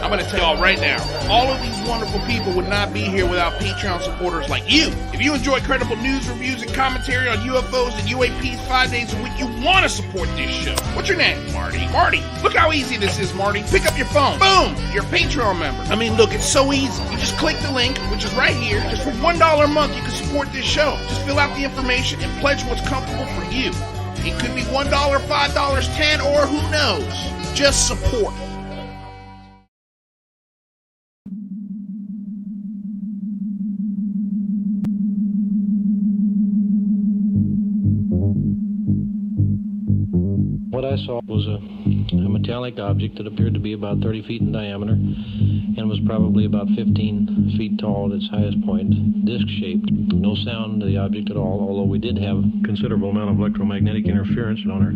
I'm going to tell y'all right now, all of these wonderful people would not be here without Patreon supporters like you. If you enjoy credible news, reviews, and commentary on UFOs and UAPs 5 days a week, you want to support this show. What's your name? Marty. Marty, look how easy this is, Marty. Pick up your phone. Boom, you're a Patreon member. I mean, look, it's so easy. You just click the link, which is right here. Just for $1 a month, you can support this show. Just fill out the information and pledge what's comfortable for you. It could be $1, $5, $10, or who knows. Just support. What I saw was a metallic object that appeared to be about 30 feet in diameter and was probably about 15 feet tall at its highest point, disc-shaped. No sound to the object at all, although we did have considerable amount of electromagnetic interference on our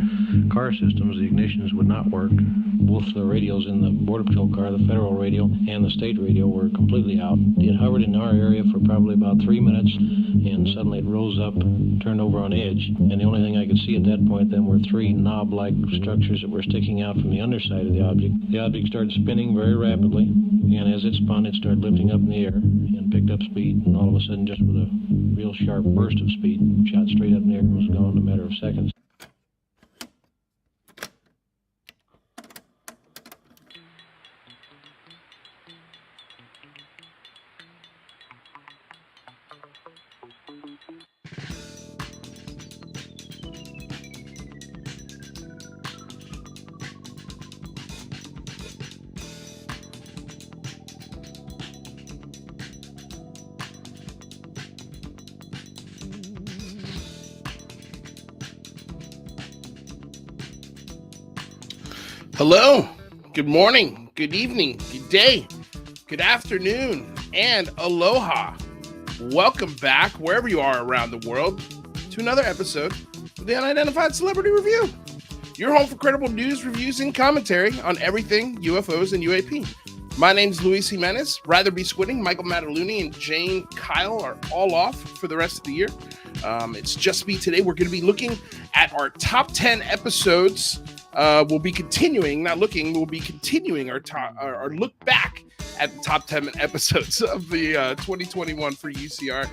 car systems. The ignitions would not work. Both the radios in the Border Patrol car, the federal radio and the state radio, were completely out. It hovered in our area for probably about 3 minutes, and suddenly it rose up, turned over on edge, and the only thing I could see at that point then were three knob-like structures that were sticking out from the underside of the object. The object started spinning very rapidly, and as it spun, it started lifting up in the air and picked up speed, and all of a sudden, just with a real sharp burst of speed, shot straight up in the air and was gone in a matter of seconds. Hello, good morning, good evening, good day, good afternoon, and aloha. Welcome back, wherever you are around the world, to another episode of the Unidentified Celebrity Review. Your home for credible news, reviews, and commentary on everything UFOs and UAP. My name's Luis Jimenez. Rather Be Squinting, Michael Mataluni, and Jane Kyle are all off for the rest of the year. It's just me today. We're going to be looking at our top 10 episodes. We'll be continuing our look back at the top 10 episodes of the 2021 for UCR.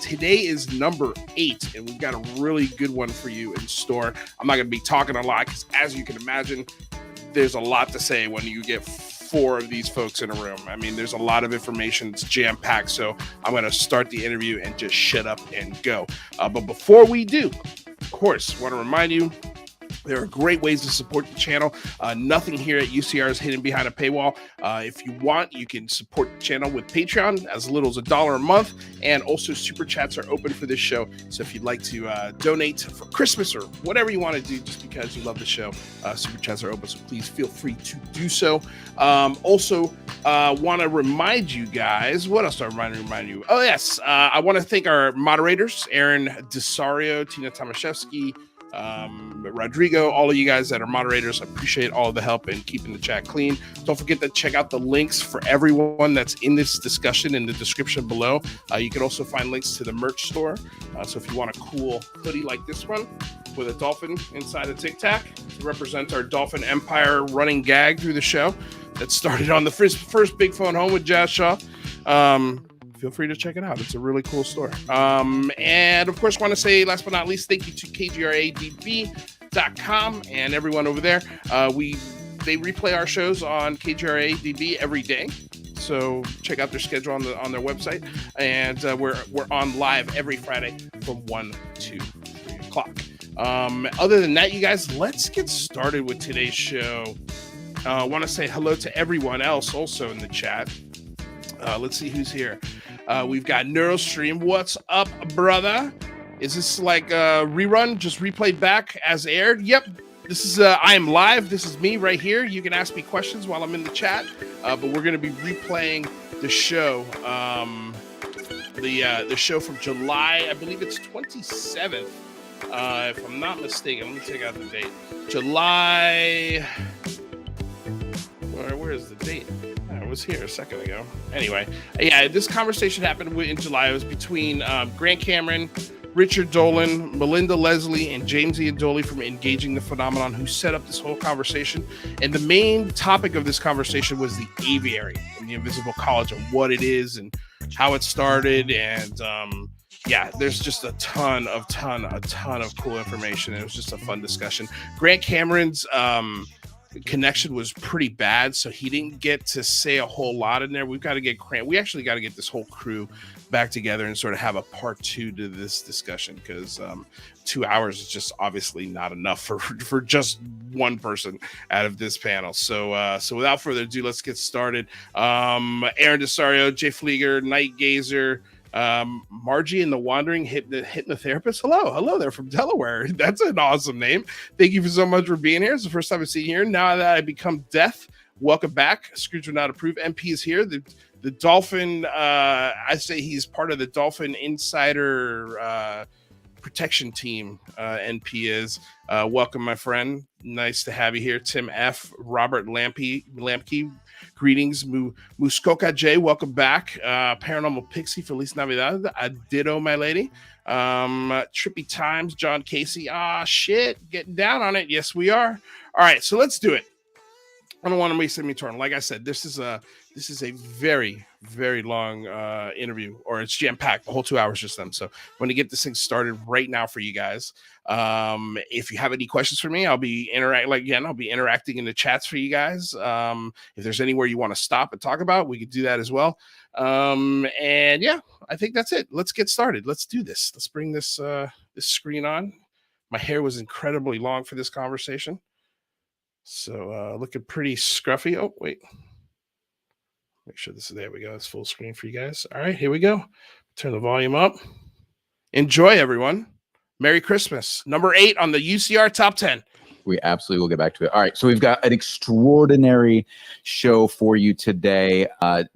Today is number 8, and we've got a really good one for you in store. I'm not going to be talking a lot because, as you can imagine, there's a lot to say when you get 4 of these folks in a room. I mean, there's a lot of information. It's jam-packed, so I'm going to start the interview and just shut up and go. But before we do, of course, want to remind you, there are great ways to support the channel. Nothing here at UCR is hidden behind a paywall. If you want, you can support the channel with Patreon as little as $1 a month, and also super chats are open for this show. So if you'd like to donate for Christmas or whatever you want to do, just because you love the show, super chats are open. So please feel free to do so. Also, want to remind you guys, what else do I remind you? Oh yes, I want to thank our moderators, Aaron Desario, Tina Tomaszewski, Rodrigo, all of you guys that are moderators. I appreciate all the help in keeping the chat clean. Don't forget to check out the links for everyone that's in this discussion in the description below. You can also find links to the merch store. So if you want a cool hoodie like this one with a dolphin inside a Tic Tac to represent our Dolphin Empire running gag through the show that started on the first Big Phone Home with Jazz Shaw, feel free to check it out. It's a really cool store. And of course, want to say, last but not least, thank you to KGRADB.com and everyone over there. They replay our shows on KGRADB every day. So check out their schedule on their website. And we're on live every Friday from 1 to 3 o'clock. Other than that, you guys, let's get started with today's show. I want to say hello to everyone else also in the chat. Let's see who's here. We've got Neurostream. What's up, brother? Is this like a rerun, just replayed back as aired? Yep. This is I am live. This is me right here. You can ask me questions while I'm in the chat. But we're going to be replaying the show. The show from July, I believe it's 27th. If I'm not mistaken, let me take out the date. July. Where is the date? I was here a second ago. Anyway, yeah, this conversation happened in July. It was between Grant Cameron, Richard Dolan, Melinda Leslie, and James Iandoli from Engaging the Phenomenon, who set up this whole conversation. And the main topic of this conversation was the aviary and the Invisible College and what it is and how it started. And yeah, there's just a ton of cool information. It was just a fun discussion. Grant Cameron's connection was pretty bad, so he didn't get to say a whole lot in there. We actually got to get this whole crew back together and sort of have a part 2 to this discussion, because 2 hours is just obviously not enough for just one person out of this panel. So without further ado, let's get started. Aaron Desario, Jay Flieger, Night Gazer, Margie and the Wandering Hypnotherapist. Hello there from Delaware. That's an awesome name. Thank you so much for being here. It's the first time I've seen you here. Now that I become death, welcome back. Scrooge would not approve. MP is here. The Dolphin, I say he's part of the Dolphin Insider protection team. NP is. Welcome, my friend. Nice to have you here. Tim F, Robert Lampke, greetings. Muskoka J, welcome back. Paranormal Pixie, Feliz Navidad. Ditto, my lady. Trippy Times, John Casey. Shit, getting down on it. Yes, we are. All right, so let's do it. I don't want to waste any time. Like I said, this is a very, very long interview, or it's jam-packed, the whole 2 hours just them. So I'm going to get this thing started right now for you guys. If you have any questions for me, I'll be interacting in the chats for you guys. If there's anywhere you want to stop and talk about, we could do that as well. And yeah, I think that's it. Let's get started. Let's do this. Let's bring this screen on. My hair was incredibly long for this conversation, so looking pretty scruffy. Oh, wait. Make sure there we go. It's full screen for you guys. All right, here we go. Turn the volume up. Enjoy, everyone. Merry Christmas. Number 8 on the UCR Top 10. We absolutely will get back to it. All right, so we've got an extraordinary show for you today.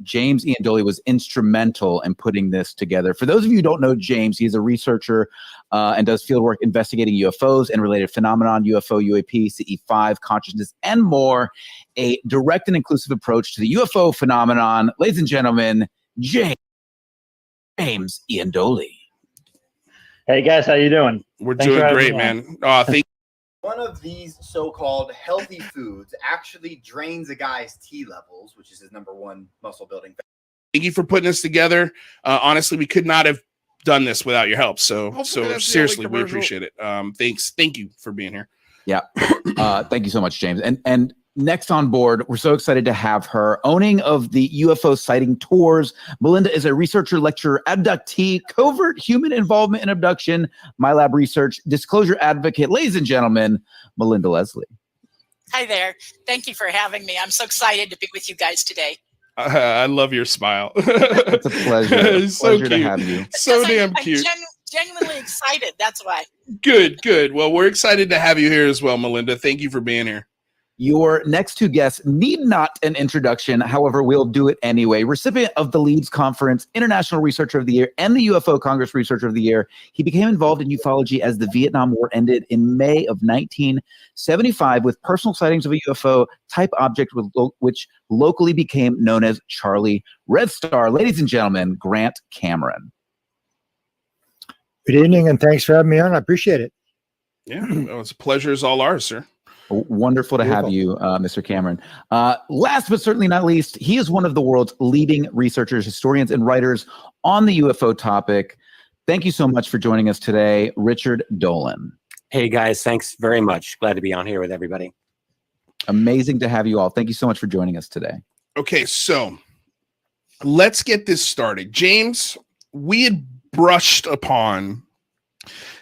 James Iandoli was instrumental in putting this together. For those of you who don't know James, he's a researcher and does fieldwork investigating UFOs and related phenomenon, UFO, UAP, CE5, consciousness, and more. A direct and inclusive approach to the UFO phenomenon. Ladies and gentlemen, James Iandoli. Hey guys, how you doing? We're doing great, man. Thank One of these so-called healthy foods actually drains a guy's T levels, which is his number one muscle building. you for putting this together. Honestly, we could not have done this without your help. So seriously, we appreciate it. Thanks. Thank you for being here. Yeah. Thank you so much, James. And next on board, we're so excited to have her. Owning of the UFO sighting tours, Melinda is a researcher, lecturer, abductee, covert human involvement in abduction, MyLab research, disclosure advocate. Ladies and gentlemen, Melinda Leslie. Hi there. Thank you for having me. I'm so excited to be with you guys today. I love your smile. It's a pleasure. It's so pleasure to have you. So damn cute. I'm genuinely excited. That's why. Good. Well, we're excited to have you here as well, Melinda. Thank you for being here. Your next two guests need not an introduction. However, we'll do it anyway. Recipient of the Leeds Conference, International Researcher of the Year, and the UFO Congress Researcher of the Year. He became involved in ufology as the Vietnam War ended in May of 1975 with personal sightings of a UFO type object which locally became known as Charlie Red Star. Ladies and gentlemen, Grant Cameron. Good evening, and thanks for having me on. I appreciate it. Yeah, well, it's a pleasure is all ours, sir. Wonderful to have you, Mr. Cameron. Last but certainly not least, he is one of the world's leading researchers, historians, and writers on the UFO topic. Thank you so much for joining us today, Richard Dolan. Hey, guys. Thanks very much. Glad to be on here with everybody. Amazing to have you all. Thank you so much for joining us today. Okay, so let's get this started. James, we had brushed upon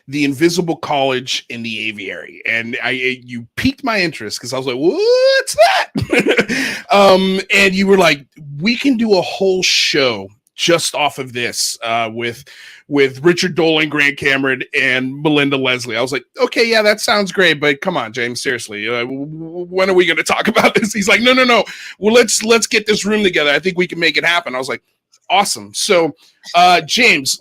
the Invisible College in the Aviary, and you piqued my interest because I was like, what's that? And you were like, we can do a whole show just off of this with Richard Dolan, Grant Cameron, and Melinda Leslie. I was like, okay, yeah, that sounds great, but come on, James, seriously, when are we going to talk about this? He's like, no. Well, let's get this room together. I think we can make it happen. I was like, awesome. So, James,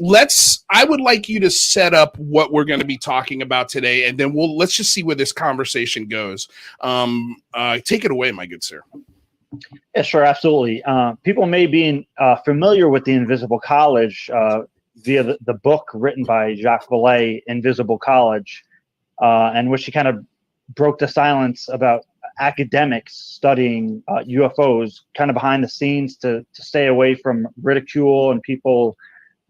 I would like you to set up what we're going to be talking about today, and then let's just see where this conversation goes. Take it away, my good sir. Yeah, sure, absolutely. People may be familiar with the Invisible College. via the book written by Jacques Vallée, Invisible College, in which he kind of broke the silence about academics studying UFOs kind of behind the scenes to stay away from ridicule and people,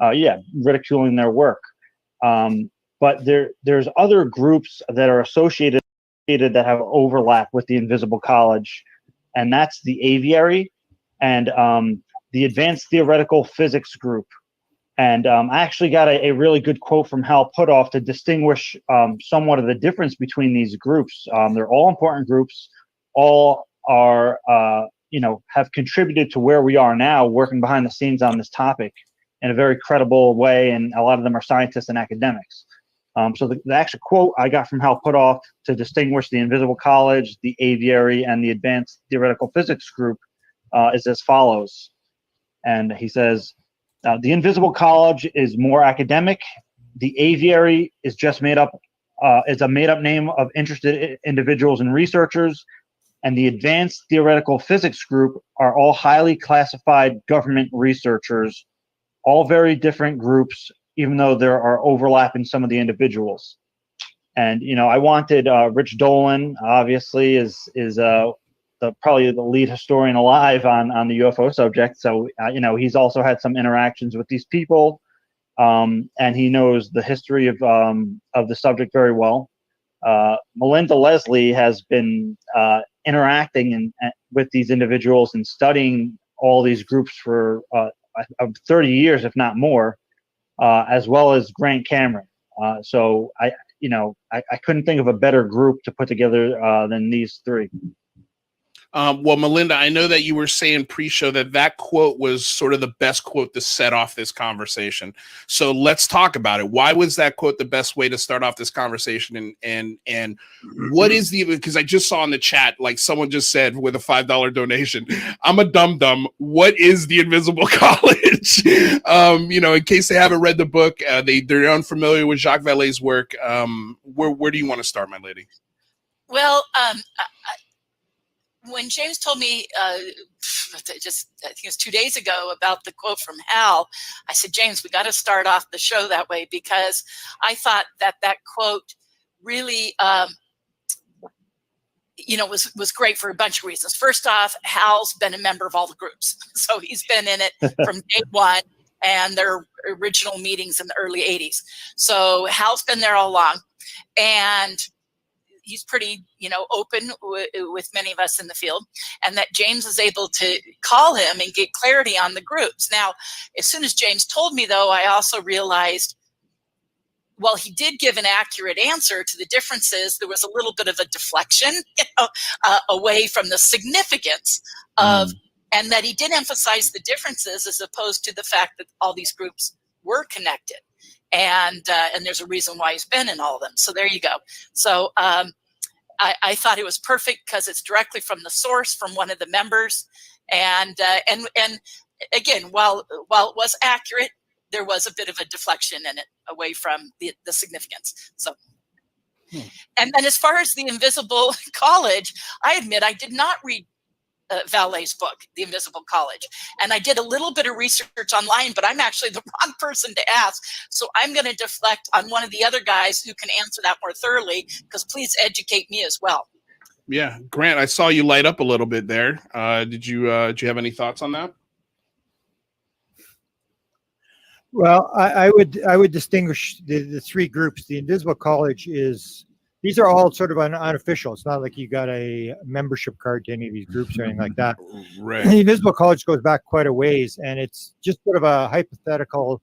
ridiculing their work. But there's other groups that are associated that have overlap with the Invisible College, and that's the Aviary and the Advanced Theoretical Physics Group. And I actually got a really good quote from Hal Puthoff to distinguish somewhat of the difference between these groups. They're all important groups, all are, have contributed to where we are now, working behind the scenes on this topic in a very credible way, and a lot of them are scientists and academics. So the actual quote I got from Hal Puthoff to distinguish the Invisible College, the Aviary, and the Advanced Theoretical Physics Group is as follows. And he says, the Invisible College is more academic. The Aviary is just is a made-up name of interested individuals and researchers. And the Advanced Theoretical Physics Group are all highly classified government researchers, all very different groups, even though there are overlap in some of the individuals. And, I wanted Rich Dolan, obviously, is probably the lead historian alive on the UFO subject. So, he's also had some interactions with these people, and he knows the history of the subject very well. Melinda Leslie has been interacting with these individuals and studying all these groups for 30 years, if not more, as well as Grant Cameron. So I couldn't think of a better group to put together than these three. Well, Melinda, I know that you were saying pre-show that quote was sort of the best quote to set off this conversation. So let's talk about it. Why was that quote the best way to start off this conversation? And what is because I just saw in the chat, like someone just said with a $5 donation, I'm a dum-dum. What is the Invisible College? In case they haven't read the book, they're unfamiliar with Jacques Vallée's work. Where do you want to start, my lady? Well, when James told me, I think it was 2 days ago, about the quote from Hal, I said, James, we got to start off the show that way, because I thought that quote really, was great for a bunch of reasons. First off, Hal's been a member of all the groups. So he's been in it from day one, and their original meetings in the early 80s. So Hal's been there all along. And he's pretty, open with many of us in the field, and that James is able to call him and get clarity on the groups. Now, as soon as James told me, though, I also realized, while he did give an accurate answer to the differences, there was a little bit of a deflection, away from the significance of, and that he did emphasize the differences as opposed to the fact that all these groups were connected. And there's a reason why he's been in all of them. So there you go. So I thought it was perfect because it's directly from the source, from one of the members. And again, while it was accurate, there was a bit of a deflection in it away from the significance. So, and then as far as the Invisible College, I admit I did not read Vallée's book, The Invisible College. And I did a little bit of research online, but I'm actually the wrong person to ask. So I'm going to deflect on one of the other guys who can answer that more thoroughly, because please educate me as well. Yeah. Grant, I saw you light up a little bit there. Did you have any thoughts on that? Well, I would distinguish the three groups. The Invisible College these are all sort of unofficial. It's not like you got a membership card to any of these groups or anything like that. Right. The Invisible College goes back quite a ways, and it's just sort of a hypothetical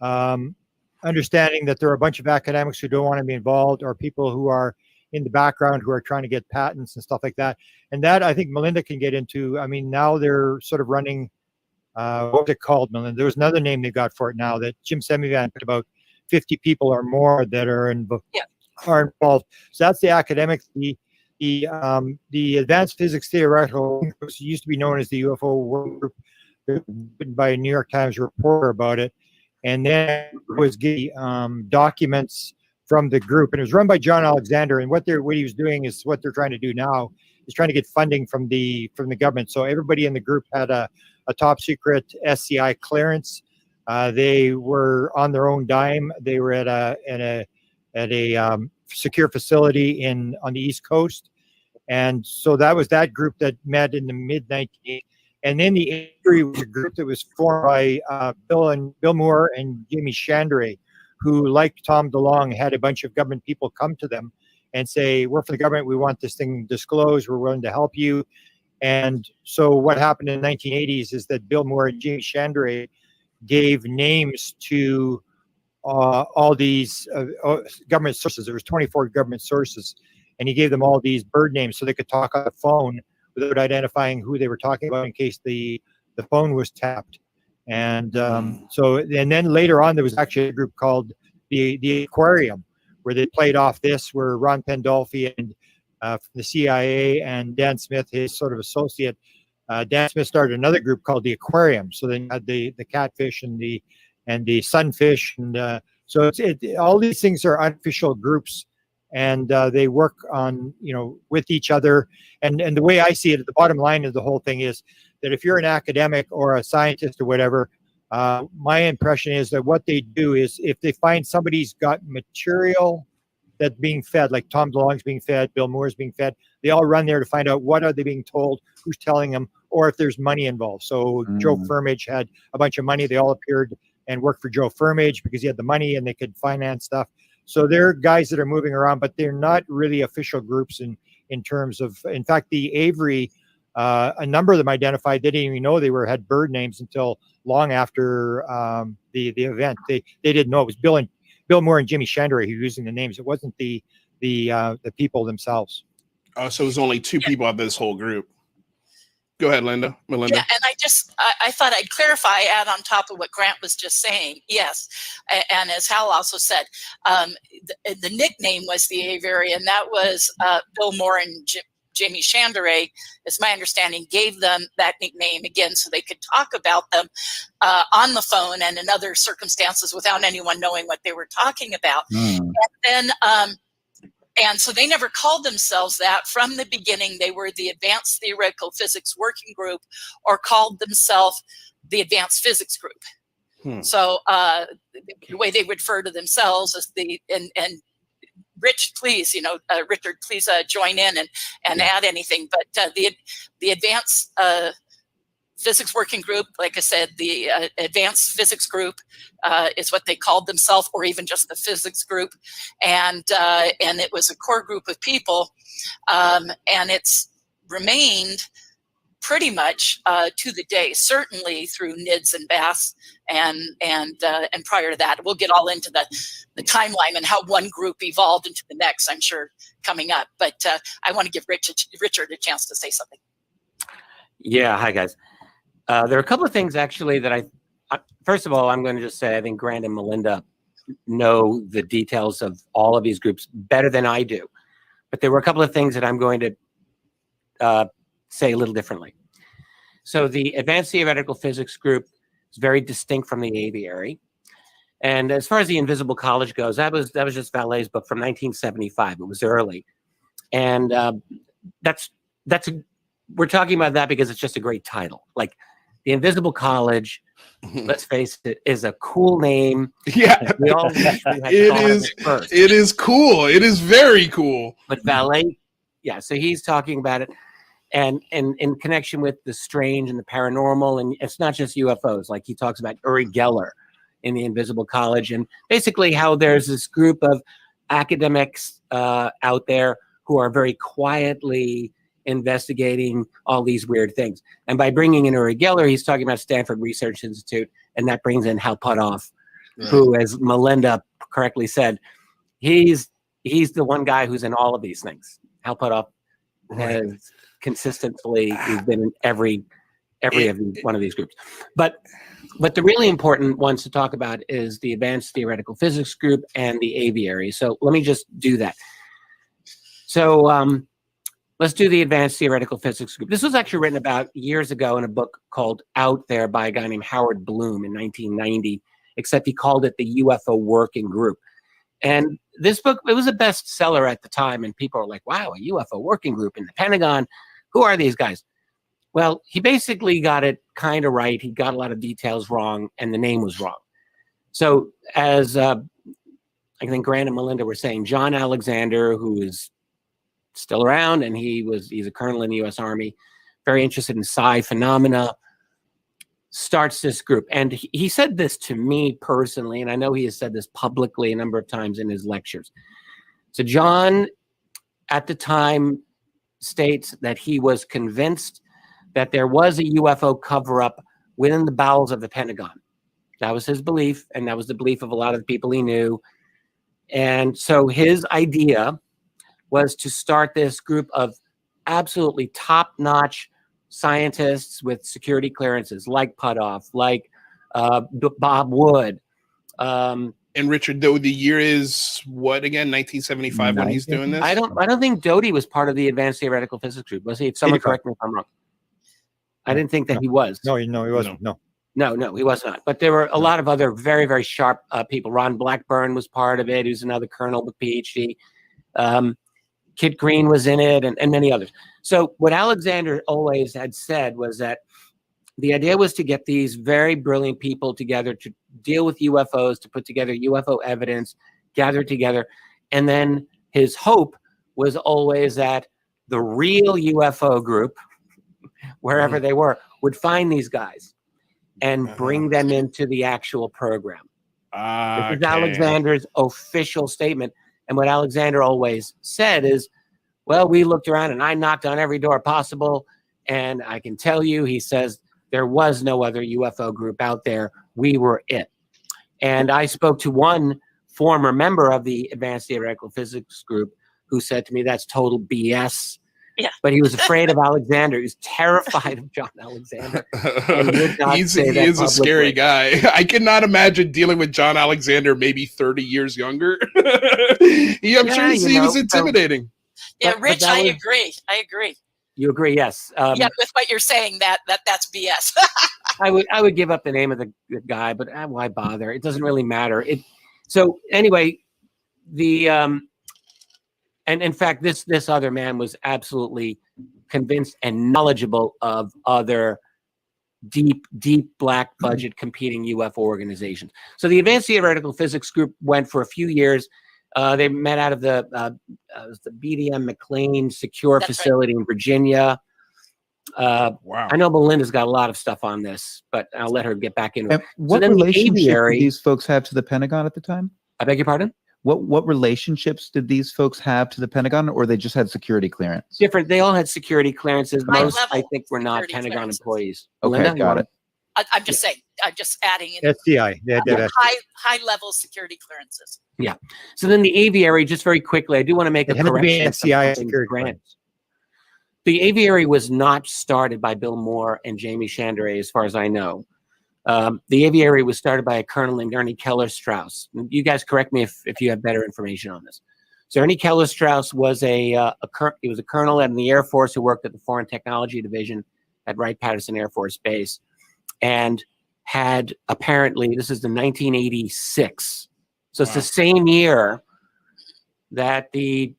understanding that there are a bunch of academics who don't want to be involved, or people who are in the background who are trying to get patents and stuff like that. And that, I think Melinda can get into. I mean, now they're sort of running, what was it called, Melinda? There was another name they got for it now that Jim Semivan put about 50 people or more that are involved. So that's the academics. The Advanced Physics Theoretical used to be known as the UFO Work Group, written by a New York Times reporter about it. And then was the documents from the group, and it was run by John Alexander. And what he was doing is what they're trying to do now is trying to get funding from the government. So everybody in the group had a top secret SCI clearance. They were on their own dime. They were at a secure facility on the East Coast. And so that was that group that met in the mid-1980s. And then the Aviary was a group that was formed by Bill Moore and Jamie Chandray, who, like Tom DeLonge, had a bunch of government people come to them and say, we're for the government, we want this thing disclosed, we're willing to help you. And so what happened in the 1980s is that Bill Moore and Jamie Chandray gave names to all these government sources. There was 24 government sources, and he gave them all these bird names so they could talk on the phone without identifying who they were talking about in case the phone was tapped. And and then later on, there was actually a group called the Aquarium, where they played off this, where Ron Pandolfi and from the CIA and Dan Smith, his sort of associate, Dan Smith started another group called the Aquarium. So they had the catfish and the sunfish, and so all these things are unofficial groups, and they work on with each other. And the way I see it, the bottom line of the whole thing is that if you're an academic or a scientist or whatever, my impression is that what they do is if they find somebody's got material that's being fed, like Tom DeLonge's being fed, Bill Moore's being fed, they all run there to find out what are they being told, who's telling them, or if there's money involved. So Joe Firmage had a bunch of money. They all appeared and worked for Joe Firmage because he had the money and they could finance stuff. So they're guys that are moving around, but they're not really official groups in terms of, in fact, the Aviary, a number of them identified, they didn't even know they had bird names until long after the event. They didn't know it was Bill Moore and Jimmy Chandray who were using the names. It wasn't the people themselves. Oh, so it was only two people out of this whole group. Go ahead, Melinda. Yeah, and I thought I'd clarify, add on top of what Grant was just saying. Yes, and as Hal also said, the nickname was the Aviary, and that was Bill Moore and Jamie Chandray, as my understanding, gave them that nickname again so they could talk about them on the phone and in other circumstances without anyone knowing what they were talking about. And then and so they never called themselves that. From the beginning, they were the Advanced Theoretical Physics Working Group, or called themselves the Advanced Physics Group. So the way they refer to themselves is and Rich, please, Richard, please join in and add anything. But the Advanced Physics Working Group, like I said, the Advanced Physics Group is what they called themselves, or even just the Physics Group, and it was a core group of people, and it's remained pretty much to the day, certainly through NIDS and BAS, and prior to that. We'll get all into the timeline and how one group evolved into the next, I'm sure, coming up. But I want to give Richard a chance to say something. Yeah, hi guys. There are a couple of things actually that first of all, I'm going to just say I think Grant and Melinda know the details of all of these groups better than I do. But there were a couple of things that I'm going to say a little differently. So the Advanced Theoretical Physics Group is very distinct from the Aviary. And as far as the Invisible College goes, that was just Valet's book from 1975. It was early. And we're talking about that because it's just a great title. Like the Invisible College, let's face it, is a cool name. Yeah, we all wish we had first. It is cool. It is very cool. But Valet, yeah. So he's talking about it, and in connection with the strange and the paranormal, and it's not just UFOs. Like he talks about Uri Geller in the Invisible College, and basically how there's this group of academics out there who are very quietly investigating all these weird things. And by bringing in Uri Geller, he's talking about Stanford Research Institute, and that brings in Hal Puthoff, who, as Melinda correctly said, he's the one guy who's in all of these things. Hal Puthoff has consistently, he's been in every one of these groups. But the really important ones to talk about is the Advanced Theoretical Physics Group and the Aviary. So let me just do that. So let's do the Advanced Theoretical Physics Group. This was actually written about years ago in a book called Out There by a guy named Howard Bloom in 1990, except he called it the UFO Working Group. And this book, it was a bestseller at the time, and people were like, wow, a UFO Working Group in the Pentagon. Who are these guys? Well, he basically got it kind of right. He got a lot of details wrong, and the name was wrong. So as I think Grant and Melinda were saying, John Alexander, who is still around, and he's a colonel in the U.S. Army, very interested in psi phenomena, starts this group. And he said this to me personally, and I know he has said this publicly a number of times in his lectures. So John, at the time, states that he was convinced that there was a UFO cover-up within the bowels of the Pentagon. That was his belief, and that was the belief of a lot of the people he knew. And so his idea was to start this group of absolutely top-notch scientists with security clearances, like Puthoff, like Bob Wood. And Richard, though, the year is what again? 1975 when he's doing this. I don't think Doty was part of the Advanced Theoretical Physics group. Was he? If someone correct me if I'm wrong. I didn't think that he was. No, he wasn't. No, he was not. But there were a lot of other very, very sharp people. Ron Blackburn was part of it. He was another colonel with PhD. Kit Green was in it, and many others. So what Alexander always had said was that the idea was to get these very brilliant people together to deal with UFOs, to put together UFO evidence, gather together. And then his hope was always that the real UFO group, wherever they were, would find these guys and bring them into the actual program. This is Alexander's official statement. And what Alexander always said is, well, we looked around and I knocked on every door possible. And I can tell you, he says, there was no other UFO group out there. We were it. And I spoke to one former member of the Advanced Theoretical Physics group who said to me, that's total BS. Yeah. But he was afraid of Alexander. He was terrified of John Alexander. And would not he say is that a scary guy. I cannot imagine dealing with John Alexander, maybe 30 years younger. I'm sure he was intimidating. Yeah, but Rich, I agree. You agree? Yes. Yeah, with what you're saying, that's BS. I would give up the name of the guy, but why bother? It doesn't really matter. So anyway, and in fact, this other man was absolutely convinced and knowledgeable of other deep black budget competing UFO organizations. So the Advanced Theoretical Physics group went for a few years. They met out of the BDM McLean Secure Facility in Virginia. Wow. I know Melinda's got a lot of stuff on this, but I'll let her get back into it. What relationship did these folks have to the Pentagon at the time? I beg your pardon? What relationships did these folks have to the Pentagon, or they just had security clearance? Different. They all had security clearances. Most, level I think, were not Pentagon employees. Okay, Melinda, got it. I'm just saying. I'm just adding in SDI. high level security clearances. Yeah. So then the Aviary, just very quickly, I do want to make a had to be correction. NCI security clearance. The Aviary was not started by Bill Moore and Jamie Chandray, as far as I know. The Aviary was started by a colonel named Ernie Keller Strauss. You guys correct me if you have better information on this. So Ernie Keller Strauss was he was a colonel in the Air Force who worked at the Foreign Technology Division at Wright-Patterson Air Force Base, and had apparently, this is the 1986. So it's the same year that the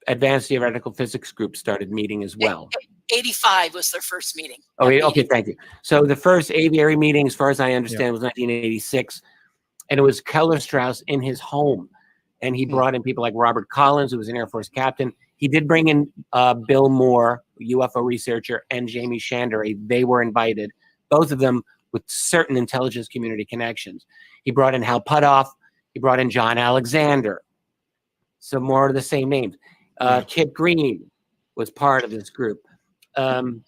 Advanced Theoretical Physics group started meeting as well. 85 was their first meeting. Oh, okay, thank you. So the first Aviary meeting, as far as I understand, was 1986, and it was Keller Strauss in his home, and he brought in people like Robert Collins, who was an Air Force captain. He did bring in Bill Moore, UFO researcher, and Jamie Chandray. They were invited, both of them with certain intelligence community connections. He brought in Hal Puthoff. He brought in John Alexander. Some more of the same names. Kit Green was part of this group. Who's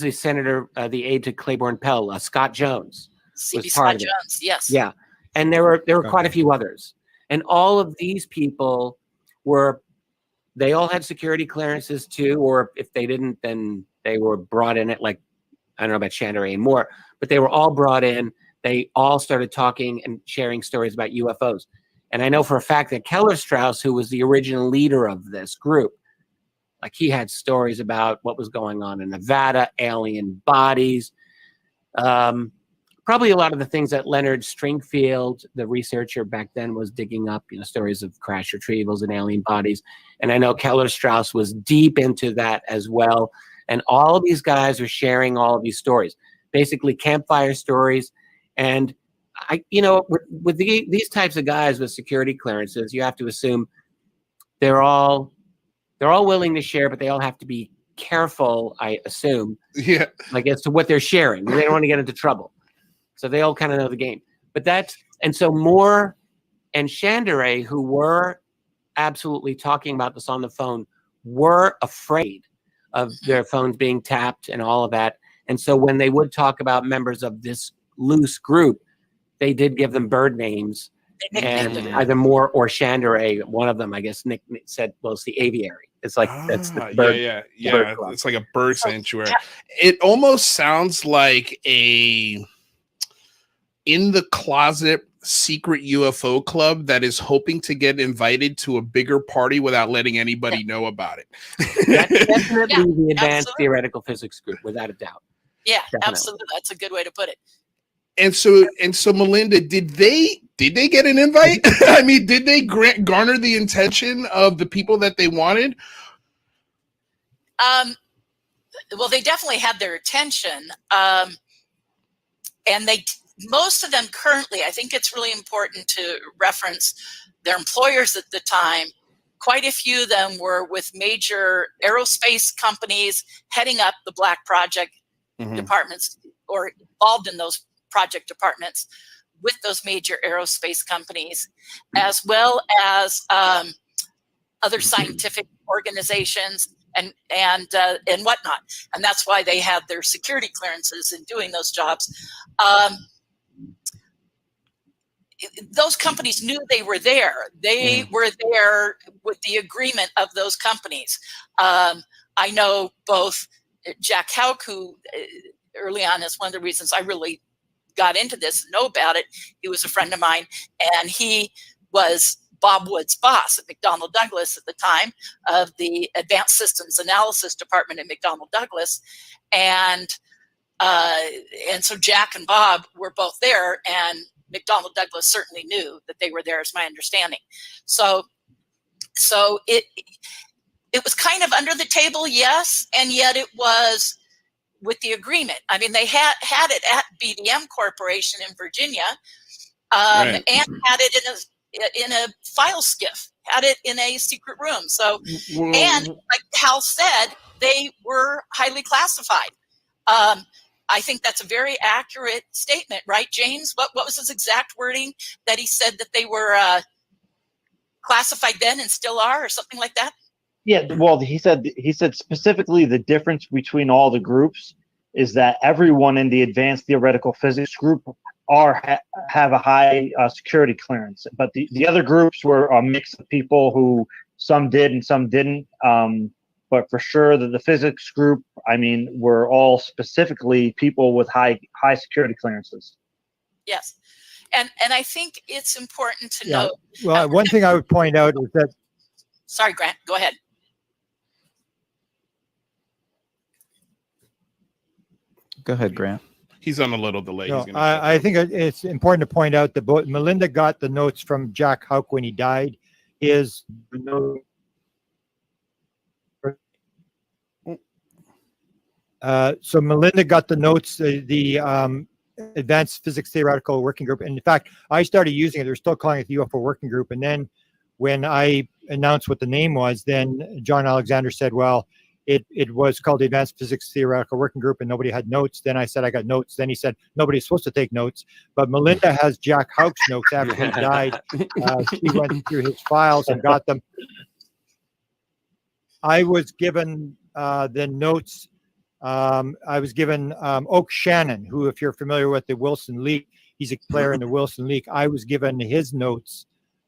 the senator, the aide to Claiborne Pell? Scott Jones was part of it. Jones, yes. Yeah, and there were quite a few others, and all of these people they all had security clearances too, or if they didn't, then they were brought in at, like, I don't know about Chandray and Moore, but they were all brought in. They all started talking and sharing stories about UFOs. And I know for a fact that Keller Strauss, who was the original leader of this group, like, he had stories about what was going on in Nevada, alien bodies. probably a lot of the things that Leonard Stringfield, the researcher back then, was digging up, stories of crash retrievals and alien bodies. And I know Keller Strauss was deep into that as well. And all of these guys are sharing all of these stories, basically campfire stories. And with these types of guys with security clearances, you have to assume they're all willing to share, but they all have to be careful, I assume, like as to what they're sharing. They don't want to get into trouble. So they all kind of know the game. So Moore and Chandere, who were absolutely talking about this on the phone, were afraid of their phones being tapped and all of that. And so when they would talk about members of this loose group, they did give them bird names. And either Moore or Chandere, one of them, I guess, Nick said, well, it's the Aviary. It's like that's the bird. Yeah. It's like a bird sanctuary. It almost sounds like a in the closet secret UFO club that is hoping to get invited to a bigger party without letting anybody know about it. That's definitely the advanced theoretical physics group, without a doubt. Yeah, absolutely. That's a good way to put it. And so, Melinda, did they get an invite? I mean, did they garner the attention of the people that they wanted? Well, they definitely had their attention, and most of them currently, I think it's really important to reference their employers at the time. Quite a few of them were with major aerospace companies heading up the Black Project departments, or involved in those project departments with those major aerospace companies, as well as other scientific organizations and whatnot. And that's why they had their security clearances in doing those jobs. Those companies knew they were there. They were there with the agreement of those companies. I know both Jack Houck, who early on is one of the reasons I really got into this and know about it. He was a friend of mine, and he was Bob Wood's boss at McDonnell Douglas at the time of the Advanced Systems Analysis Department at McDonnell Douglas. And so Jack and Bob were both there, and McDonnell Douglas certainly knew that they were there, is my understanding. So it was kind of under the table, yes, and yet it was with the agreement. I mean, they had it at BDM Corporation in Virginia, and had it in a file skiff, had it in a secret room. So, and like Hal said, they were highly classified. I think that's a very accurate statement, right, James? What was his exact wording that he said that they were classified then and still are, or something like that? Yeah, well, he said specifically the difference between all the groups is that everyone in the advanced theoretical physics group have a high security clearance, but the other groups were a mix of people who some did and some didn't. But for sure, the physics group, I mean, were all specifically people with high security clearances. Yes, and I think it's important to note. Well, one thing I would point out is that. Sorry, Grant. Go ahead. Go ahead, Grant. He's on a little delay. No, I think it's important to point out that both Melinda got the notes from Jack Houck when he died. So Melinda got the notes, the Advanced Physics Theoretical Working Group. And in fact, I started using it. They're still calling it the UFO Working Group. And then when I announced what the name was, then John Alexander said, well, it was called the Advanced Physics Theoretical Working Group and nobody had notes. Then I said, I got notes. Then he said, nobody's supposed to take notes. But Melinda has Jack Houck's notes after he died. She went through his files and got them. I was given the notes. I was given Oak Shannon, who, if you're familiar with the Wilson Leak, he's a player in the Wilson Leak. I was given his notes.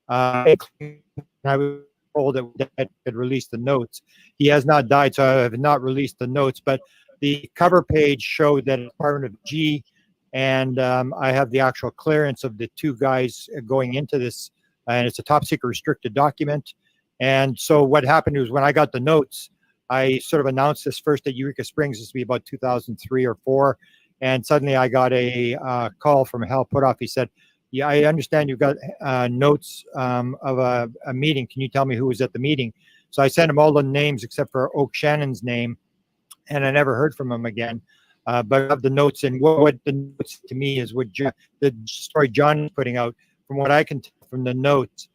I was told that I had released the notes. He has not died, so I have not released the notes. But the cover page showed that Department of G, and I have the actual clearance of the two guys going into this, and it's a top secret restricted document. And so what happened was when I got the notes, I sort of announced this first at Eureka Springs. This would be about 2003 or 4. And suddenly I got a call from Hal Putoff. He said, "Yeah, I understand you've got notes of a meeting. Can you tell me who was at the meeting?" So I sent him all the names except for Oak Shannon's name, and I never heard from him again. But of the notes, and what the notes to me is what the story John is putting out. From what I can tell from the notes,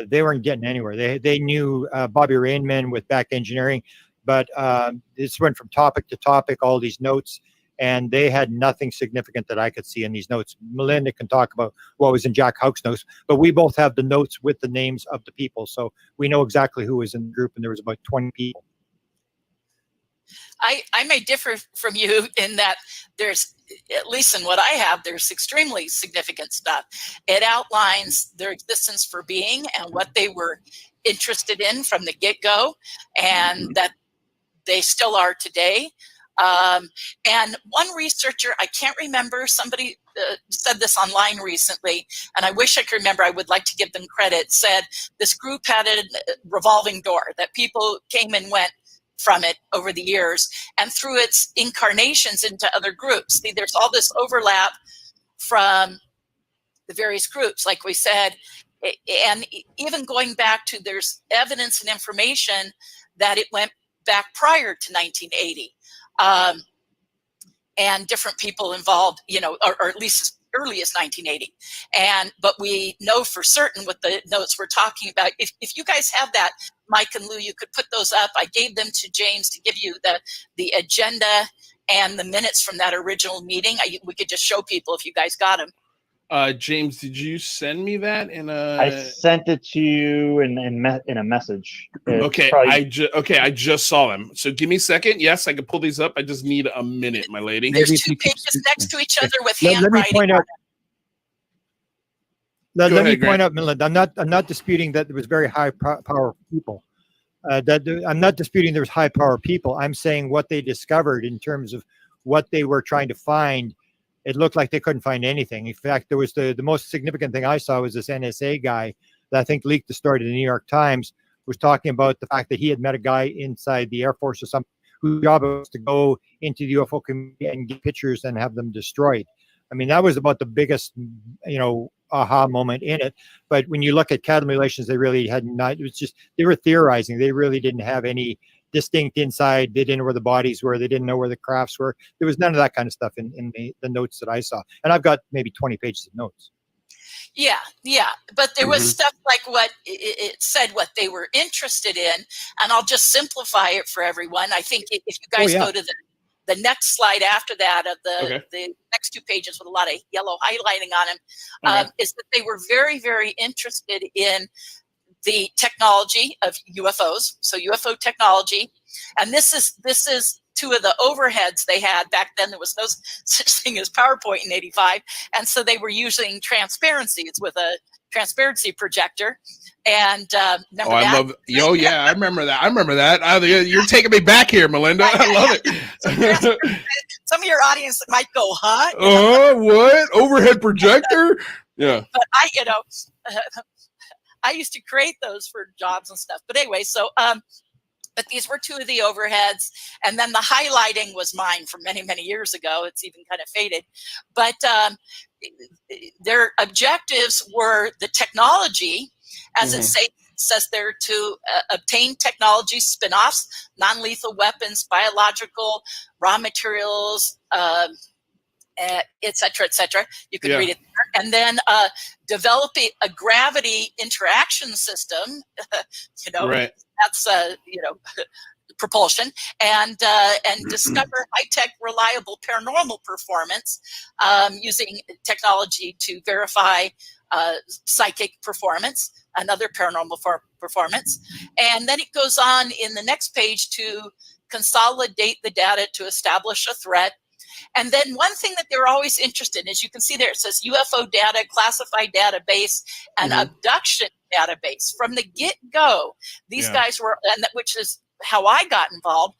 they weren't getting anywhere. They knew Bobby Rainman with back engineering, but this went from topic to topic, all these notes, and they had nothing significant that I could see in these notes. Melinda can talk about what was in Jack Houck's notes, but we both have the notes with the names of the people, so we know exactly who was in the group, and there was about 20 people. I may differ from you in that there's, at least in what I have, there's extremely significant stuff. It outlines their existence for being and what they were interested in from the get-go, and that they still are today. And one researcher, I can't remember, somebody said this online recently, and I wish I could remember, I would like to give them credit, said this group had a revolving door, that people came and went from it over the years and through its incarnations into other groups. See, there's all this overlap from the various groups, like we said, and even going back to, there's evidence and information that it went back prior to 1980. And different people involved, you know, or at least as early as 1980. But we know for certain what the notes we're talking about. If you guys have that, Mike and Lou, you could put those up. I gave them to James to give you the agenda and the minutes from that original meeting. We could just show people if you guys got them. James, did you send me that in a? I sent it to you in a message. Okay, Probably... I just saw them. So give me a second. Yes, I can pull these up. I just need a minute, my lady. There's two pages next to each other with handwriting. Let me point out. Let me point out, Melinda. I'm not disputing that there was very high power people. I'm not disputing there was high power people. I'm saying what they discovered in terms of what they were trying to find. It looked like they couldn't find anything. In fact, there was the most significant thing I saw was this NSA guy that I think leaked the story to the New York Times, was talking about the fact that he had met a guy inside the Air Force or something whose job was to go into the UFO community and get pictures and have them destroyed. I mean, that was about the biggest, aha moment in it. But when you look at cattle mutilations, they really had not. It was just, they were theorizing. They really didn't have any distinct inside. They didn't know where the bodies were. They didn't know where the crafts were. There was none of that kind of stuff in the notes that I saw. And I've got maybe 20 pages of notes. Yeah. But there was stuff like what it said, what they were interested in. And I'll just simplify it for everyone. I think if you guys go to the next slide after that of the next two pages with a lot of yellow highlighting on them, is that they were very, very interested in the technology of UFOs, so UFO technology. And this is two of the overheads they had back then. There was no such thing as PowerPoint in '85. And so they were using transparencies with a transparency projector. And I remember that. I remember that. You're taking me back here, Melinda. I love it. Some of your audience might go, huh? What? Overhead projector? Yeah. But I used to create those for jobs and stuff. But anyway, so but these were two of the overheads. And then the highlighting was mine from many, many years ago. It's even kind of faded. But their objectives were the technology, as it says there, to obtain technology spin-offs, non-lethal weapons, biological, raw materials, et cetera, et cetera. You can read it there. And then developing a gravity interaction system, that's, propulsion, and discover high-tech, reliable paranormal performance using technology to verify psychic performance, another paranormal performance. And then it goes on in the next page to consolidate the data to establish a threat. And then one thing that they're always interested in, as you can see there, it says UFO data, classified database, and abduction database. From the get-go, these guys were, and which is how I got involved,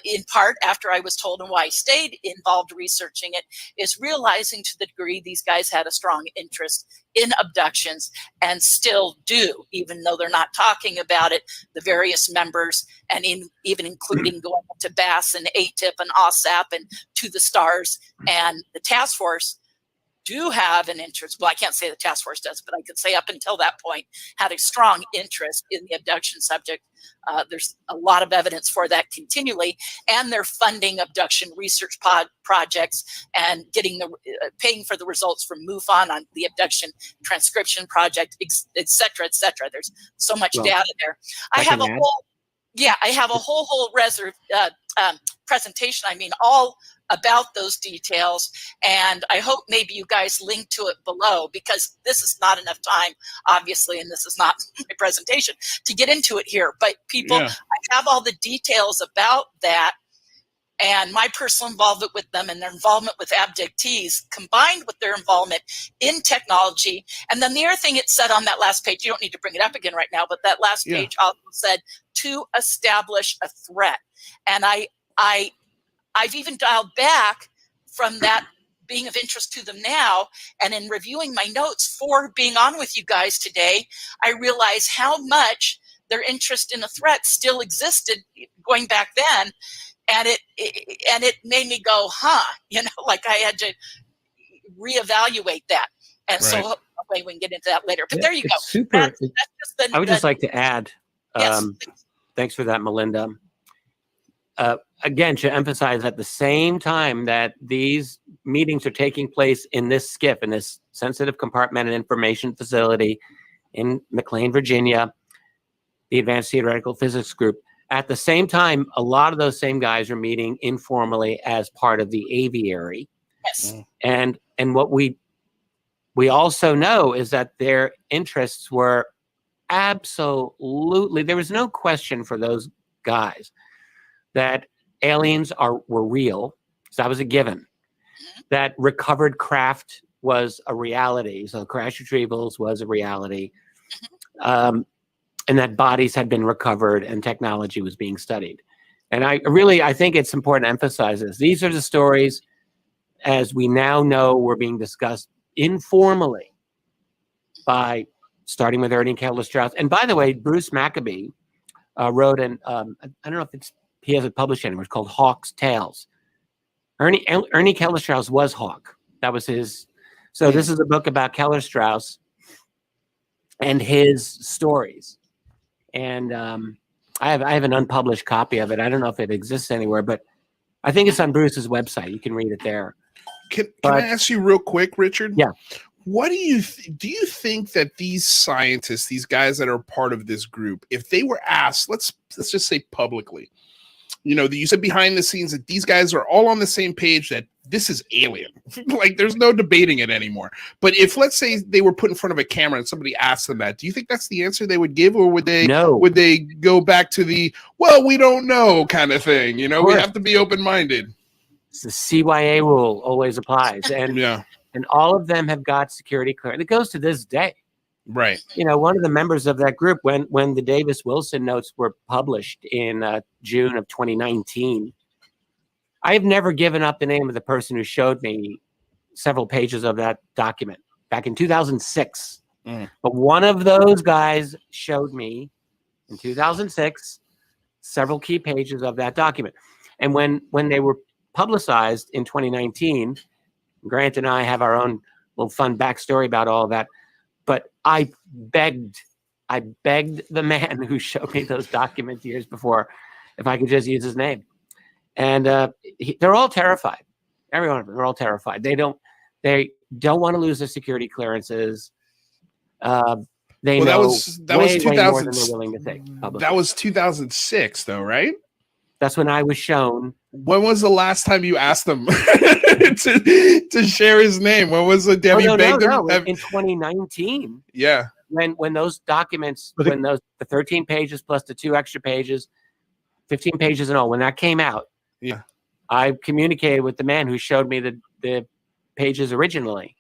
in part after I was told and why I stayed involved researching it, is realizing to the degree these guys had a strong interest in abductions and still do, even though they're not talking about it. The various members, and even including going up to BASS and ATIP and OSAP and To the Stars and the task force, do have an interest. Well, I can't say the task force does, but I could say up until that point had a strong interest in the abduction subject. There's a lot of evidence for that continually, and they're funding abduction research projects and getting paying for the results from MUFON on the abduction transcription project, et cetera, et cetera. There's so much data there. I have a whole presentation. I mean, all about those details, and I hope maybe you guys link to it below, because this is not enough time, obviously, and this is not my presentation to get into it here. But people, I have all the details about that and my personal involvement with them and their involvement with abductees combined with their involvement in technology. And then the other thing it said on that last page, you don't need to bring it up again right now, but that last page also said to establish a threat. And I've even dialed back from that being of interest to them now. And in reviewing my notes for being on with you guys today, I realize how much their interest in a threat still existed going back then. And it made me go, like I had to reevaluate that. And so we can get into that later. But there you go. Super. That's just I would just like to add, yes, thanks for that, Melinda. Again, to emphasize, at the same time that these meetings are taking place in this SCIF, in this sensitive compartmented information facility in McLean, Virginia, the Advanced Theoretical Physics Group, at the same time, a lot of those same guys are meeting informally as part of the Aviary. Yes. And what we also know is that their interests were absolutely, there was no question for those guys that aliens were real. So that was a given. That recovered craft was a reality. So crash retrievals was a reality. And that bodies had been recovered and technology was being studied. And I think it's important to emphasize this. These are the stories, as we now know, were being discussed informally by, starting with Ernie Keller-Strauss. And by the way, Bruce Maccabee wrote I don't know if he hasn't published anywhere. It's called Hawk's Tales. Ernie Keller-Strauss was Hawk. That was his. So this is a book about Keller-Strauss and his stories. And I have an unpublished copy of it. I don't know if it exists anywhere, but I think it's on Bruce's website. You can read it there. Can I ask you real quick, Richard? Yeah. What do you think that these scientists, these guys that are part of this group, if they were asked, let's just say publicly, you said behind the scenes that these guys are all on the same page that this is alien, like there's no debating it anymore. But if, let's say, they were put in front of a camera and somebody asked them that, do you think that's the answer they would give, or would they go back to the, well, we don't know kind of thing? We have to be open-minded. It's the CYA rule always applies. And and all of them have got security clearance. It goes to this day. Right. One of the members of that group, when the Davis Wilson notes were published in June of 2019, I have never given up the name of the person who showed me several pages of that document back in 2006. But one of those guys showed me in 2006 several key pages of that document. And when they were publicized in 2019, Grant and I have our own little fun backstory about all of that. But I begged the man who showed me those documents years before if I could just use his name. And they're all terrified. Every one of them, they're all terrified. They don't want to lose their security clearances. That was 2000. More than they're willing to take publicly. That was 2006, though, right? That's when I was shown. When was the last time you asked them to share his name? When was it? Have you begged him? In 2019. Yeah. When those documents, the 13 pages plus the 2 extra pages, 15 pages in all, when that came out, I communicated with the man who showed me the pages originally,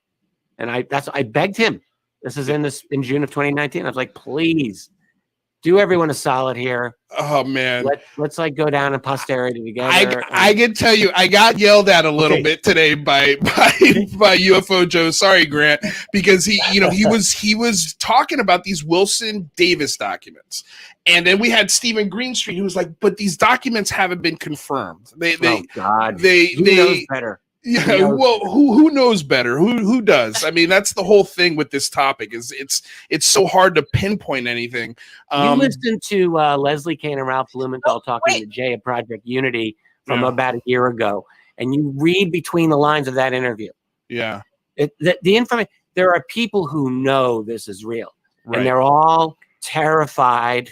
and I begged him. This is in June of 2019. I was like, please do everyone a solid here. Oh man, let's like go down in posterity together. I can tell you, I got yelled at a little bit today by UFO Joe. Sorry, Grant, because he was talking about these Wilson Davis documents, and then we had Stephen Greenstreet who was like, "But these documents haven't been confirmed." They knows better. Yeah, well, who knows better? Who does? I mean, that's the whole thing with this topic. Is it's so hard to pinpoint anything. You listened to Leslie Kane and Ralph Blumenthal talking to Jay at Project Unity from about a year ago, and you read between the lines of that interview. Yeah, the information. There are people who know this is real, and they're all terrified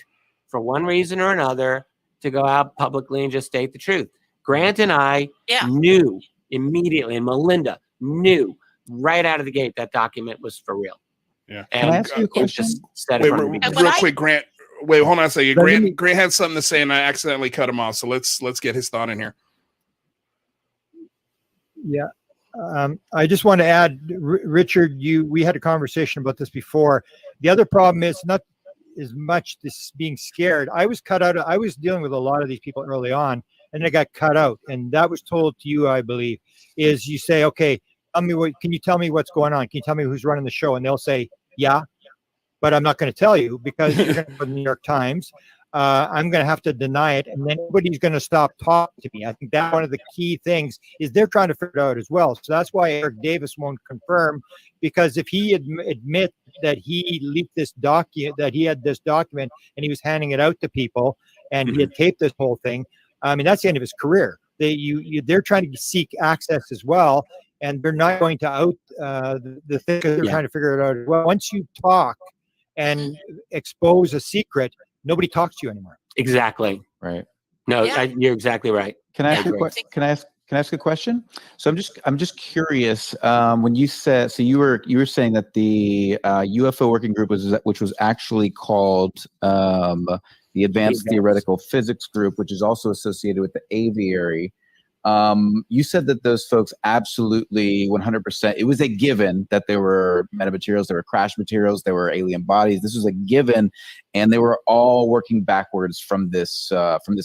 for one reason or another to go out publicly and just state the truth. Grant and I knew immediately, and Melinda knew right out of the gate that document was for real. Yeah. And Can I ask you a question? Real quick, Grant. Wait, hold on a second. Grant had something to say, and I accidentally cut him off. So let's get his thought in here. Yeah. I just want to add, Richard, we had a conversation about this before. The other problem is not as much this being scared. I was cut out. I was dealing with a lot of these people early on, and they got cut out. And that was told to you, I believe, is you say, okay, can you tell me what's going on? Can you tell me who's running the show? And they'll say, yeah, but I'm not going to tell you because you're going to go to the New York Times. I'm going to have to deny it. And then nobody's going to stop talking to me. I think that one of the key things is they're trying to figure it out as well. So that's why Eric Davis won't confirm, because if he admit that he leaked this document, that he had this document and he was handing it out to people and he had taped this whole thing, I mean, that's the end of his career. They're trying to seek access as well, and they're not going to out the thing because they're trying to figure it out as well. Once you talk and expose a secret, nobody talks to you anymore. Exactly. Right. No, you're exactly right. Can I ask a question? So I'm just curious. When you said, so you were saying that the UFO working group which was actually called the Advanced Theoretical Physics Group, which is also associated with the Aviary. You said that those folks absolutely 100%, it was a given that there were metamaterials, there were crash materials, there were alien bodies. This was a given, and they were all working backwards from this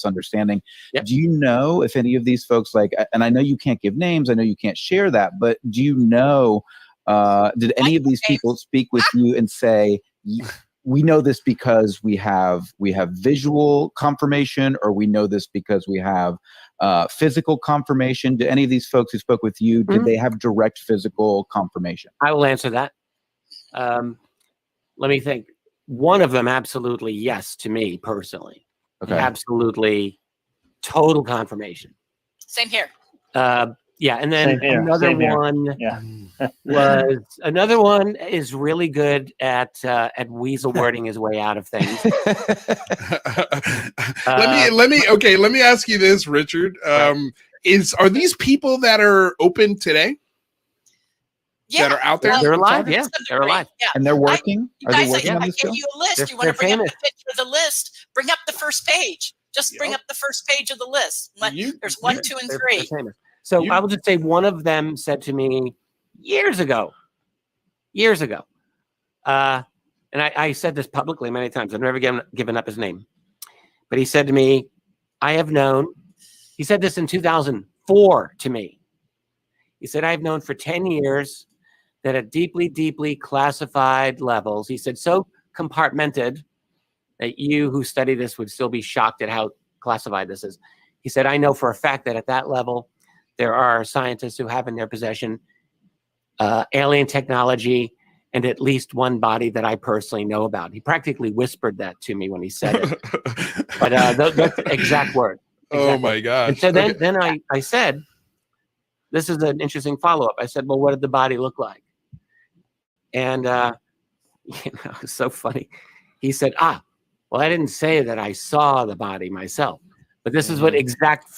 understanding. Yep. Do you know if any of these folks, and I know you can't give names, I know you can't share that, but do you know, did any of these people speak with you and say, we know this because we have visual confirmation, or we know this because we have physical confirmation? Do any of these folks who spoke with you, did they have direct physical confirmation? I will answer that. Let me think. One of them, absolutely yes, to me personally. Okay. Absolutely, total confirmation. Same here. Yeah, and then another one is really good at weasel wording his way out of things. Let me ask you this, Richard. Are these people that are open today? Yeah, that are out there? They're alive. Yeah, they're alive. Yeah. And they're working? Are they working on this show? I gave you a list. You want to bring up the picture of the list? Bring up the first page. Just bring up the first page of the list. There's 1, 2, and 3. So I will just say one of them said to me years ago, and I said this publicly many times. I've never given up his name. But he said to me, I have known, he said this in 2004 to me. He said, I've known for 10 years that at deeply, deeply classified levels, he said, so compartmented that you who study this would still be shocked at how classified this is. He said, I know for a fact that at that level, there are scientists who have in their possession alien technology and at least one body that I personally know about. He practically whispered that to me when he said it. But that's the exact word. Exactly. Oh my gosh. And so then I said, this is an interesting follow-up. I said, well, what did the body look like? And it's so funny. He said, well, I didn't say that I saw the body myself. But this is what exact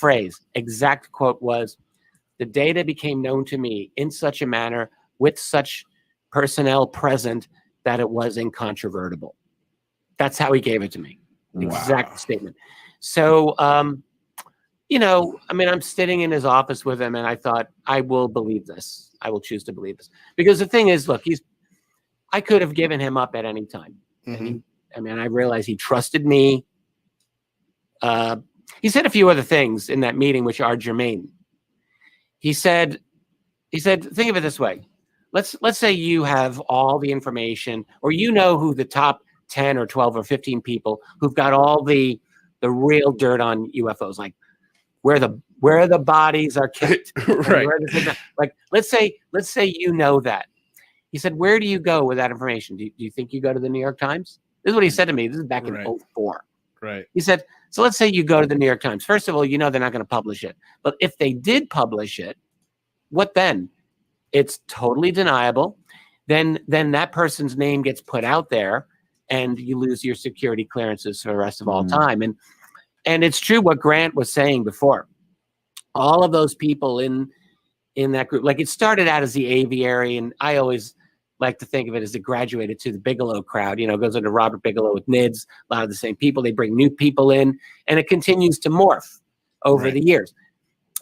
quote was. The data became known to me in such a manner with such personnel present that it was incontrovertible. That's how he gave it to me. Exact statement. So, I'm sitting in his office with him and I thought, I will believe this. I will choose to believe this. Because the thing is, look, I could have given him up at any time. And I mean, I realized he trusted me. He said a few other things in that meeting which are germane. He said, think of it this way. Let's say you have all the information, or you know who the top 10 or 12 or 15 people who've got all the real dirt on UFOs, like where the bodies are kept. Right. Like let's say you know that. He said, where do you go with that information? Do you think you go to the New York Times? This is what he said to me. This is back in 2004. Right. He said, so let's say you go to the New York Times. First of all, you know they're not going to publish it. But if they did publish it, what then? It's totally deniable. Then that person's name gets put out there, and you lose your security clearances for the rest of all time. And it's true what Grant was saying before. All of those people in that group, like it started out as the Aviary, and I always like to think of it as it graduated to the Bigelow crowd. You know, it goes into Robert Bigelow with NIDS, a lot of the same people. They bring new people in, and it continues to morph over the years,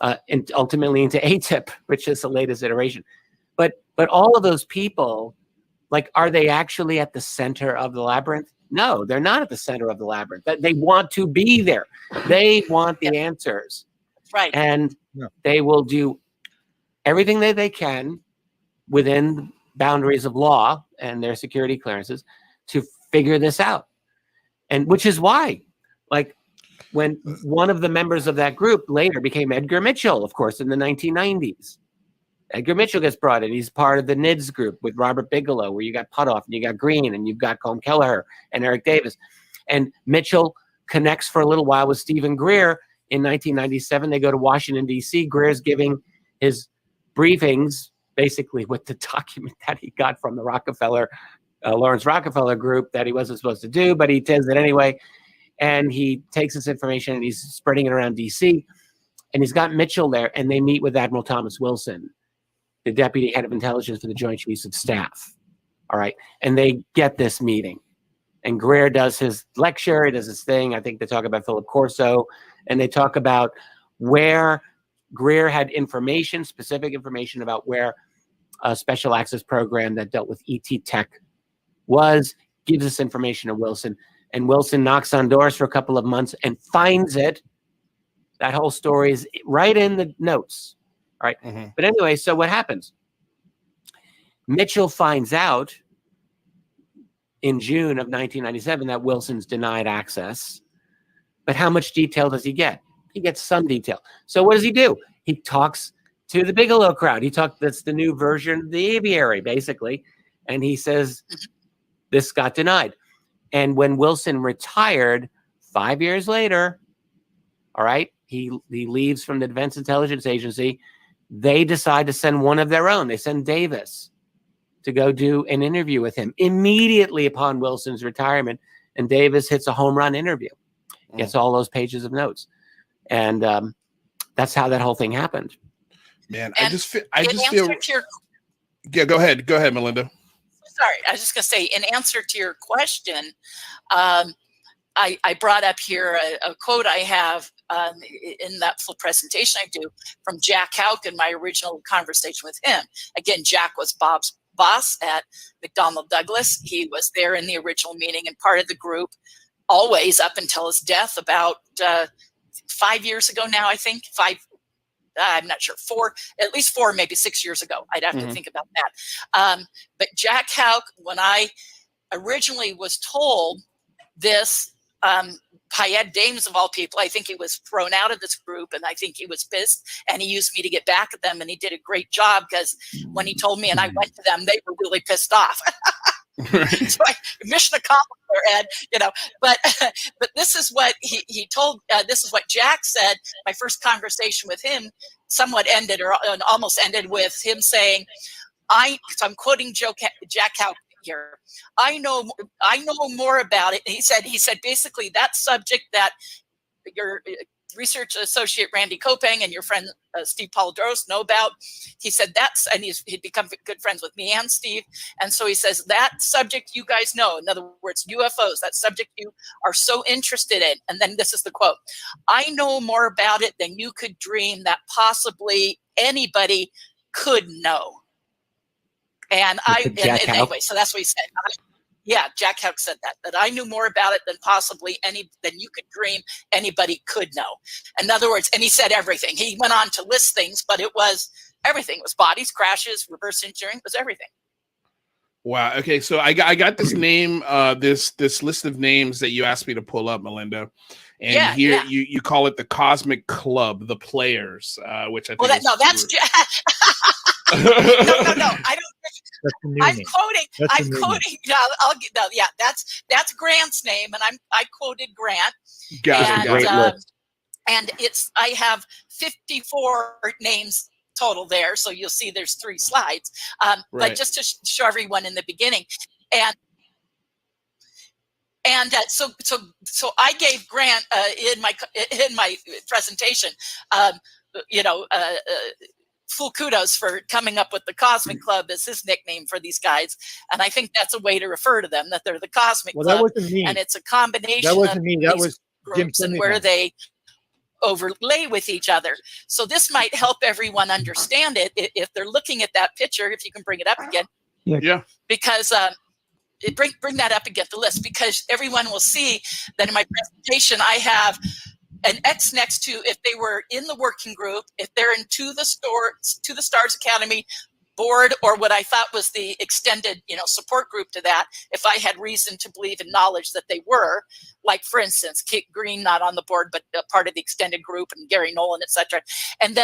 and ultimately into ATIP, which is the latest iteration. But all of those people, like, are they actually at the center of the labyrinth? No, they're not at the center of the labyrinth. They want to be there. They want the answers. Right. And they will do everything that they can within boundaries of law and their security clearances to figure this out. And which is why, like, when one of the members of that group later became Edgar Mitchell, of course, in the 1990s. Edgar Mitchell gets brought in. He's part of the NIDS group with Robert Bigelow, where you got Putoff and you got Green and you've got Colm Kelleher and Eric Davis. And Mitchell connects for a little while with Stephen Greer. In 1997, they go to Washington, D.C. Greer's giving his briefings, basically with the document that he got from the Rockefeller, Lawrence Rockefeller group that he wasn't supposed to do, but he does it anyway. And he takes this information and he's spreading it around D.C. And he's got Mitchell there, and they meet with Admiral Thomas Wilson, the deputy head of intelligence for the Joint Chiefs of Staff. All right. And they get this meeting. And Greer does his lecture. He does his thing. I think they talk about Philip Corso. And they talk about where Greer had information, specific information about where a special access program that dealt with ET tech was, gives us information to Wilson. And Wilson knocks on doors for a couple of months and finds it. That whole story is right in the notes. All right. Mm-hmm. But anyway, so what happens? Mitchell finds out in June of 1997 that Wilson's denied access. But how much detail does he get? He gets some detail. So what does he do? He talks to the Bigelow crowd. That's the new version of the Aviary, basically. And he says, this got denied. And when Wilson retired 5 years later, all right, he leaves from the Defense Intelligence Agency. They decide to send one of their own. They send Davis to go do an interview with him immediately upon Wilson's retirement. And Davis hits a home run interview, gets all those pages of notes. And that's how that whole thing happened. Man, I just feel. Yeah, go ahead, Melinda. Sorry, I was just going to say, in answer to your question, I brought up here a quote I have in that full presentation I do from Jack Houck in my original conversation with him. Again, Jack was Bob's boss at McDonnell Douglas. He was there in the original meeting and part of the group always up until his death about 5 years ago now, I think. I'm not sure, at least 4, maybe 6 years ago. I'd have to think about that. But Jack Houck, when I originally was told this, Payette Dames of all people, I think he was thrown out of this group, and I think he was pissed, and he used me to get back at them, and he did a great job, because when he told me and I went to them, they were really pissed off. So mission accomplished there, Ed, but this is what he told, this is what Jack said. My first conversation with him somewhat ended, or almost ended, with him saying, so I'm quoting Jack Houck here, I know more about it. He said basically that subject that your research associate Randy Kopeng and your friend Steve Polidoro know about. He said and he'd become good friends with me and Steve. And so he says that subject you guys know, in other words, UFOs, that subject you are so interested in. And then this is the quote: I know more about it than you could dream that possibly anybody could know. And anyway, so that's what he said. Jack Houck said that I knew more about it than possibly than you could dream anybody could know. In other words, and he said everything. He went on to list things, but it was everything. It was bodies, crashes, reverse engineering, it was everything. Wow. Okay, so I got this name, this list of names that you asked me to pull up, Melinda, and you call it the Cosmic Club, the Players, which I think. Well, that's no. I don't. I'm quoting. Yeah, that's Grant's name, and I quoted Grant. Got it. And I have 54 names total there, so you'll see there's 3 slides. But just to show everyone in the beginning, and so I gave Grant in my presentation, full kudos for coming up with the Cosmic Club as his nickname for these guys, and I think that's a way to refer to them, that they're the Cosmic Club. That wasn't me. And it's a combination. That wasn't me. That was Jim and where they overlay with each other. So this might help everyone understand it if they're looking at that picture. If you can bring it up again, because bring that up again, the list, because everyone will see that in my presentation I have an X next to if they were in the working group, if they're in to the Stars Academy board, or what I thought was the extended, support group to that, if I had reason to believe in knowledge that they were, like for instance, Kit Green, not on the board, but part of the extended group, and Gary Nolan, etc. And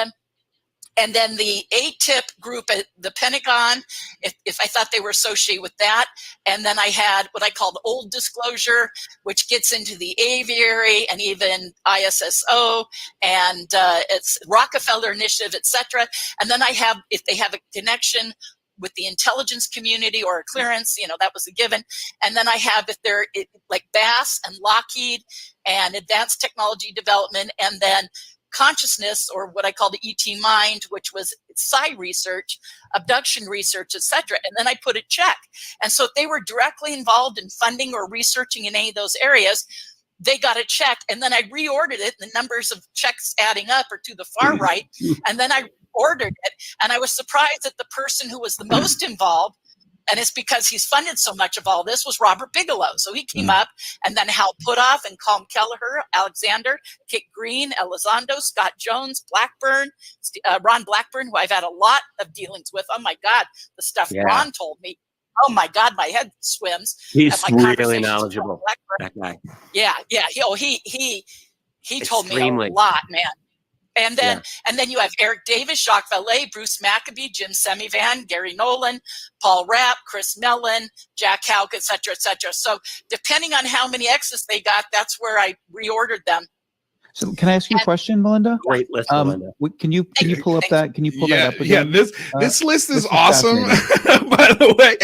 then the ATIP group at the Pentagon, if I thought they were associated with that. And then I had what I called old disclosure, which gets into the Aviary and even ISSO, and it's Rockefeller Initiative, etc. And then I have, if they have a connection with the intelligence community or a clearance, that was a given. And then I have, if they're like Bass and Lockheed and Advanced Technology Development, and then consciousness, or what I call the ET mind, which was psi research, abduction research, etc. And then I put a check. And so if they were directly involved in funding or researching in any of those areas, they got a check. And then I reordered it, and the numbers of checks adding up are to the far right. And then I ordered it, and I was surprised that the person who was the most involved, and it's because he's funded so much of all this, was Robert Bigelow. So he came up, and then Hal Puthoff and Colm Kelleher, Alexander, Kit Green, Elizondo, Scott Jones, Blackburn, Ron Blackburn, who I've had a lot of dealings with. Oh my God, the stuff Ron told me. Oh my God, my head swims. He's really knowledgeable. That guy. Yeah. He told me a lot, man. And then you have Eric Davis, Jacques Vallée, Bruce Maccabee, Jim Semivan, Gary Nolan, Paul Rapp, Chris Mellon, Jack Houck, et cetera, et cetera. So depending on how many X's they got, that's where I reordered them. So can I ask you a question, Melinda? Great list, Melinda. Can you pull up that? Can you pull that up again? Yeah, this list is awesome. By the way,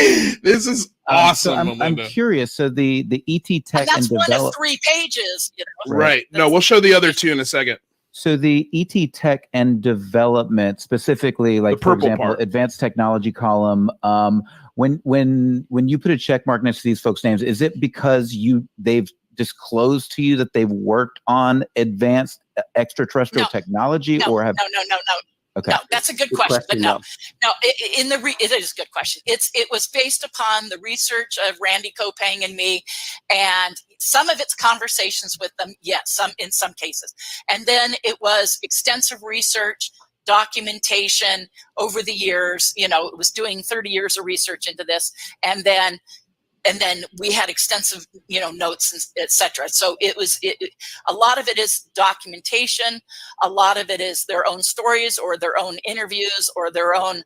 this is awesome. So I'm curious. So the ET Tech and that's Develop. one of 3 pages. Right. No, we'll show the other 2 in a second. So the ET Tech and Development, specifically, like for example, Advanced Technology column. When you put a check mark next to these folks' names, is it because they've disclosed to you that they've worked on advanced extraterrestrial technology, or have? No. Okay. No, that's a good question. But no, it is a good question. It was based upon the research of Randy Kopang and me, and some of it's conversations with them. Yes, in some cases, and then it was extensive research, documentation over the years. It was doing 30 years of research into this, and then we had extensive, notes, and et cetera. So a lot of it is documentation. A lot of it is their own stories or their own interviews or their own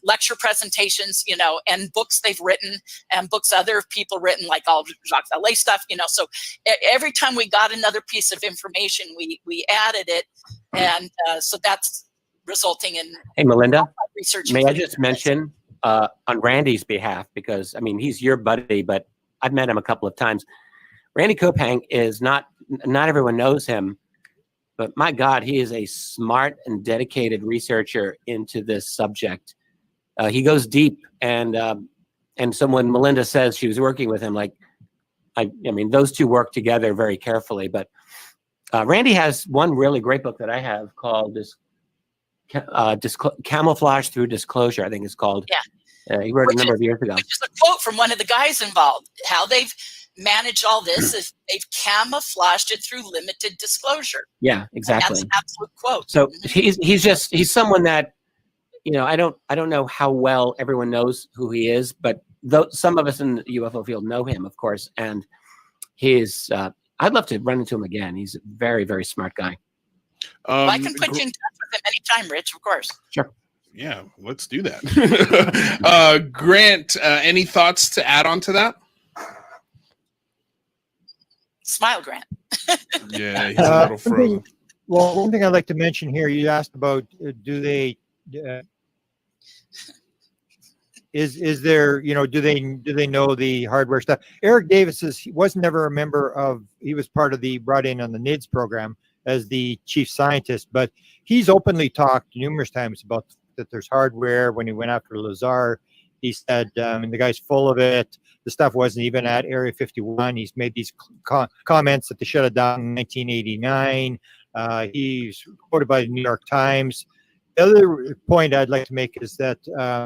lecture presentations, and books they've written and books other people written, like all Jacques Vallée stuff, So every time we got another piece of information, we added it. And so that's resulting in Melinda, research. May I just mention, on Randy's behalf, because he's your buddy, but I've met him a couple of times. Randy Kopang is not everyone knows him, but my God, he is a smart and dedicated researcher into this subject. He goes deep, and so when Melinda says she was working with him, those 2 work together very carefully. But Randy has one really great book that I have called Camouflage Through Disclosure, I think it's called. Yeah. He wrote a number of years ago. Which is a quote from one of the guys involved. How they've managed all this is they've camouflaged it through limited disclosure. Yeah, exactly. And that's an absolute quote. So he's someone that, I don't know how well everyone knows who he is, but some of us in the UFO field know him, of course, and he's I'd love to run into him again. He's a very, very smart guy. I can put you in touch with him anytime, Rich, of course. Sure. Yeah, let's do that. Grant, any thoughts to add on to that? Smile, Grant. Yeah, he's a little frozen. Well, one thing I'd like to mention here, you asked about do they is there, do they know the hardware stuff? Eric Davis was never a member of, he was part of brought in on the NIDS program as the chief scientist, but he's openly talked numerous times about that there's hardware. When he went after Lazar, he said, and the guy's full of it. The stuff wasn't even at Area 51. He's made these comments that they shut it down in 1989. He's quoted by the New York Times. The other point I'd like to make is that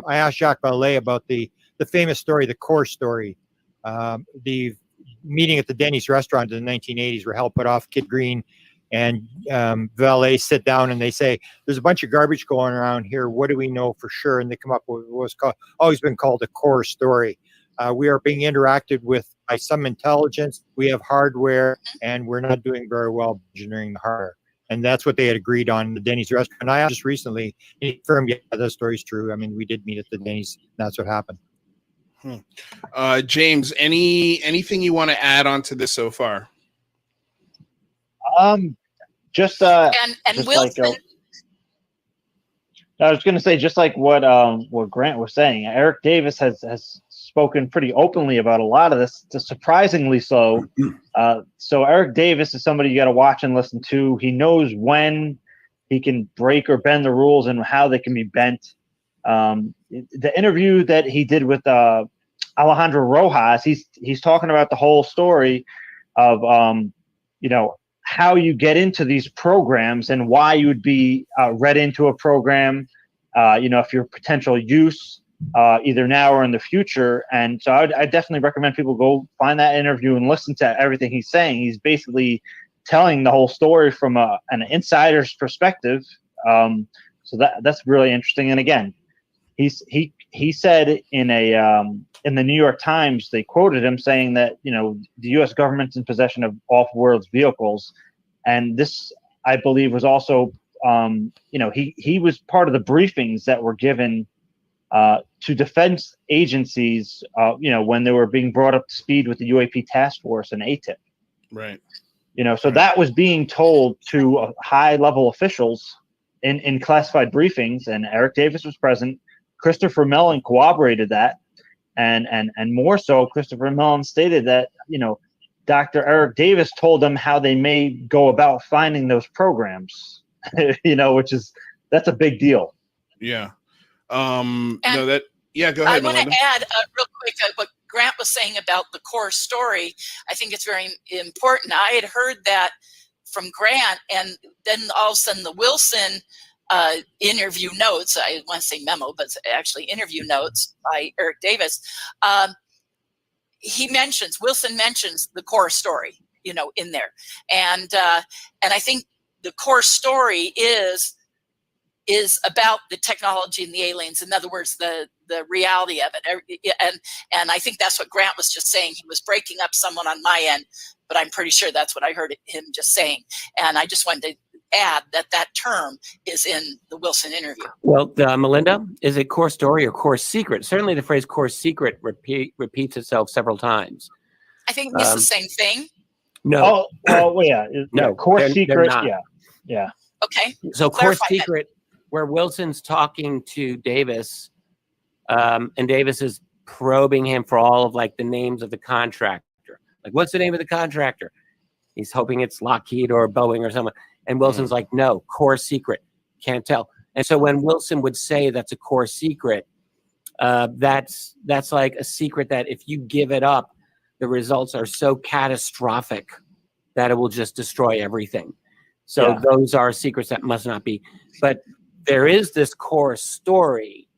I asked Jacques Vallée about the famous story, the core story. The meeting at the Denny's restaurant in the 1980s where Hal put off Kid Green and Vallée sit down and they say, there's a bunch of garbage going around here. What do we know for sure? And they come up with what's always been called a core story. We are being interacted with by some intelligence. We have hardware and we're not doing very well engineering the hardware. And that's what they had agreed on the Denny's restaurant. And I just recently confirmed, yeah, that story's true. I mean, we did meet at the Denny's. That's what happened. James, anything you want to add on to this so far? And Wilson. I was going to say, just like what Grant was saying, Eric Davis has spoken pretty openly about a lot of this, surprisingly so. So Eric Davis is somebody you got to watch and listen to. He knows when he can break or bend the rules and how they can be bent. The interview that he did with Alejandro Rojas, he's talking about the whole story of how you get into these programs and why you would be read into a program, if your potential use either now or in the future. And so I definitely recommend people go find that interview and listen to everything he's saying. He's basically telling the whole story from an insider's perspective. So that's really interesting. And again, he said in the New York Times, they quoted him saying that, the U.S. government's in possession of off-world vehicles. And this, I believe, was also, he was part of the briefings that were given to defense agencies, when they were being brought up to speed with the UAP task force and ATIP. Right. So that was being told to high-level officials in classified briefings, and Eric Davis was present. Christopher Mellon corroborated that, and more so, Christopher Mellon stated that, Dr. Eric Davis told them how they may go about finding those programs, that's a big deal. Yeah. Go ahead, I want Melinda. to add real quick what Grant was saying about the core story. I think it's very important. I had heard that from Grant, and then all of a sudden the Wilson interview notes, I want to say memo, but it's actually interview notes by Eric Davis. Wilson mentions the core story, in there. And I think the core story is about the technology and the aliens. In other words, the reality of it. And I think that's what Grant was just saying. He was breaking up someone on my end, but I'm pretty sure that's what I heard him just saying. And I just wanted to add that term is in the Wilson interview. Well, Melinda, is it core story or core secret? Certainly the phrase core secret repeats itself several times. I think it's the same thing. No. Oh, well, yeah. No, core they're secret. not. Yeah. Okay. So core Clarify secret, where Wilson's talking to Davis, and Davis is probing him for all of the names of the contractor. What's the name of the contractor? He's hoping it's Lockheed or Boeing or someone. And Wilson's like, no, core secret, can't tell. And so when Wilson would say that's a core secret, that's like a secret that if you give it up, the results are so catastrophic that it will just destroy everything. So those are secrets that must not be. But there is this core story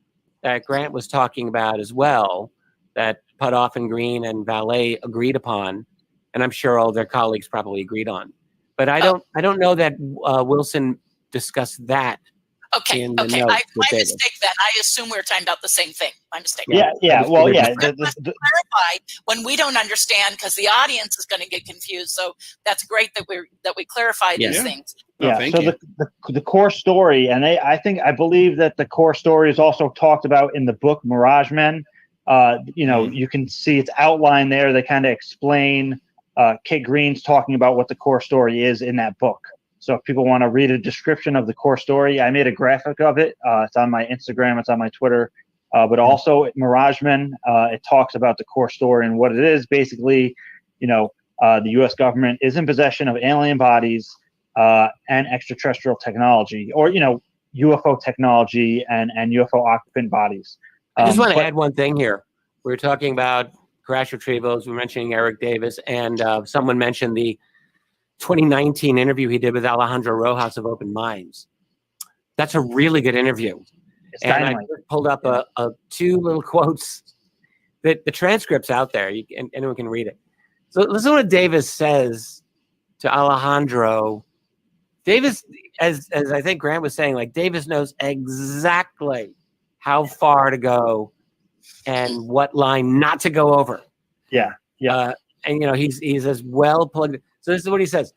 that Grant was talking about as well, that Putoff and Green and Valet agreed upon, and I'm sure all their colleagues probably agreed on. But I don't know that Wilson discussed that. Okay. In the Okay. notes My with Davis. mistake then. I assume we were talking about the same thing. My mistake. Yeah. Well, yeah. Let's clarify when we don't understand, because the audience is going to get confused. So that's great that we clarify these things. Yeah. Thank So you. the core story, and I believe that the core story is also talked about in the book Mirage Men. You can see it's outlined there. They kind of explain. Kit Green's talking about what the core story is in that book. So if people want to read a description of the core story, I made a graphic of it. It's on my Instagram. It's on my Twitter. But also at Mirage Men, it talks about the core story and what it is. Basically, the U.S. government is in possession of alien bodies and extraterrestrial technology, or, UFO technology and UFO occupant bodies. I just want to add one thing here. We were talking about crash retrievals. We were mentioning Eric Davis, and someone mentioned the 2019 interview he did with Alejandro Rojas of Open Minds. That's a really good interview. And I pulled up two little quotes. The transcript's out there. Anyone can read it. So listen to what Davis says to Alejandro. Davis, as I think Grant was saying, like, Davis knows exactly how far to go and what line not to go over. Yeah. And he's as well plugged. So this is what he says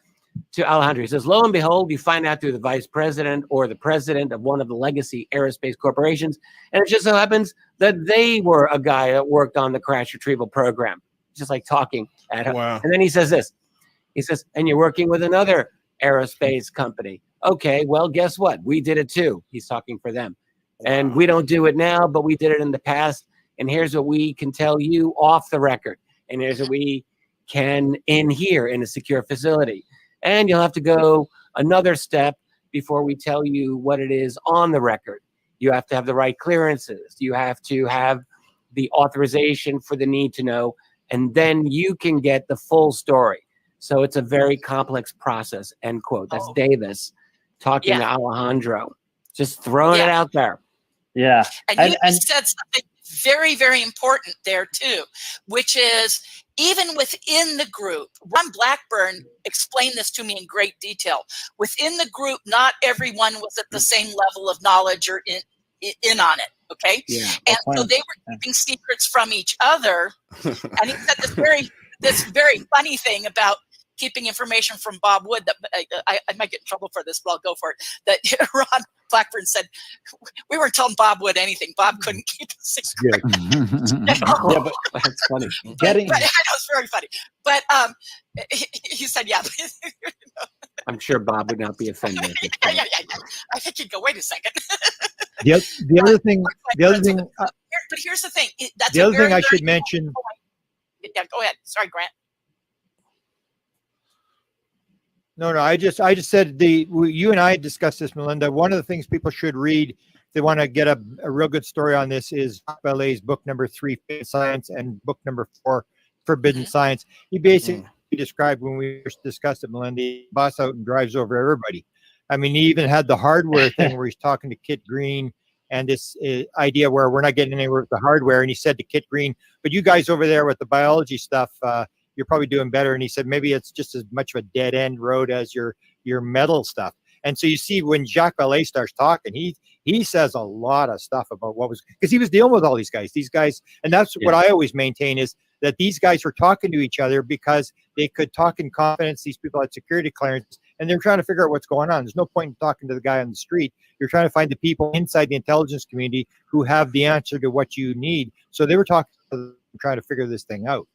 to Alejandro. He says, lo and behold, you find out through the vice president or the president of one of the legacy aerospace corporations. And it just so happens that they were a guy that worked on the crash retrieval program. Just like talking at him. Wow. And then he says this. He says, and you're working with another aerospace company. Okay, well, guess what? We did it too. He's talking for them. And we don't do it now, but we did it in the past. And here's what we can tell you off the record. And here's what we can in here in a secure facility. And you'll have to go another step before we tell you what it is on the record. You have to have the right clearances. You have to have the authorization for the need to know, and then you can get the full story. So it's a very complex process, end quote. That's Davis talking to Alejandro. Just throwing it out there. Yeah. And you said something very, very important there too, which is even within the group. Ron Blackburn explained this to me in great detail. Within the group, not everyone was at the same level of knowledge or in on it. Okay. Yeah. And so they were keeping secrets from each other. And he said this very funny thing about keeping information from Bob Wood that I might get in trouble for this, but I'll go for it. That Ron Blackburn said, we weren't telling Bob Wood anything. Bob couldn't keep a secret. Yeah, but that's funny. But I know it's very funny. But he said, yeah. I'm sure Bob would not be offended. Yeah. I think he'd go, wait a second. The other thing. But here's the thing. That's the other thing I should mention. Yeah, go ahead. Sorry, Grant. No, I just said you and I discussed this, Melinda. One of the things people should read, if they want to get a real good story on this, is Jacques Vallée's book number 3, Forbidden Science, and book number 4, Forbidden Science. He basically described, when we first discussed it, Melinda, he busts out and drives over everybody. I mean, he even had the hardware thing where he's talking to Kit Green and this idea where we're not getting anywhere with the hardware. And he said to Kit Green, but you guys over there with the biology stuff, you're probably doing better. And he said, maybe it's just as much of a dead end road as your metal stuff. And so you see when Jacques Vallée starts talking, he says a lot of stuff about what was, because he was dealing with all these guys, and that's what I always maintain, is that these guys were talking to each other because they could talk in confidence. These people had security clearance, and they're trying to figure out what's going on. There's no point in talking to the guy on the street. You're trying to find the people inside the intelligence community who have the answer to what you need. So they were talking to them, trying to figure this thing out.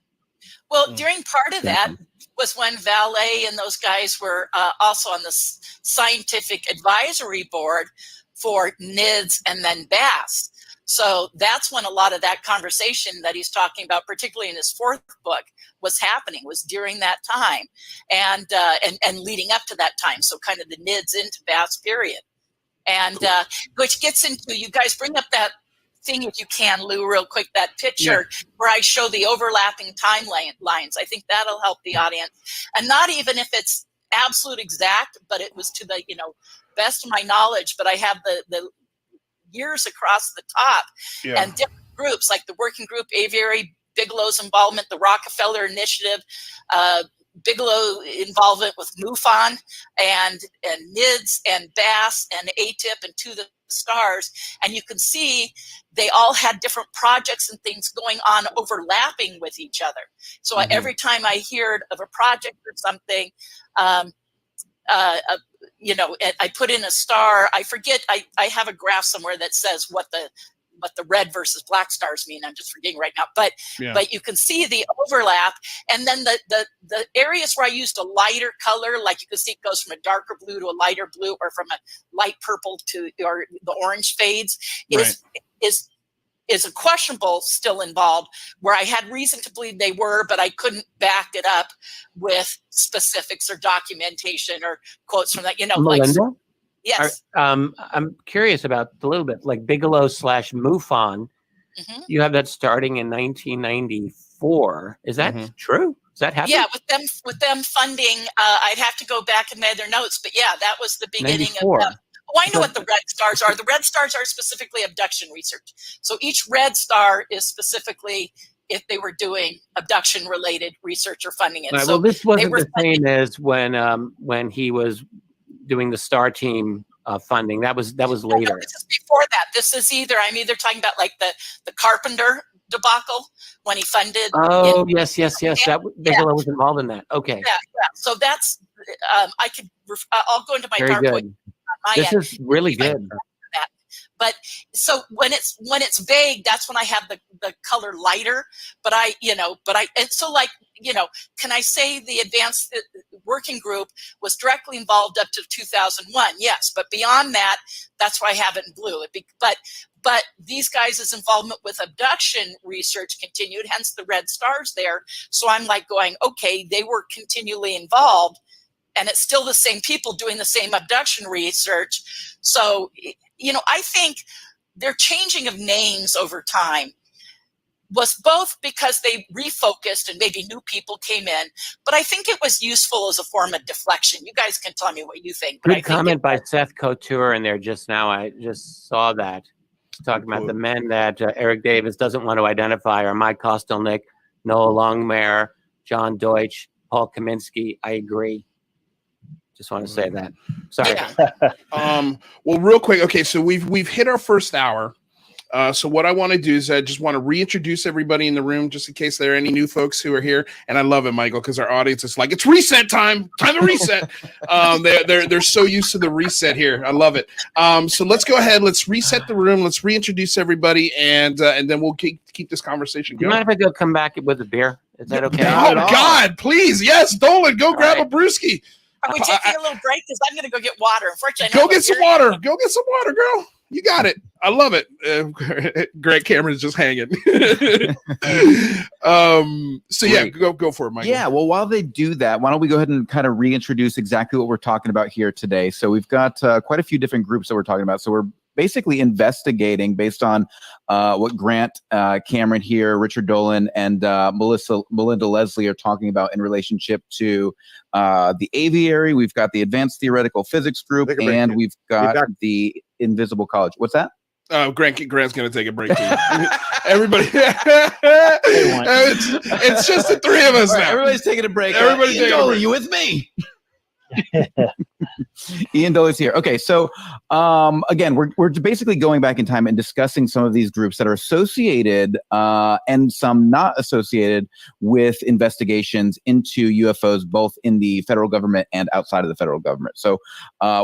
Well, during part of that was when Vallée and those guys were also on the scientific advisory board for NIDS and then BASS. So that's when a lot of that conversation that he's talking about, particularly in his 4th book, was happening, was during that time and leading up to that time. So kind of the NIDS into BASS period. And which gets into, you guys bring up that thing, if you can, Lou, real quick, that picture where I show the overlapping timelines. I think that'll help the audience. And not even if it's absolute exact, but it was to the, best of my knowledge, but I have years across the top, Yeah. and different groups like the working group Aviary, Bigelow's involvement, the Rockefeller Initiative, Bigelow involvement with MUFON and NIDS and BASS and ATIP and To the Stars. And you can see they all had different projects and things going on overlapping with each other. So every time I heard of a project or something, you know, I put in a star. I forget, I have a graph somewhere that says what the red versus black stars mean. I'm just forgetting right now, but you can see the overlap. And then the areas where I used a lighter color, like you can see it goes from a darker blue to a lighter blue, or from a light purple to, or the orange fades, is a questionable still involved, where I had reason to believe they were, but I couldn't back it up with specifics or documentation or quotes from that, you know, Melinda? like, yes. I'm curious about a little bit, like Bigelow / MUFON. You have that starting in 1994. Is that true? Is that happening? Yeah, with them funding, I'd have to go back and read their notes, but yeah, that was the beginning 94. of them. Oh, I know what the red stars are. The red stars are specifically abduction research. So each red star is specifically if they were doing abduction-related research or funding it. Right, So well, this wasn't the funding, same as when he was doing the Star Team funding. That was later. No, this is before that. This is I'm either talking about like the Carpenter debacle when he funded. Oh, yes. That Bigelow was involved in that. Okay. Yeah. So that's I'll go into my Very PowerPoint. good. This is really good. But so when it's vague, that's when I have the color lighter. But and so, like, you know, can I say the advanced working group was directly involved up to 2001? Yes, but beyond that, that's why I have it in blue. But these guys' involvement with abduction research continued, hence the red stars there. So I'm like going, okay, they were continually involved, and it's still the same people doing the same abduction research. So, you know, I think their changing of names over time was both because they refocused and maybe new people came in, but I think it was useful as a form of deflection. You guys can tell me what you think. But Good comment by Seth Couture in there just now. I just saw that. He's talking about the men that Eric Davis doesn't want to identify are Mike Kostelnick, Noah Longmire, John Deutsch, Paul Kaminsky. I agree. Just want to say that. Sorry. Yeah. Well, real quick. Okay, so we've hit our first hour. So what I want to do is I just want to reintroduce everybody in the room, just in case there are any new folks who are here. And I love it, Michael, because our audience is like, it's reset time. Time to reset. They're so used to the reset here. I love it. So let's go ahead. Let's reset the room. Let's reintroduce everybody, and then we'll keep this conversation Do you going. mind if I go come back with a beer? Is that okay? Oh God, please, yes, Dolan, go grab a brewski. Are we taking a little break? Because I'm going to go get water. Unfortunately, Go get some water. Go get some water, girl. You got it. I love it. Grant Cameron's just hanging. So yeah, go for it, Michael. Yeah, well, while they do that, why don't we go ahead and kind of reintroduce exactly what we're talking about here today. So we've got quite a few different groups that we're talking about. So we're basically investigating based on what Grant Cameron here, Richard Dolan, and Melinda Leslie are talking about in relationship to the Aviary. We've got the Advanced Theoretical Physics group, and we've got the Invisible College. What's that? Grant's going to take a break too. Everybody, it's just the three of us now. Everybody's taking a break. Everybody's taking a break. You with me? Iandoli's here. Okay, so again, we're basically going back in time and discussing some of these groups that are associated and some not associated with investigations into UFOs, both in the federal government and outside of the federal government. So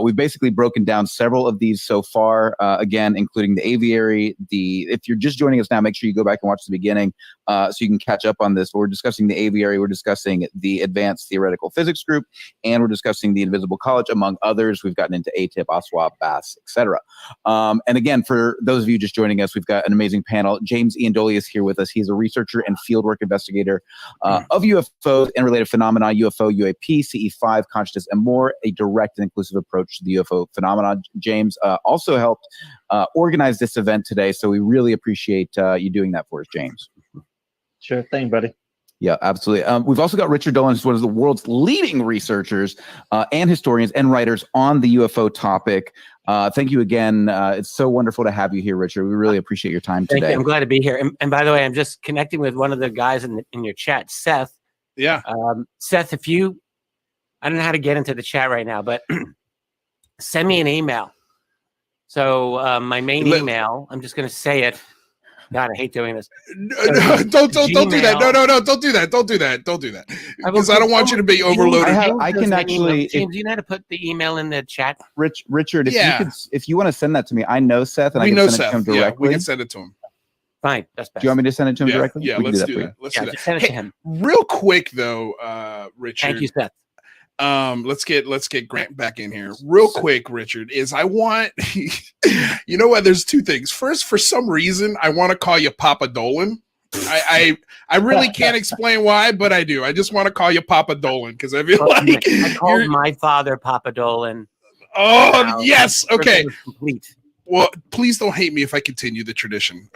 we've basically broken down several of these so far, again, including the Aviary. If you're just joining us now, make sure you go back and watch the beginning so you can catch up on this. But we're discussing the Aviary, we're discussing the Advanced Theoretical Physics group, and we're discussing the Invisible College, among others. We've gotten into ATIP, OSWAP, BASS, etc. And again, for those of you just joining us, we've got an amazing panel. James Iandoli is here with us. He's a researcher and fieldwork investigator of UFOs and related phenomena, UFO, UAP, CE5, consciousness, and more, a direct and inclusive approach to the UFO phenomenon. James also helped organize this event today, so we really appreciate you doing that for us, James. Sure thing, buddy. Yeah, absolutely. We've also got Richard Dolan, who's one of the world's leading researchers and historians and writers on the UFO topic. Thank you again. It's so wonderful to have you here, Richard. We really appreciate your time Thank today. you. I'm glad to be here. And by the way, I'm just connecting with one of the guys in your chat, Seth. Yeah. Seth, I don't know how to get into the chat right now, but send me an email. So my main email, I'm just going to say it. God, I hate doing this. Don't do that. No, don't do that. Don't do that. Because I don't want you to be overloaded. I can actually. James, do you know how to put the email in the chat? Richard, if you want to send that to me, I know Seth, and I can send it to him directly. Yeah, we can send it to him. Fine, that's best. Do you want me to send it to him directly? Yeah, let's do that. Let's do that. Just send it to him. Real quick though, Richard. Thank you, Seth. Let's get Grant back in here real quick. Richard, I want you know what, there's two things. First, for some reason I want to call you Papa Dolan. I really can't explain why, but I do. I just want to call you Papa Dolan because I feel like I called my father Papa Dolan. Oh, yes. Okay. Complete. Well, please don't hate me if I continue the tradition.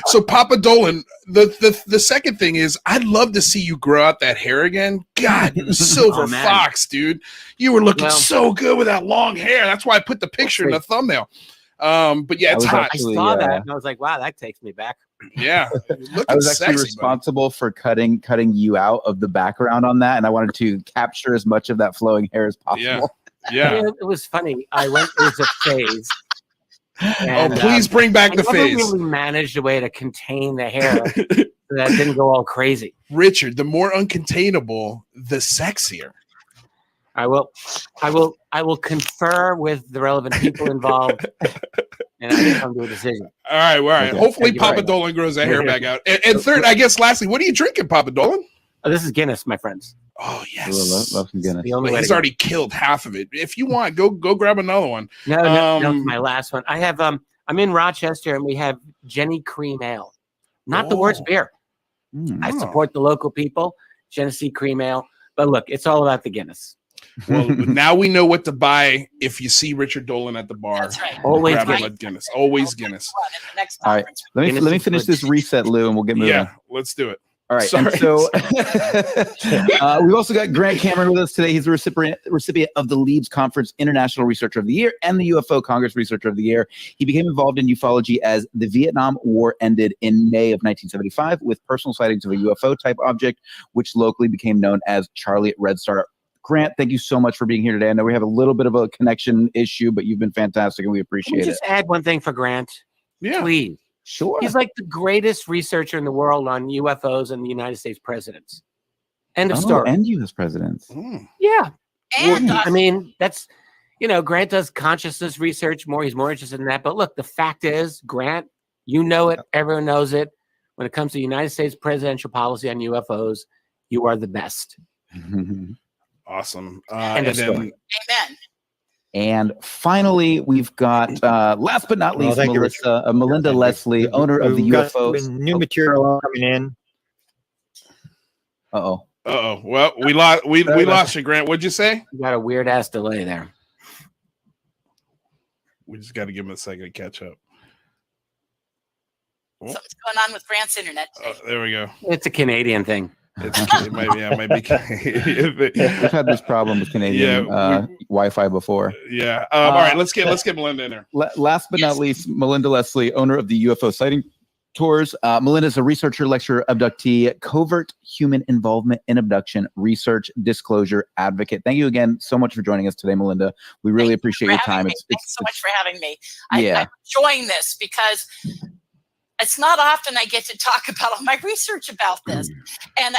So Papa Dolan, the second thing is I'd love to see you grow out that hair again. God, silver fox, dude. You were looking so good with that long hair. That's why I put the picture in the thumbnail. But yeah, it's hot. I saw that and I was like, wow, that takes me back. Yeah. I was actually responsible for cutting you out of the background on that, and I wanted to capture as much of that flowing hair as possible. Yeah. It was funny. It was a phase. And, please bring back the phase. I never really managed a way to contain the hair so that didn't go all crazy. Richard, the more uncontainable, the sexier. I will confer with the relevant people involved, and I will come to a decision. All right. Okay. Hopefully, Papa Dolan grows that hair back out. And third, I guess, lastly, what are you drinking, Papa Dolan? Oh, this is Guinness, my friends. Oh yes, love some Guinness. He's already killed half of it. If you want, go grab another one. No, it's my last one. I have I'm in Rochester, and we have Jenny Cream Ale, not the worst beer. I support the local people, Genesee Cream Ale, but look, it's all about the Guinness. Well, now we know what to buy if you see Richard Dolan at the bar. That's right. Always grab him a Guinness. Always Guinness. All right, let me finish this reset, Lou, and we'll get moving. Yeah, let's do it. All right, and so we've also got Grant Cameron with us today. He's the recipient of the Leeds Conference International Researcher of the Year and the UFO Congress Researcher of the Year. He became involved in ufology as the Vietnam War ended in May of 1975 with personal sightings of a UFO-type object, which locally became known as Charlie Red Star. Grant, thank you so much for being here today. I know we have a little bit of a connection issue, but you've been fantastic, and we appreciate it. Just add one thing for Grant, please. Sure. He's like the greatest researcher in the world on UFOs and the United States presidents. End of story. And U.S. presidents. Yeah. And I mean, that's, Grant does consciousness research more. He's more interested in that. But look, the fact is, Grant, you know it. Everyone knows it. When it comes to United States presidential policy on UFOs, you are the best. Awesome. Amen. And finally, we've got, last but not least, Melinda Leslie, owner of the UFO. New material coming in. Uh-oh. Well, we lost you, Grant. What'd you say? You got a weird ass delay there. We just got to give him a second to catch up. Something's going on with Grant's internet today. There we go. It's a Canadian thing. It might be. We've had this problem with Canadian Wi-Fi before. Yeah. All right. Let's get Melinda in there. Last but not least, Melinda Leslie, owner of the UFO Sighting Tours. Melinda is a researcher, lecturer, abductee, covert human involvement in abduction, research, disclosure advocate. Thank you again so much for joining us today, Melinda. We really appreciate your time. Thanks so much for having me. I'm enjoying this because it's not often I get to talk about all my research about this. And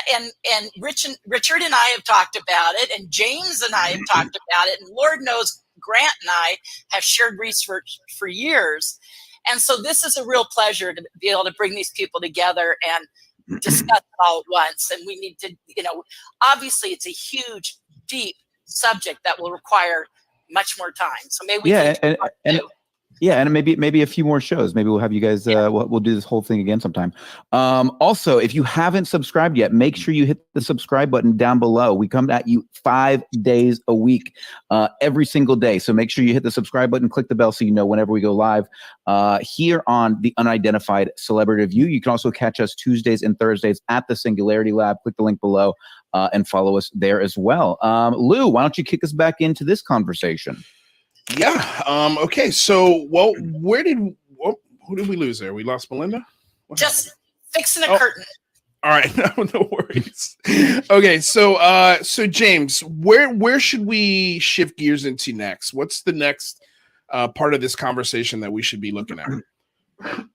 Richard and I have talked about it, and James and I have talked about it, and Lord knows Grant and I have shared research for years. And so this is a real pleasure to be able to bring these people together and discuss it all at once. And we need to, obviously it's a huge, deep subject that will require much more time. So maybe we and maybe a few more shows. Maybe we'll have you guys. We'll do this whole thing again sometime. Also, if you haven't subscribed yet, make sure you hit the subscribe button down below. We come at you 5 days a week, every single day. So make sure you hit the subscribe button, click the bell so you know whenever we go live here on the Unidentified Celebrity Review. You can also catch us Tuesdays and Thursdays at the Singularity Lab. Click the link below and follow us there as well. Lou, why don't you kick us back into this conversation? Yeah. Okay. So, well, who did we lose there? We lost Melinda? What Just happened? fixing a Oh. curtain. All right. No worries. Okay. So James, where should we shift gears into next? What's the next part of this conversation that we should be looking at?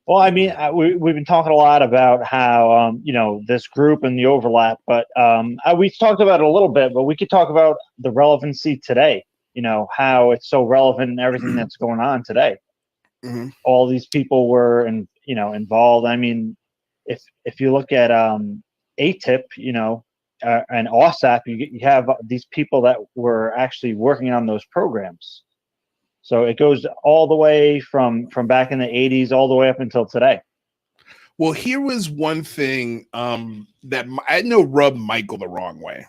Well, I mean, we've been talking a lot about how, this group and the overlap, but we talked about it a little bit, but we could talk about the relevancy today, how it's so relevant in everything that's going on today. Mm-hmm. All these people were, involved. I mean, if you look at ATIP, and OSAP, you have these people that were actually working on those programs. So it goes all the way from back in the 80s all the way up until today. Well, here was one thing that I know rubbed Michael the wrong way.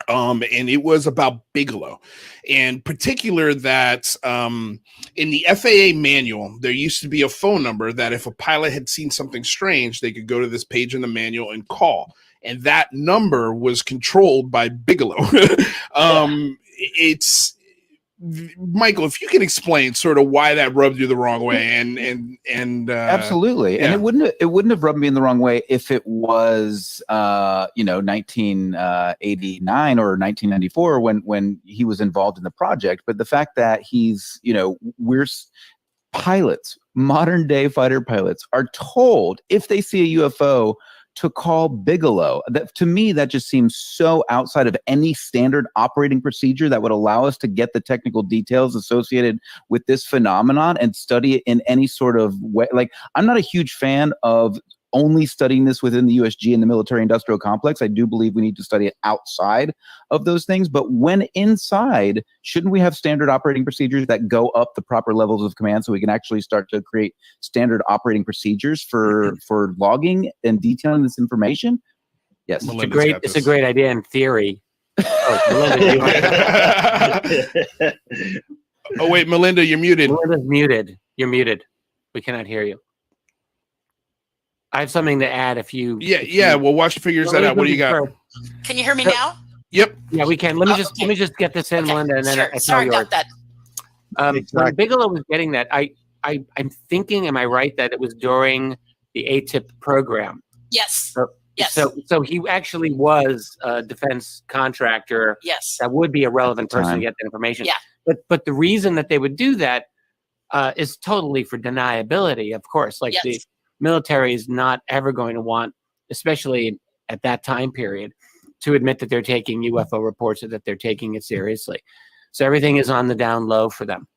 And it was about Bigelow, in particular that in the FAA manual, there used to be a phone number that if a pilot had seen something strange, they could go to this page in the manual and call. And that number was controlled by Bigelow. It's Michael, if you can explain sort of why that rubbed you the wrong way, and absolutely, yeah. And it wouldn't have rubbed me in the wrong way if it was 1989 or 1994 when he was involved in the project. But the fact that he's we're pilots, modern day fighter pilots, are told if they see a UFO to call Bigelow. That, to me, that just seems so outside of any standard operating procedure that would allow us to get the technical details associated with this phenomenon and study it in any sort of way. Like, I'm not a huge fan of only studying this within the USG and the military industrial complex. I do believe we need to study it outside of those things. But when inside, shouldn't we have standard operating procedures that go up the proper levels of command so we can actually start to create standard operating procedures for logging and detailing this information? Yes. It's a great idea in theory. Melinda, oh, wait, Melinda, you're muted. Melinda's muted. You're muted. We cannot hear you. I have something to add. Well, watch figures that out. What do you got? Can you hear me now? Yep. Yeah, we can. Let me just get this in, Melinda, and then sure. Sorry about that. When Bigelow was getting that, I'm thinking, am I right that it was during the ATIP program? Yes. Yes. So he actually was a defense contractor. Yes. That would be a relevant person to get the information. Yeah. But the reason that they would do that is totally for deniability, of course. Like the military is not ever going to want, especially at that time period, to admit that they're taking UFO reports or that they're taking it seriously. So everything is on the down low for them.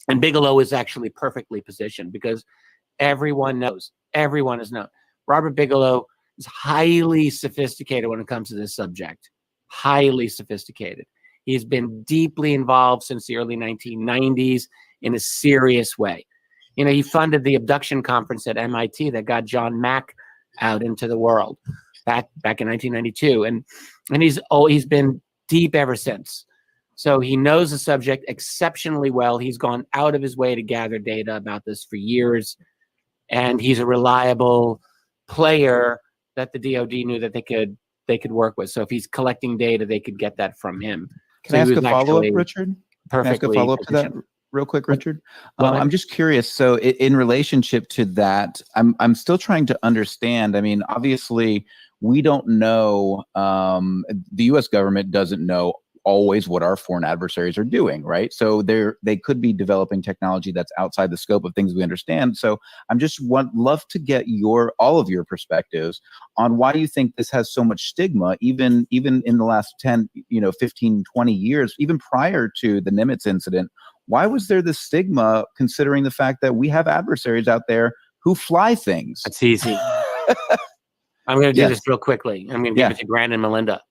And Bigelow is actually perfectly positioned because everyone is known. Robert Bigelow is highly sophisticated when it comes to this subject. Highly sophisticated. He's been deeply involved since the early 1990s in a serious way. He funded the abduction conference at MIT that got John Mack out into the world back in 1992, and he's been deep ever since. So he knows the subject exceptionally well. He's gone out of his way to gather data about this for years, and he's a reliable player that the DoD knew that they could work with. So if he's collecting data, they could get that from him. Can I ask a follow-up, Richard? Can I ask a follow-up to that real quick, Richard? I'm just curious. So in relationship to that, I'm still trying to understand. I mean, obviously, we don't know, the U.S. government doesn't know always what our foreign adversaries are doing, right? So they could be developing technology that's outside the scope of things we understand. So I'm just love to get all of your perspectives on why you think this has so much stigma, even in the last 10, 15, 20 years, even prior to the Nimitz incident. Why was there this stigma, considering the fact that we have adversaries out there who fly things? That's easy. I'm going to do this real quickly. I'm going to give it to Grant and Melinda.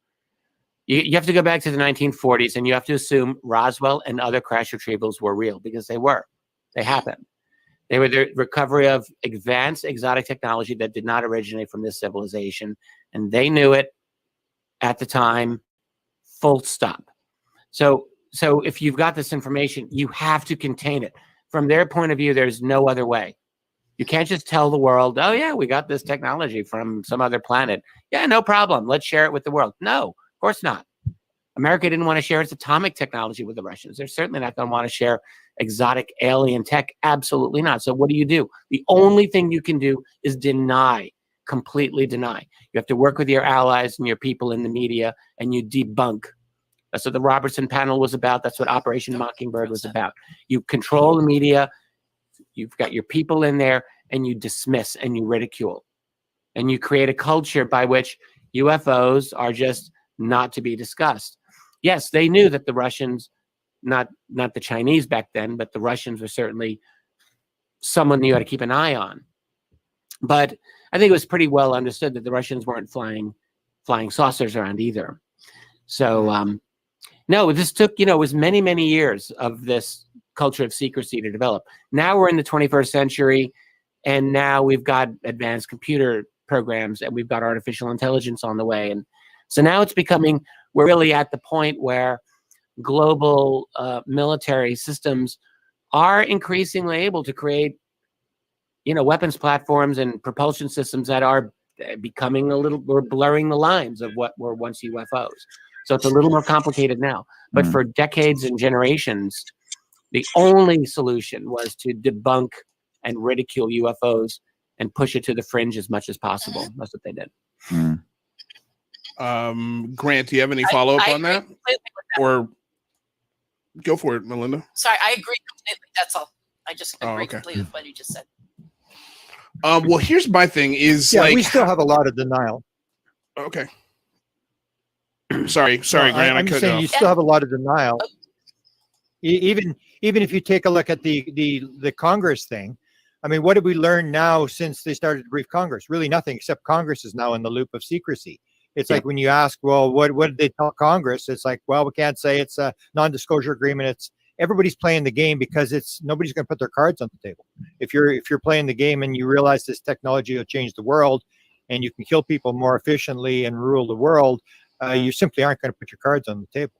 You have to go back to the 1940s, and you have to assume Roswell and other crash retrievals were real, because they were. They happened. They were the recovery of advanced exotic technology that did not originate from this civilization, and they knew it at the time, full stop. So if you've got this information, you have to contain it. From their point of view, there's no other way. You can't just tell the world, oh, yeah, we got this technology from some other planet. Yeah, no problem. Let's share it with the world. No. Of course not. America didn't want to share its atomic technology with the Russians. They're certainly not going to want to share exotic alien tech. Absolutely not. So what do? The only thing you can do is deny, completely deny. You have to work with your allies and your people in the media, and you debunk. That's what the Robertson panel was about. That's what Operation Mockingbird was about. You control the media. You've got your people in there, and you dismiss and you ridicule. And you create a culture by which UFOs are just not to be discussed. Yes, they knew that the Russians, not the Chinese back then, but the Russians were certainly someone you had to keep an eye on. But I think it was pretty well understood that the Russians weren't flying saucers around either. So no, this took, it was many, many years of this culture of secrecy to develop. Now we're in the 21st century, and now we've got advanced computer programs, and we've got artificial intelligence on the way. And so now we're really at the point where global military systems are increasingly able to create, weapons platforms and propulsion systems that are becoming we're blurring the lines of what were once UFOs. So it's a little more complicated now. But for decades and generations, the only solution was to debunk and ridicule UFOs and push it to the fringe as much as possible. That's what they did. Grant, do you have any follow-up on that? Or go for it, Melinda. Sorry, I agree completely. That's all. I just agree completely with what you just said. Well, here's my thing is we still have a lot of denial. Okay. sorry, Grant. I'm just saying you still have a lot of denial. Even if you take a look at the Congress thing, I mean, what did we learn now since they started to brief Congress? Really nothing, except Congress is now in the loop of secrecy. It's like when you ask, well, what did they tell Congress? It's like, well, we can't say. It's a non-disclosure agreement. Everybody's playing the game because nobody's going to put their cards on the table. If you're playing the game and you realize this technology will change the world and you can kill people more efficiently and rule the world, you simply aren't going to put your cards on the table.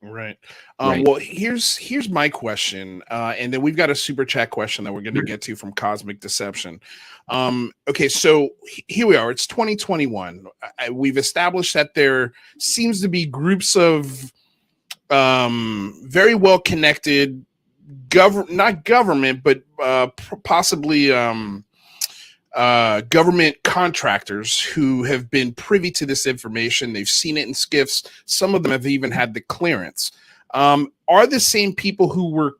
Right. Well, here's my question, and then we've got a super chat question that we're going to get to from Cosmic Deception. Okay, so here we are. It's 2021. We've established that there seems to be groups of very well connected not government, but possibly government contractors who have been privy to this information. They've seen it in skiffs. Some of them have even had the clearance. Are the same people who were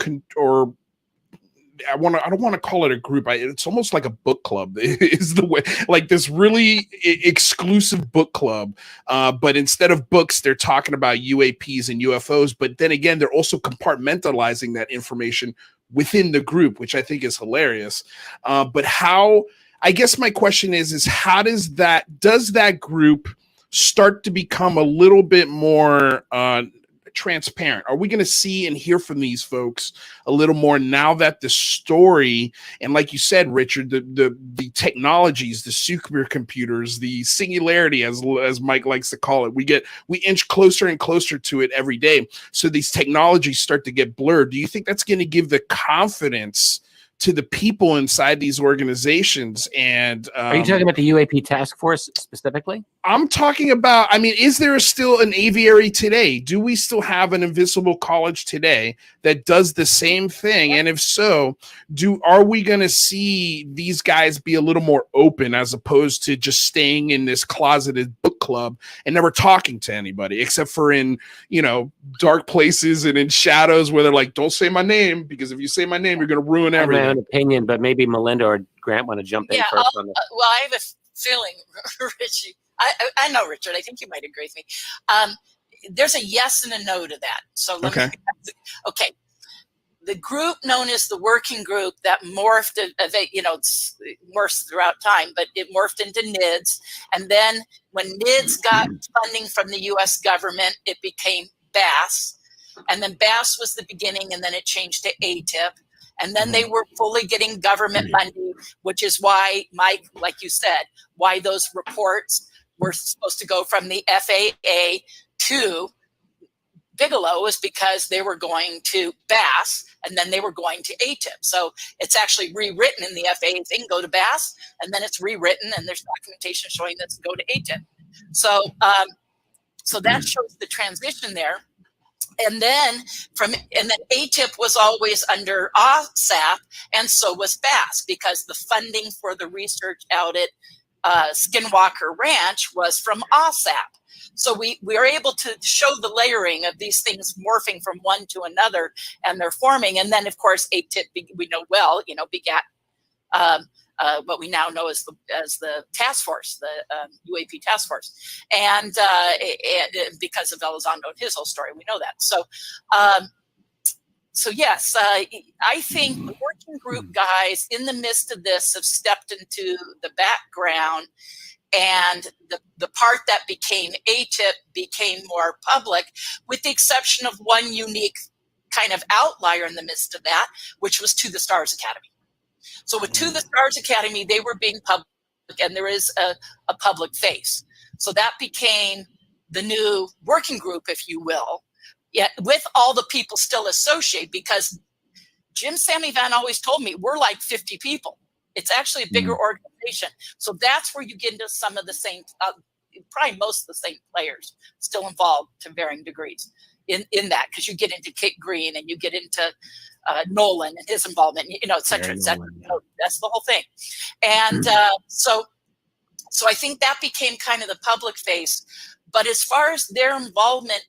I don't want to call it a group. It's almost like a book club is the way, like this really exclusive book club. But instead of books, they're talking about UAPs and UFOs. But then again, they're also compartmentalizing that information within the group, which I think is hilarious. But I guess my question is how does that group start to become a little bit more transparent? Are we going to see and hear from these folks a little more now that the story, and like you said, Richard, the technologies, the supercomputers, the singularity, as Mike likes to call it, we inch closer and closer to it every day. So these technologies start to get blurred. Do you think that's going to give the confidence to the people inside these organizations? And are you talking about the UAP task force specifically? I'm talking about, is there still an aviary today? Do we still have an invisible college today that does the same thing? And if so, are we going to see these guys be a little more open as opposed to just staying in this closeted book club and never talking to anybody except for in, dark places and in shadows where they're like, don't say my name, because if you say my name, you're going to ruin everything. I have my own opinion, but maybe Melinda or Grant want to jump in first on this. Well, I have a feeling, Richie. I know, Richard. I think you might agree with me. There's a yes and a no to that. So okay. The group known as the working group that morphed, morphs throughout time, but it morphed into NIDS. And then when NIDS got funding from the U.S. government, it became BASS. And then BASS was the beginning, and then it changed to ATIP. And then they were fully getting government money, which is why, Mike, like you said, why those reports were supposed to go from the FAA to Bigelow is because they were going to BASS and then they were going to ATIP. So it's actually rewritten in the FAA thing, go to BASS, and then it's rewritten and there's documentation showing that's go to ATIP. So So that shows the transition there. And then ATIP was always under OSAP, and so was FAST, because the funding for the research out at Skinwalker Ranch was from OSAP. So we are able to show the layering of these things morphing from one to another, and they're forming. And then, of course, ATIP, we know well, begat what we now know as the task force, the UAP task force, and because of Elizondo and his whole story, we know that. So, yes, I think the working group guys in the midst of this have stepped into the background, and the part that became ATIP became more public, with the exception of one unique kind of outlier in the midst of that, which was To the Stars Academy. So with To the Stars Academy, they were being public, and there is a public face. So that became the new working group, if you will, yet with all the people still associated, because Jim Sammy Van always told me we're like 50 people. It's actually a bigger organization. So that's where you get into some of the same, probably most of the same players still involved to varying degrees in that, because you get into Kit Green and you get into Nolan and his involvement, et cetera, et cetera. That's the whole thing. And so I think that became kind of the public face. But as far as their involvement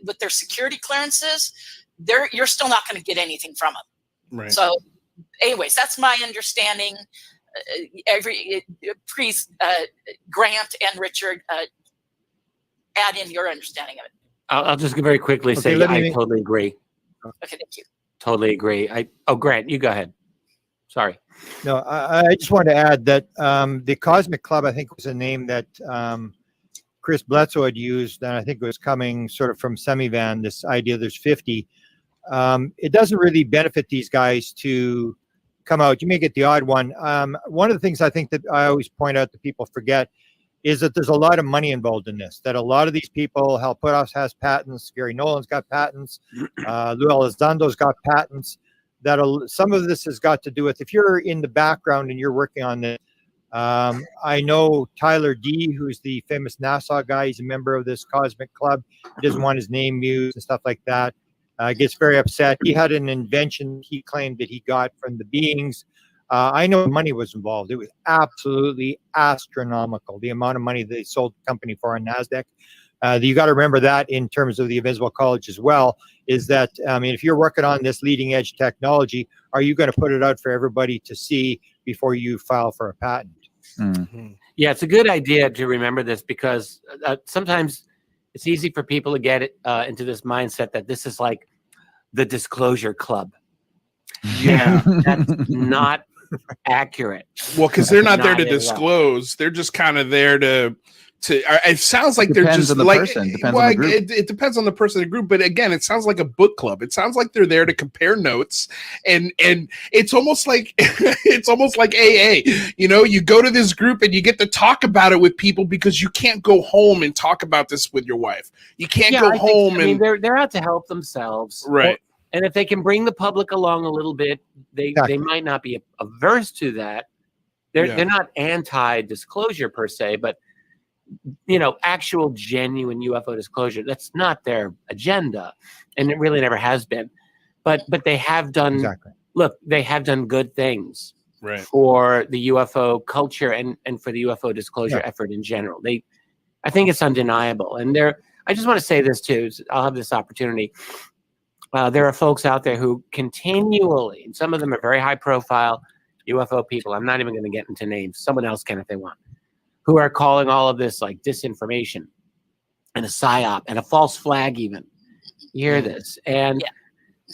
with their security clearances, you're still not going to get anything from them. Right. So anyways, that's my understanding. Please, Grant and Richard, add in your understanding of it. I'll just very quickly say I totally agree. Okay, thank you. Totally agree. Grant, you go ahead. Sorry. No, I just wanted to add that the Cosmic Club, I think, was a name that Chris Bledsoe had used, and I think it was coming sort of from Semivan, this idea there's 50. It doesn't really benefit these guys to come out. You may get the odd one. One of the things I think that I always point out that people forget is that there's a lot of money involved in this, that a lot of these people, Hal Puthoff has patents, Gary Nolan's got patents, Lou Elizondo's got patents, that some of this has got to do with, if you're in the background and you're working on it. I know Tyler D, who's the famous Nassau guy, he's a member of this Cosmic Club. He doesn't want his name used and stuff like that. Gets very upset. He had an invention he claimed that he got from the beings. I know money was involved. It was absolutely astronomical, the amount of money they sold the company for on NASDAQ. You got to remember that in terms of the Invisible College as well, is that, I mean, if you're working on this leading edge technology, are you going to put it out for everybody to see before you file for a patent? Mm-hmm. Yeah, it's a good idea to remember this, because sometimes it's easy for people to get into this mindset that this is like the disclosure club. Yeah, that's not accurate. Well, because they're not there to disclose. They're just kind of there to it sounds like they're just like it depends on the person in the group, but again, it sounds like a book club. It sounds like they're there to compare notes, and it's almost like AA. You go to this group and you get to talk about it with people, because you can't go home and talk about this with your wife. You can't go home. They're out to help themselves, right? And if they can bring the public along a little bit, they might not be averse to that. They're not anti-disclosure per se, but actual genuine UFO disclosure, that's not their agenda, and it really never has been. But they have done they have done good things for the UFO culture and for the UFO disclosure effort in general. I think it's undeniable. And I just want to say this too, I'll have this opportunity. There are folks out there who continually, and some of them are very high profile UFO people, I'm not even going to get into names, someone else can if they want, who are calling all of this like disinformation and a psyop and a false flag even. You hear this. And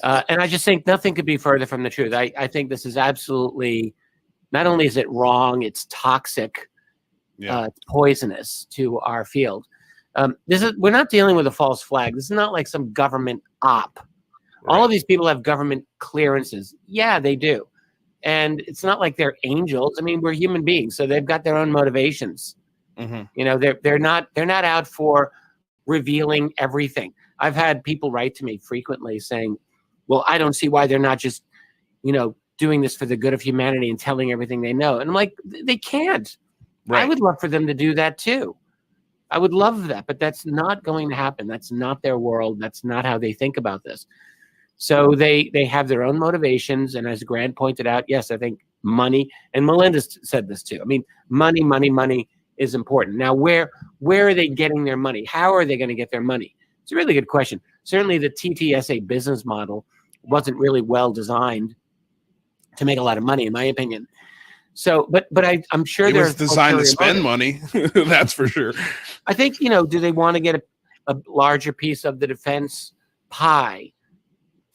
I just think nothing could be further from the truth. I think this is absolutely, not only is it wrong, it's toxic, it's poisonous to our field. We're not dealing with a false flag. This is not like some government op. All of these people have government clearances. Yeah, they do. And it's not like they're angels. I mean, we're human beings, so they've got their own motivations. Mm-hmm. They're not out for revealing everything. I've had people write to me frequently saying, well, I don't see why they're not just, doing this for the good of humanity and telling everything they know. And I'm like, they can't. I would love for them to do that too. I would love that, but that's not going to happen. That's not their world. That's not how they think about this. So they have their own motivations. And as Grant pointed out, yes, I think money, and Melinda said this too. I mean, money is important. Now, where are they getting their money? How are they going to get their money? It's a really good question. Certainly the TTSA business model wasn't really well designed to make a lot of money, in my opinion. So, but I'm sure it was designed to spend money. That's for sure. I think, do they want to get a larger piece of the defense pie?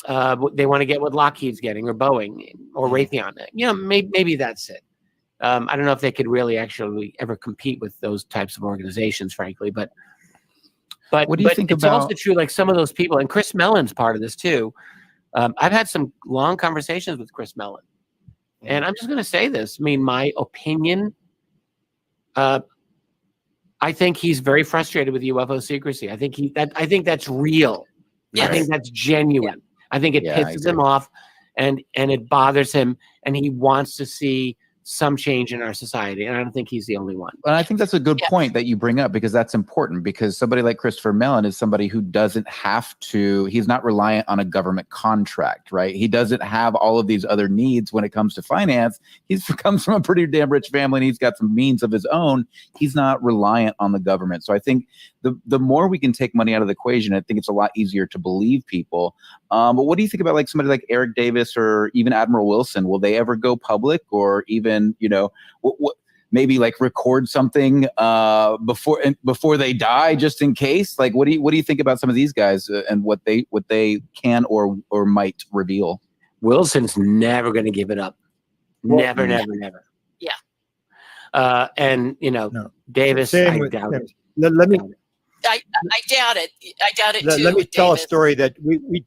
They want to get what Lockheed's getting, or Boeing, or Raytheon. Maybe that's it. I don't know if they could really actually ever compete with those types of organizations, frankly. But what do you think it's also true, like some of those people, and Chris Mellon's part of this too. I've had some long conversations with Chris Mellon. And I'm just going to say this. I mean, my opinion, I think he's very frustrated with UFO secrecy. I think that's real. Yes. I think that's genuine. I think it pisses him off, and it bothers him, and he wants to see some change in our society. And I don't think he's the only one. And I think that's a good point that you bring up, because that's important, because somebody like Christopher Mellon is somebody who doesn't have to, he's not reliant on a government contract, right? He doesn't have all of these other needs when it comes to finance. He comes from a pretty damn rich family, and he's got some means of his own. He's not reliant on the government. So I think the more we can take money out of the equation, I think it's a lot easier to believe people. But what do you think about like somebody like Eric Davis or even Admiral Wilson? Will they ever go public, or even, maybe like record something before they die, just in case? Like, what do you think about some of these guys and what they can or might reveal? Wilson's never going to give it up. Never. Yeah. And No. Davis, Same I with doubt him. it. Let me I doubt it. I doubt it too. let me with tell a Davis. story that we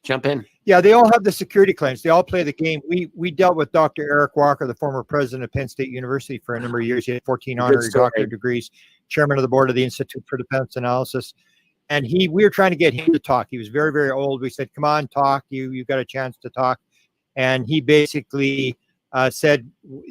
Jump in. yeah, they all have the security clearance. They all play the game. We dealt with Dr. Eric Walker, the former president of Penn State University, for a number of years. He had 14 honorary doctorate degrees, chairman of the board of the Institute for Defense Analysis. And we were trying to get him to talk. He was very, very old. We said, come on, talk. You got a chance to talk. And he basically said,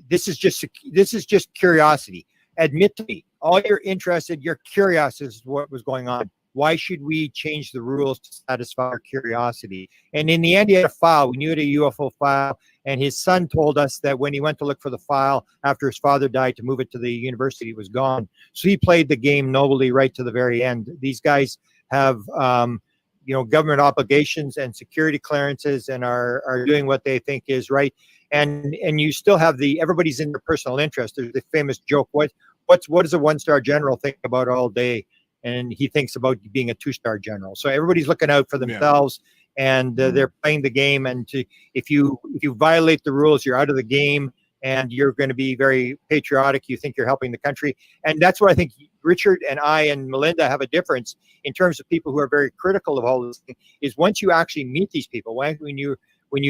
this is just curiosity. Admit to me, all you're interested, you're curious as to what was going on. Why should we change the rules to satisfy our curiosity? And in the end, he had a file. We knew it, a UFO file. And his son told us that when he went to look for the file after his father died to move it to the university, it was gone. So he played the game nobly right to the very end. These guys have, government obligations and security clearances, and are doing what they think is right. And you still have everybody's in their personal interest. There's the famous joke, what does a one-star general think about all day? And he thinks about being a two-star general. So everybody's looking out for themselves, and they're playing the game. And if you violate the rules, you're out of the game, and you're going to be very patriotic. You think you're helping the country. And that's where I think Richard and I and Melinda have a difference in terms of people who are very critical of all this thing, is once you actually meet these people, when you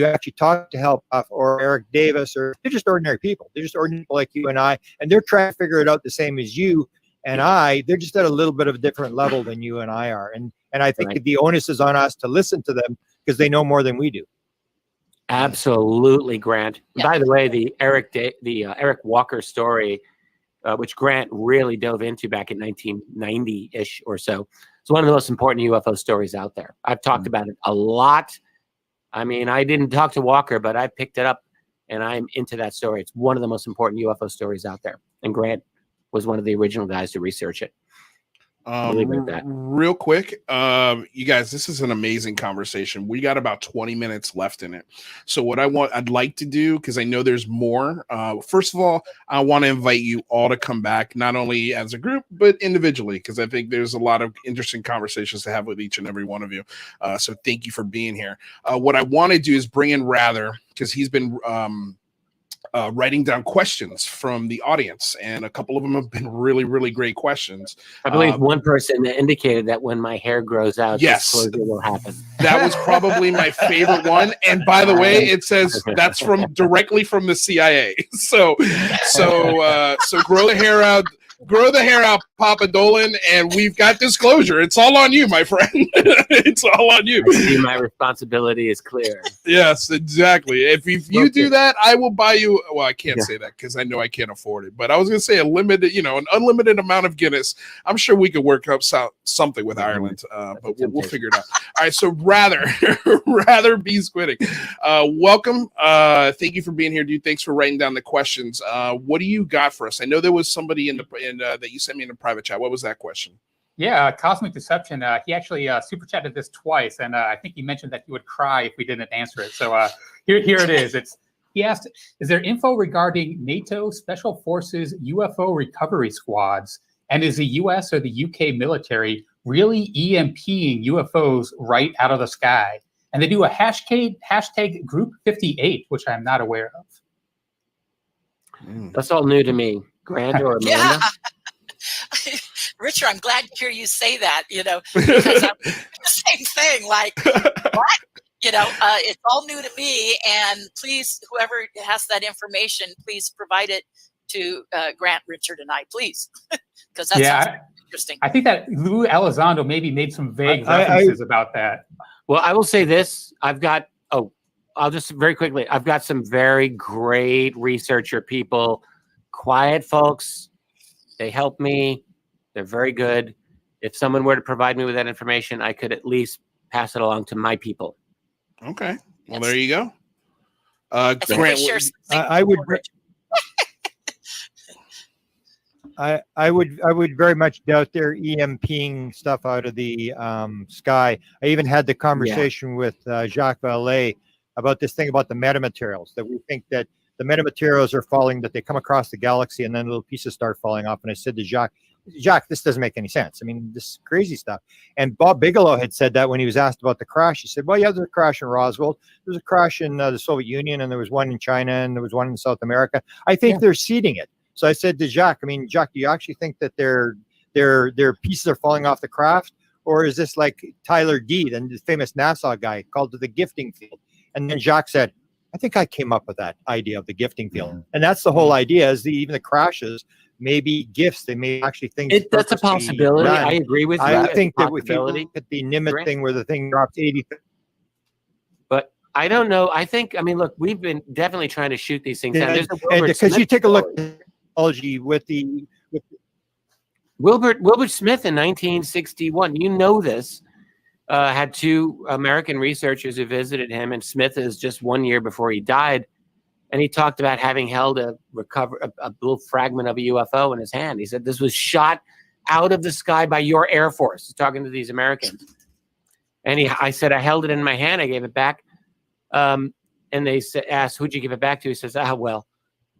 actually talk to Helpoff or Eric Davis, or they're just ordinary people. They're just ordinary people like you and I, and they're trying to figure it out the same as you and they're just at a little bit of a different level than you and I are. And I think the onus is on us to listen to them, because they know more than we do. Absolutely, Grant. Yeah. By the way, the Eric Walker story, which Grant really dove into back in 1990-ish or so, it's one of the most important UFO stories out there. I've talked about it a lot. I mean, I didn't talk to Walker, but I picked it up, and I'm into that story. It's one of the most important UFO stories out there. And Grant was one of the original guys to research it. Real quick, you guys, this is an amazing conversation. We got about 20 minutes left in it. So what I'd like to do, because I know there's more. First of all, I want to invite you all to come back, not only as a group, but individually, because I think there's a lot of interesting conversations to have with each and every one of you. So thank you for being here. What I want to do is bring in Rather, because he's been writing down questions from the audience, and a couple of them have been really, really great questions. I believe one person indicated that when my hair grows out, yes, disclosure will happen. That was probably my favorite one. And by the way, it says that's directly from the CIA. So grow the hair out. grow the hair out, Papa Dolan, and we've got disclosure. It's all on you, my friend. It's all on you. I see my responsibility is clear. Yes, exactly. If you do that, I will buy you. Well, I can't say that because I know I can't afford it. But I was going to say an unlimited amount of Guinness. I'm sure we could work up something with Ireland, but we'll figure it out. All right. So rather be squidding. Welcome. Thank you for being here, dude. Thanks for writing down the questions. What do you got for us? I know there was somebody that you sent me in a private chat. What was that question? Yeah, Cosmic Deception. He actually super chatted this twice, and I think he mentioned that he would cry if we didn't answer it. So here it is. He asked, "Is there info regarding NATO Special Forces UFO recovery squads, and is the U.S. or the U.K. military really EMPing UFOs right out of the sky?" And they do a hashtag Group 58, which I'm not aware of. That's all new to me. Grant or Melinda? Yeah. Richard, I'm glad to hear you say that, because I'm the same thing. Like, what? It's all new to me. And please, whoever has that information, please provide it to Grant, Richard, and I, please. Because that sounds interesting. I think that Lou Elizondo maybe made some vague references about that. Well, I will say this. I'll just very quickly. I've got some very great researcher people, quiet folks. They help me. They're very good. If someone were to provide me with that information, I could at least pass it along to my people. Okay. Well, there you go. Grant, I would very much doubt their EMPing stuff out of the sky. I even had the conversation with Jacques Vallée about this thing about the metamaterials, that we think that the metamaterials are falling, that they come across the galaxy and then little pieces start falling off. And I said to Jacques, this doesn't make any sense. I mean, this is crazy stuff. And Bob Bigelow had said that when he was asked about the crash. He said, well, yeah, there's a crash in Roswell. There's a crash in the Soviet Union, and there was one in China, and there was one in South America. I think they're seeding it. So I said to Jacques, do you actually think that their pieces are falling off the craft? Or is this like Tyler Deed and the famous NASA guy called it the gifting field? And then Jacques said, I think I came up with that idea of the gifting field. And that's the whole idea, is even the crashes may be gifts. They may actually think that's a possibility. I agree with you. I think that if you look at the Nimitz thing where the thing drops 80. But I don't know. Look, we've been definitely trying to shoot these things down. And because you take a look at technology with Wilbur Smith in 1961, this, had two American researchers who visited him, and Smith is just 1 year before he died. And he talked about having held a little fragment of a UFO in his hand. He said, this was shot out of the sky by your Air Force. He's talking to these Americans. And I said, I held it in my hand. I gave it back. And they asked, who'd you give it back to? He says, well,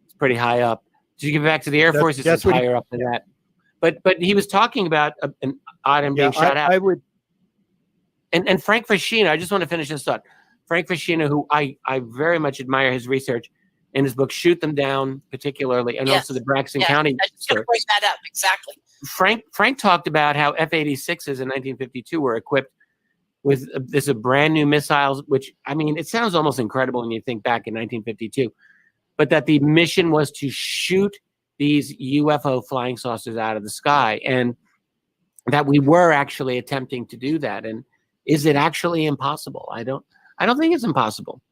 it's pretty high up. Did you give it back to the Air Force? He says, higher up than that. But he was talking about an item being shot out. I would. And Frank Fashina, I just want to finish this thought. Frank Fashina, who I very much admire his research in his book, Shoot Them Down, particularly, and also the Braxton County. I was going to bring that up, exactly. Frank talked about how F-86s in 1952 were equipped with a brand new missiles, which, it sounds almost incredible when you think back in 1952, but that the mission was to shoot these UFO flying saucers out of the sky, and that we were actually attempting to do that. And is it actually impossible? I don't think it's impossible.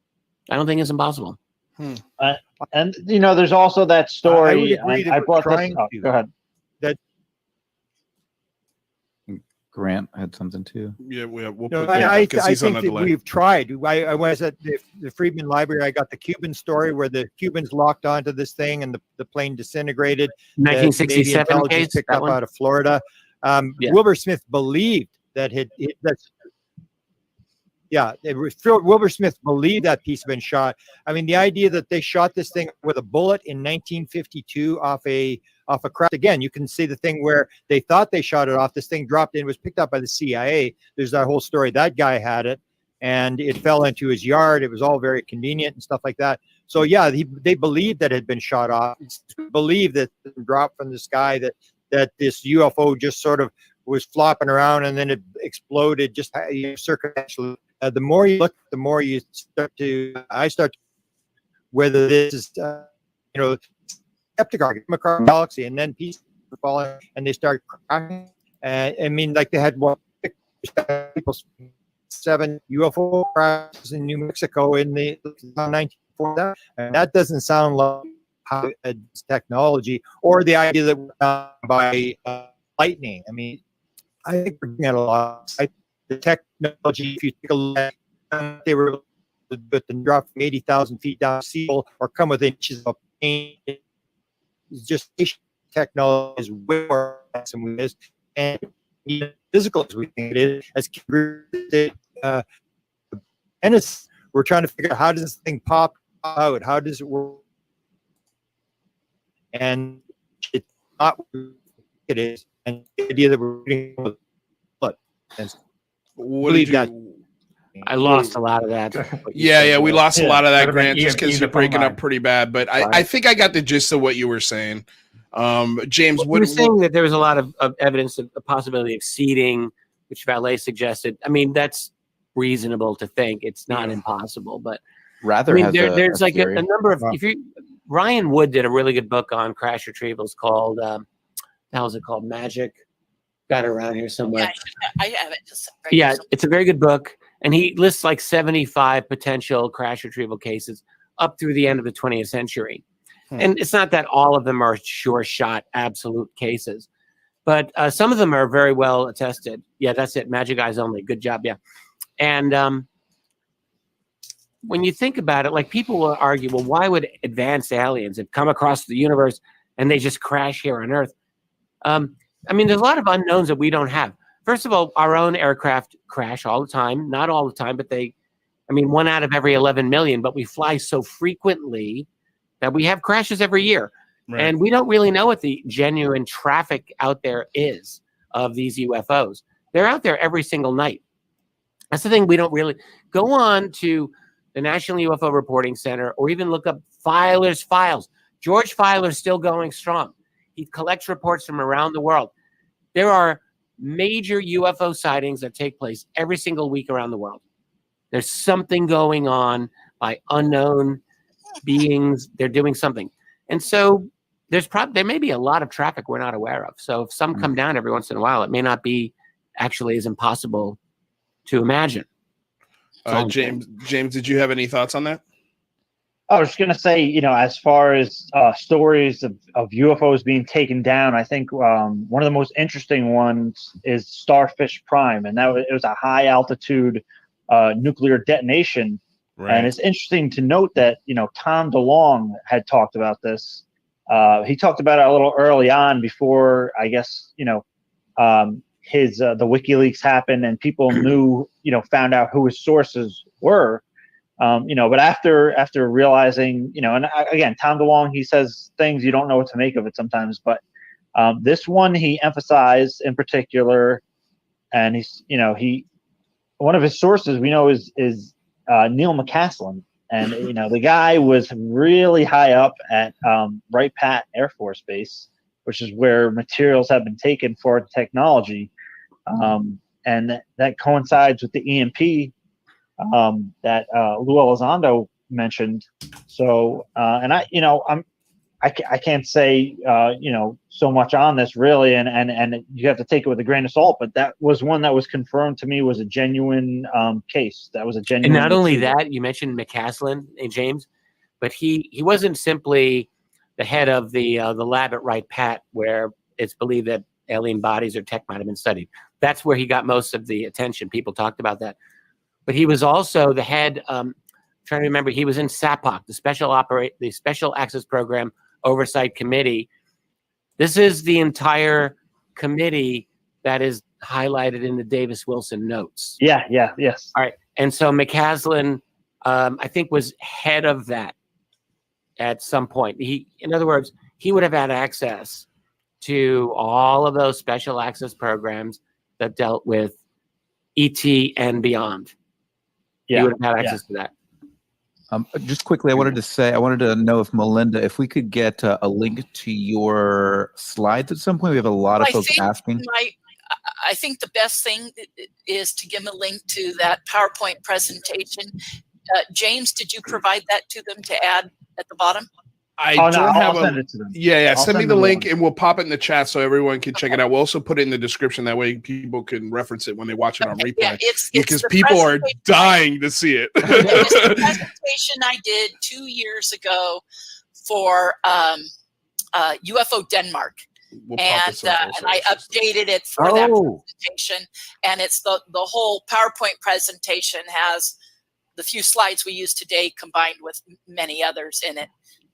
And there's also that story. I brought this up. Go ahead. Grant had something too. Yeah, we'll put I think that we've tried. I was at the Friedman Library. I got the Cuban story where the Cubans locked onto this thing and the plane disintegrated. 1967 case picked up out of Florida. Wilbur Smith believed that Wilbur Smith believed that piece had been shot. The idea that they shot this thing with a bullet in 1952 off a craft. Again, you can see the thing where they thought they shot it off. This thing dropped in, was picked up by the CIA. There's that whole story. That guy had it, and it fell into his yard. It was all very convenient and stuff like that. So they believed that it had been shot off. Believed that it dropped from the sky. That this UFO just sort of was flopping around and then it exploded just circumstantially. The more you look, the more you start to whether this is skeptic argument across the galaxy, and then falling, and they start crashing. And I mean, like they had people 7 UFO crashes in New Mexico in the 1940s, and that doesn't sound like how it's technology or the idea that we're done by lightning. I mean, I think we're getting a lot. The technology, if you take a look at they were with the drop from 80,000 feet down sea level or come within inches of pain, it's just technology is way more advanced than we is, and even physical as we think it is. As and we're trying to figure out how does this thing pop out? How does it work? And it's not what it is. And the idea that we're reading with blood. What did that. I lost a lot of that. Yeah, we lost a lot of that, Could've been Grant, just because EMP you're the phone breaking up line. pretty bad. But I think I got the gist of what you were saying. James, You were saying that there was a lot of evidence of the possibility of seeding, which Valet suggested. I mean, that's reasonable to think. It's not impossible, but Rather I mean, has there's like a theory. number of. Ryan Wood did a really good book on crash retrievals called how is it called? Magic. Got it around here somewhere. Yeah, I have it. Just right Yeah, here. it's a very good book, and he lists like 75 potential crash retrieval cases up through the end of the 20th century. And it's not that all of them are sure shot, absolute cases, but some of them are very well attested. Yeah, that's it. Magic Eyes Only. Good job. Yeah. And when you think about it, like people will argue, well, why would advanced aliens have come across the universe and they just crash here on Earth? I mean, there's a lot of unknowns that we don't have. First of all, our own aircraft crash all the time. Not all the time, but I mean, 1 out of every 11 million, but we fly so frequently that we have crashes every year. Right. And we don't really know what the genuine traffic out there is of these UFOs. They're out there every single night. That's the thing. We don't really go on to the National UFO Reporting Center or even look up Filer's files. George Filer's still going strong. He collects reports from around the world. There are major UFO sightings that take place every single week around the world. There's something going on by unknown beings. They're doing something. And so there may be a lot of traffic we're not aware of. So if some come down every once in a while, it may not be actually as impossible to imagine. James, did you have any thoughts on that? I was going to say, as far as stories of UFOs being taken down, I think one of the most interesting ones is Starfish Prime, and it was a high altitude nuclear detonation. Right. And it's interesting to note that Tom DeLonge had talked about this. He talked about it a little early on before, I guess, the WikiLeaks happened and people knew, found out who his sources were. But after realizing, and again, Tom DeLonge, he says things you don't know what to make of it sometimes. But this one he emphasized in particular, and one of his sources we know is Neil McCaslin, and the guy was really high up at Wright-Patt Air Force Base, which is where materials have been taken for the technology, and that coincides with the EMP. That Lou Elizondo mentioned. So, and I can't say so much on this really, and you have to take it with a grain of salt. But that was one that was confirmed to me was a genuine case. That was a genuine. And not only that, you mentioned McCaslin and James, but he wasn't simply the head of the lab at Wright-Patt where it's believed that alien bodies or tech might have been studied. That's where he got most of the attention. People talked about that. But he was also the head. Trying to remember, he was in SAPOC, the Special Access Program Oversight Committee. This is the entire committee that is highlighted in the Davis Wilson notes. Yes. All right, and so McCaslin, I think, was head of that at some point. In other words, he would have had access to all of those special access programs that dealt with ET and beyond. You would have had access to that. Just quickly, I wanted to know if Melinda, if we could get a link to your slides at some point. We have a lot of folks asking. I think the best thing is to give them a link to that PowerPoint presentation. James, did you provide that to them to add at the bottom? I Oh, no, don't have I'll a. send it to them. Yeah. I'll Send me send the them link one. and we'll pop it in the chat so everyone can check it out. We'll also put it in the description. That way people can reference it when they watch it on Okay, replay. yeah, it's Because the people are presentation dying to see it. It's the presentation I did 2 years ago for UFO Denmark. We'll pop And this up also. I updated it for that Oh, presentation. And it's the whole PowerPoint presentation has the few slides we use today combined with many others in it.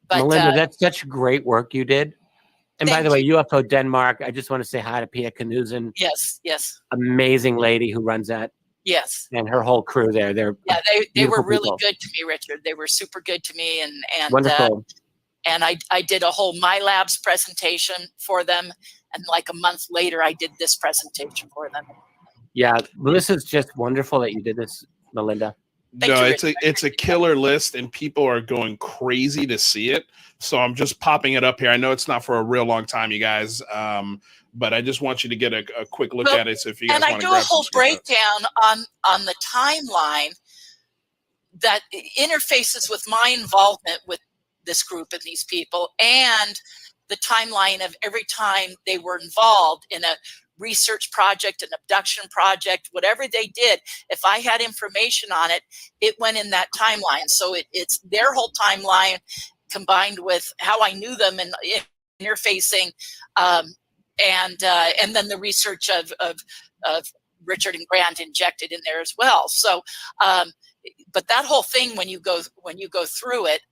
But Melinda, that's such great work you did. And by Thank the way, UFO Denmark, I just want to say hi to Pia Knudsen, yes, amazing lady who runs that, yes. and her whole crew there. They're Yeah, they were beautiful really people. good to me, Richard. They were super good to me. And Wonderful. and I did a whole My Labs presentation for them. And like a month later, I did this presentation for them. Yeah, this is just wonderful that you did this, Melinda. Thank No, you, it's a killer list and people are going crazy to see it. So I'm just popping it up here. I know it's not for a real long time, you guys. But I just want you to get a quick look at it. So if you guys and I want to do a grab whole some screenshots. breakdown on the timeline that interfaces with my involvement with this group and these people, and the timeline of every time they were involved in a research project, an abduction project, whatever they did. If I had information on it, it went in that timeline. So it's their whole timeline combined with how I knew them and interfacing, and then the research of Richard and Grant injected in there as well. So, but that whole thing, when you go through it,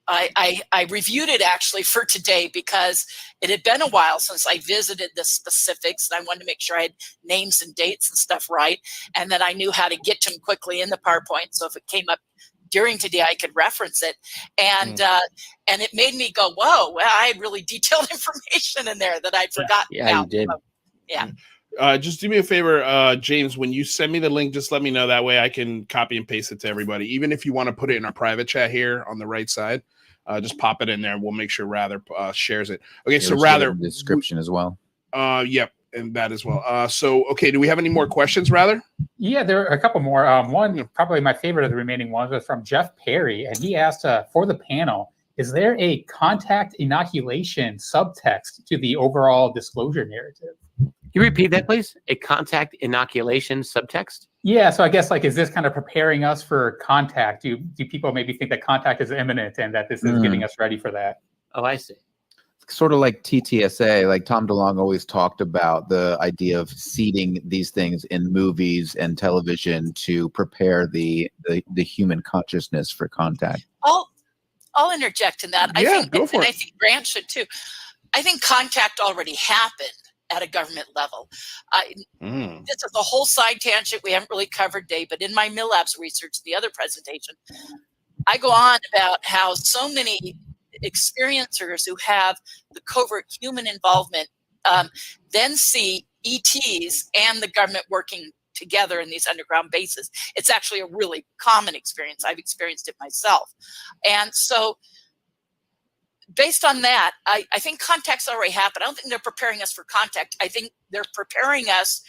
I reviewed it actually for today because it had been a while since I visited the specifics, and I wanted to make sure I had names and dates and stuff right, and then I knew how to get to them quickly in the PowerPoint. So if it came up during today, I could reference it, and it made me go, "Whoa! Well, I had really detailed information in there that I'd forgotten Yeah, about." you did. So, yeah. Just do me a favor, James, when you send me the link, just let me know. That way I can copy and paste it to everybody. Even if you want to put it in our private chat here on the right side, just pop it in there and we'll make sure Rather shares it. Okay, so Rather, in the description as well. Yep, and that as well. So, okay, do we have any more questions, Rather? Yeah, there are a couple more. One, probably my favorite of the remaining ones, was from Jeff Perry, and he asked for the panel, is there a contact inoculation subtext to the overall disclosure narrative? Can you repeat that, please? A contact inoculation subtext? Yeah, so I guess, like, is this kind of preparing us for contact? Do people maybe think that contact is imminent and that this is getting us ready for that? Oh, I see. Sort of like TTSA, like Tom DeLonge always talked about the idea of seeding these things in movies and television to prepare the human consciousness for contact. I'll interject in that. Yeah, I think, go for and it. I think Grant should too. I think contact already happened at a government level. This is a whole side tangent we haven't really covered today, but in my MilLabs research, the other presentation, I go on about how so many experiencers who have the covert human involvement then see ETs and the government working together in these underground bases. It's actually a really common experience. I've experienced it myself. And so based on that, I think contact's already happened. I don't think they're preparing us for contact. I think they're preparing us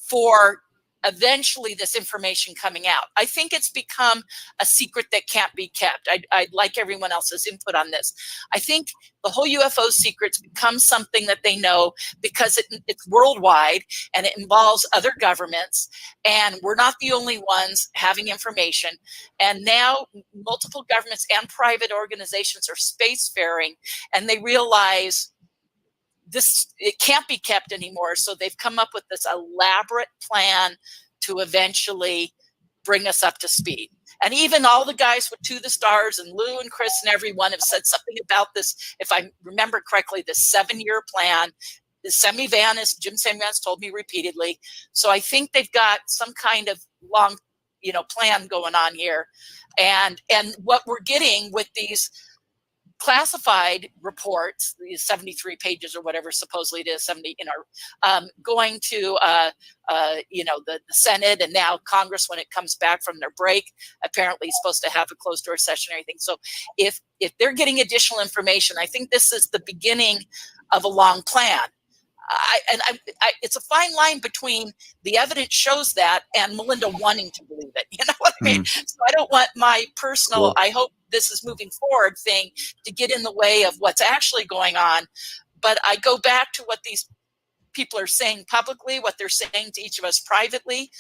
for eventually this information coming out. I think it's become a secret that can't be kept. I'd like everyone else's input on this. I think the whole UFO secret's become something that they know because it's worldwide and it involves other governments, and we're not the only ones having information. And now multiple governments and private organizations are spacefaring, and they realize it can't be kept anymore. So they've come up with this elaborate plan to eventually bring us up to speed. And even all the guys with To the Stars and Lou and Chris and everyone have said something about this. If I remember correctly, this 7-year plan, Jim Semivan told me repeatedly. So I think they've got some kind of long, plan going on here. And what we're getting with these classified reports, these 73 pages or whatever supposedly it is, 70, going to the Senate and now Congress when it comes back from their break. Apparently it's supposed to have a closed door session and everything. So if they're getting additional information, I think this is the beginning of a long plan. It's a fine line between the evidence shows that and Melinda wanting to believe it. You know what I mean? So I don't want my personal, I hope this is moving forward thing to get in the way of what's actually going on. But I go back to what these people are saying publicly, what they're saying to each of us privately.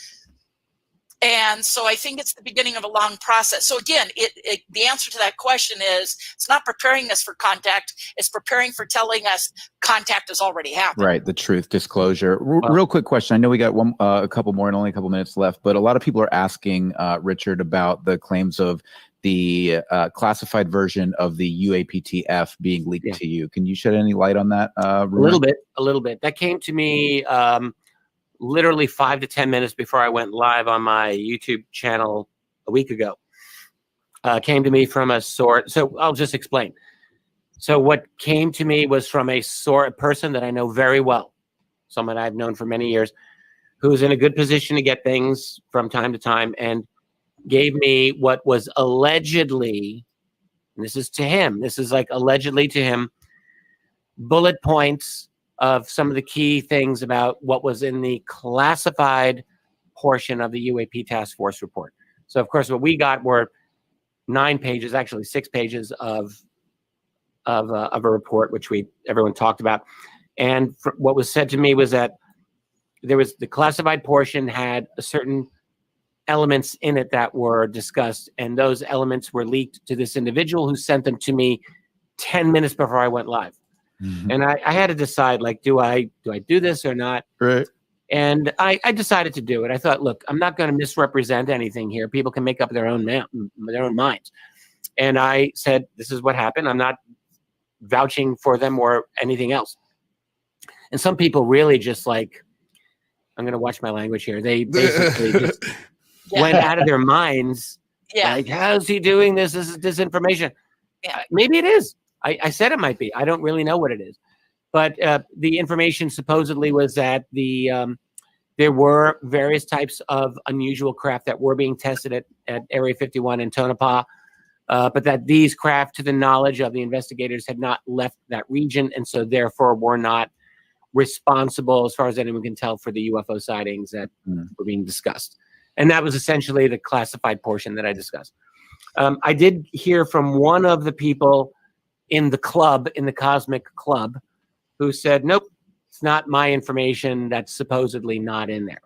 And so I think it's the beginning of a long process. So again, the answer to that question is it's not preparing us for contact. It's preparing for telling us contact has already happened. Right. The truth, disclosure. Real quick question. I know we got a couple more and only a couple minutes left, but a lot of people are asking Richard about the claims of the classified version of the UAPTF being leaked to you. Can you shed any light on that? A little bit. That came to me literally 5 to 10 minutes before I went live on my YouTube channel a week ago. Came to me from a source. So I'll just explain. So what came to me was from a person that I know very well, someone I've known for many years, who's in a good position to get things from time to time, and gave me what was allegedly, and this is to him, this is like allegedly to him, bullet points of some of the key things about what was in the classified portion of the UAP task force report. So of course, what we got were 9 pages, actually 6 pages of a report, which everyone talked about. And what was said to me was that there was the classified portion had a certain elements in it that were discussed, and those elements were leaked to this individual who sent them to me 10 minutes before I went live. Mm-hmm. And I had to decide, like, do I do this or not? Right. And I decided to do it. I thought, look, I'm not going to misrepresent anything here. People can make up their own minds. And I said, this is what happened. I'm not vouching for them or anything else. And some people really just like, I'm going to watch my language here. They basically just went out of their minds. Yeah. Like, how's he doing this? This is disinformation. Yeah. Maybe it is. I said it might be. I don't really know what it is. But the information supposedly was that there were various types of unusual craft that were being tested at Area 51 in Tonopah, but that these craft, to the knowledge of the investigators, had not left that region, and so therefore were not responsible, as far as anyone can tell, for the UFO sightings that were being discussed. And that was essentially the classified portion that I discussed. I did hear from one of the people in the club, in the Cosmic Club, who said, nope, it's not my information. That's supposedly not in there.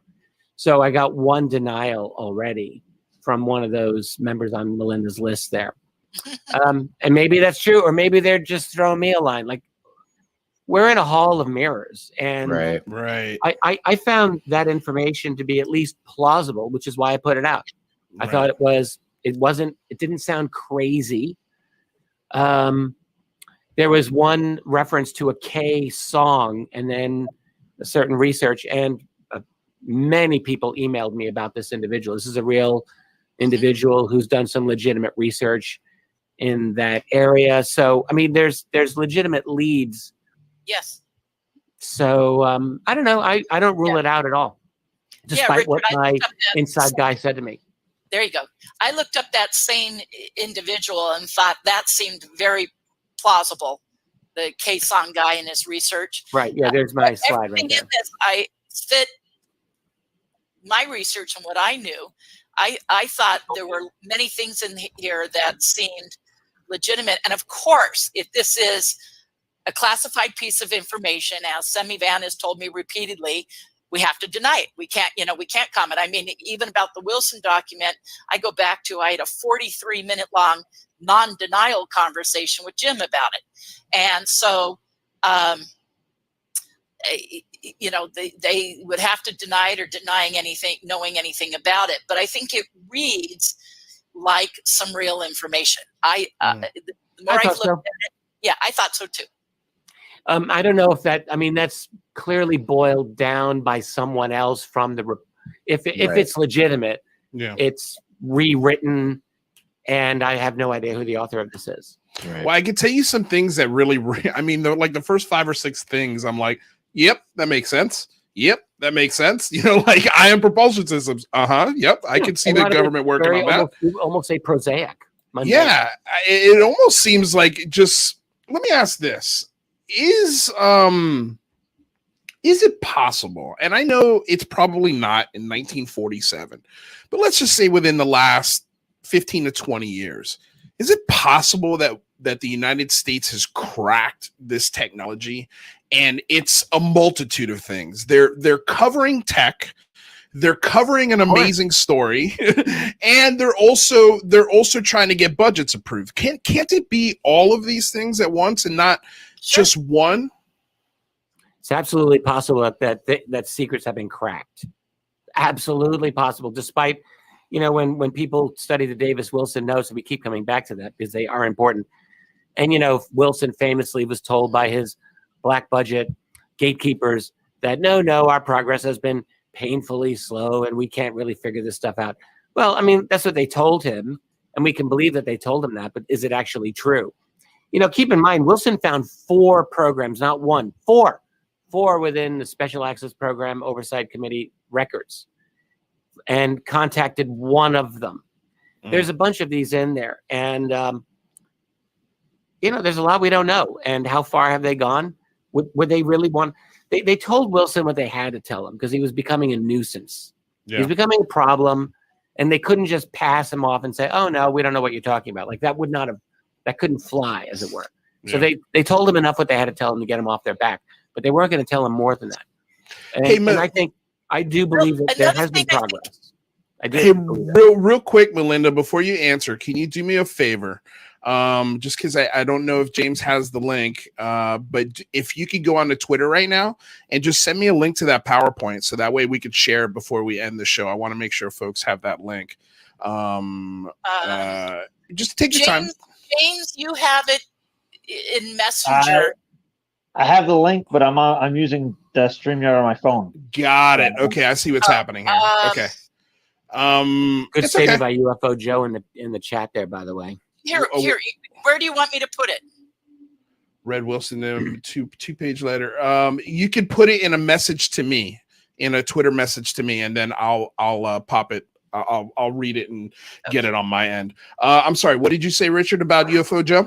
So I got one denial already from one of those members on Melinda's list there. And maybe that's true, or maybe they're just throwing me a line. Like, we're in a hall of mirrors, and right. I found that information to be at least plausible, which is why I put it out. I thought it didn't sound crazy. There was one reference to a K song and then a certain research, and many people emailed me about this individual. This is a real individual who's done some legitimate research in that area. So, I mean, there's legitimate leads. Yes. So, I don't know. I don't rule it out at all, despite Richard, what my inside guy said to me. There you go. I looked up that same individual and thought that seemed very plausible. The K-Song guy in his research. Right. Yeah, there's my slide right there. I fit my research and what I knew. I thought there were many things in here that seemed legitimate. And of course, if this is a classified piece of information, as Semi Van has told me repeatedly, we have to deny it. We can't comment. I mean, even about the Wilson document, I go back to, I had a 43-minute long non-denial conversation with Jim about it. And so, they would have to deny it or knowing anything about it. But I think it reads like some real information. The more I've looked at it, yeah, I thought so too. I don't know if that's clearly boiled down by someone else from if it's legitimate, it's rewritten, and I have no idea who the author of this is. Right. Well, I can tell you some things that really, like the first 5 or 6 things, I'm like, yep, that makes sense. Yep, that makes sense. Like ion propulsion systems. Yep, I can see the government working on that. Almost a prosaic. Mundane. Yeah, it almost seems like just. Let me ask this: Is it possible? And I know it's probably not in 1947, but let's just say within the last 15 to 20 years, is it possible that the United States has cracked this technology? And it's a multitude of things. They're covering tech, they're covering an amazing story, and they're also trying to get budgets approved. Can't it be all of these things at once and not just one? It's absolutely possible that secrets have been cracked. Absolutely possible, despite, when people study the Davis-Wilson notes, and we keep coming back to that because they are important. And, Wilson famously was told by his black budget gatekeepers that, no, our progress has been painfully slow and we can't really figure this stuff out. Well, I mean, that's what they told him, and we can believe that they told him that, but is it actually true? Keep in mind, Wilson found 4 programs, not one, 4 within the Special Access Program Oversight Committee records, and contacted one of them. There's a bunch of these in there. And, there's a lot we don't know. And how far have they gone? Would they really want? They told Wilson what they had to tell him because he was becoming a nuisance. Yeah. He was becoming a problem, and they couldn't just pass him off and say, "Oh no, we don't know what you're talking about." Like that couldn't fly, as it were. Yeah. So they told him enough what they had to tell him to get him off their back, but they weren't going to tell him more than that. And I do believe that there has been progress. Real quick, Melinda, before you answer, can you do me a favor? Just because I don't know if James has the link, but if you could go on to Twitter right now and just send me a link to that PowerPoint so that way we could share it before we end the show. I want to make sure folks have that link. Just take your time. James, you have it in Messenger. I have the link, but I'm using the StreamYard on my phone. Got it. Okay, I see what's happening here. Okay. Good statement by UFO Joe in the chat there, by the way. Here. Where do you want me to put it? Red Wilson, two-page letter. You could put it in a message to me, in a Twitter message to me, and then I'll pop it. I'll read it and get it on my end. I'm sorry. What did you say, Richard, about UFO Joe?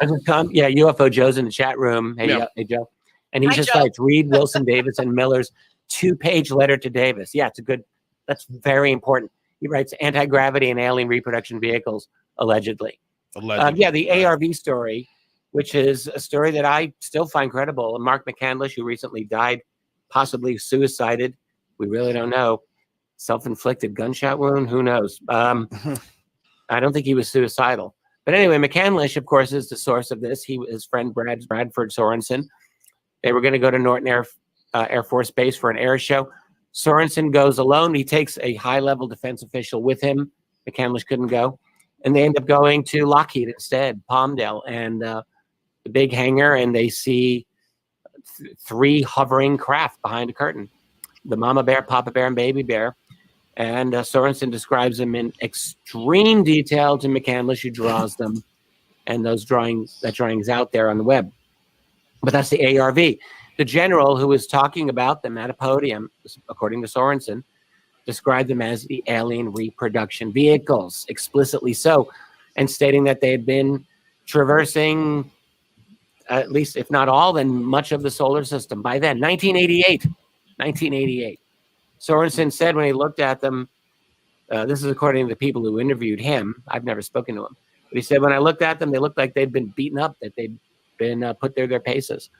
Yeah, UFO Joe's in the chat room. Hey, yeah. Hey Joe. And he just writes, read Wilson, Davis, and Miller's 2-page letter to Davis. Yeah, that's very important. He writes anti-gravity and alien reproduction vehicles, allegedly. The ARV story, which is a story that I still find credible. And Mark McCandlish, who recently died, possibly suicided. We really don't know. Self-inflicted gunshot wound. Who knows? I don't think he was suicidal. But anyway, McCandlish, of course, is the source of this. His friend Bradford Sorensen. They were going to go to Norton Air Force Base for an air show. Sorensen goes alone. He takes a high-level defense official with him. McCandlish couldn't go. And they end up going to Lockheed instead, Palmdale, and the big hangar, and they see 3 hovering craft behind a curtain. The mama bear, papa bear, and baby bear. And Sorensen describes them in extreme detail to McCandlish, who draws them. And that drawing's out there on the web. But that's the ARV. The general who was talking about them at a podium, according to Sorensen, described them as the alien reproduction vehicles, explicitly so, and stating that they had been traversing, at least if not all, then much of the solar system by then, 1988. Sorensen said when he looked at them, this is according to the people who interviewed him, I've never spoken to him, but he said when I looked at them, they looked like they'd been beaten up, that they'd been put through their paces.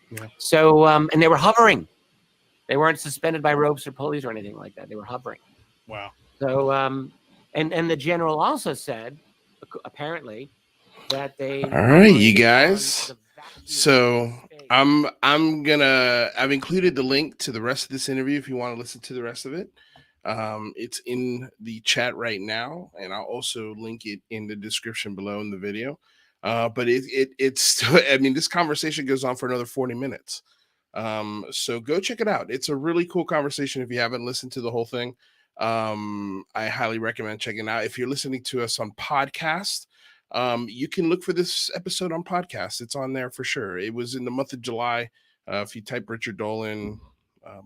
Yeah. So, and they were hovering. They weren't suspended by ropes or pulleys or anything like that. They were hovering. Wow. So, and the general also said, apparently, that they. All right, you guys. So I've included the link to the rest of this interview if you want to listen to the rest of it. It's in the chat right now, and I'll also link it in the description below in the video. But it's still, I mean, this conversation goes on for another 40 minutes. So go check it out. It's a really cool conversation. If you haven't listened to the whole thing, I highly recommend checking it out. If you're listening to us on podcast, you can look for this episode on podcast. It's on there for sure. It was in the month of July. If you type Richard Dolan,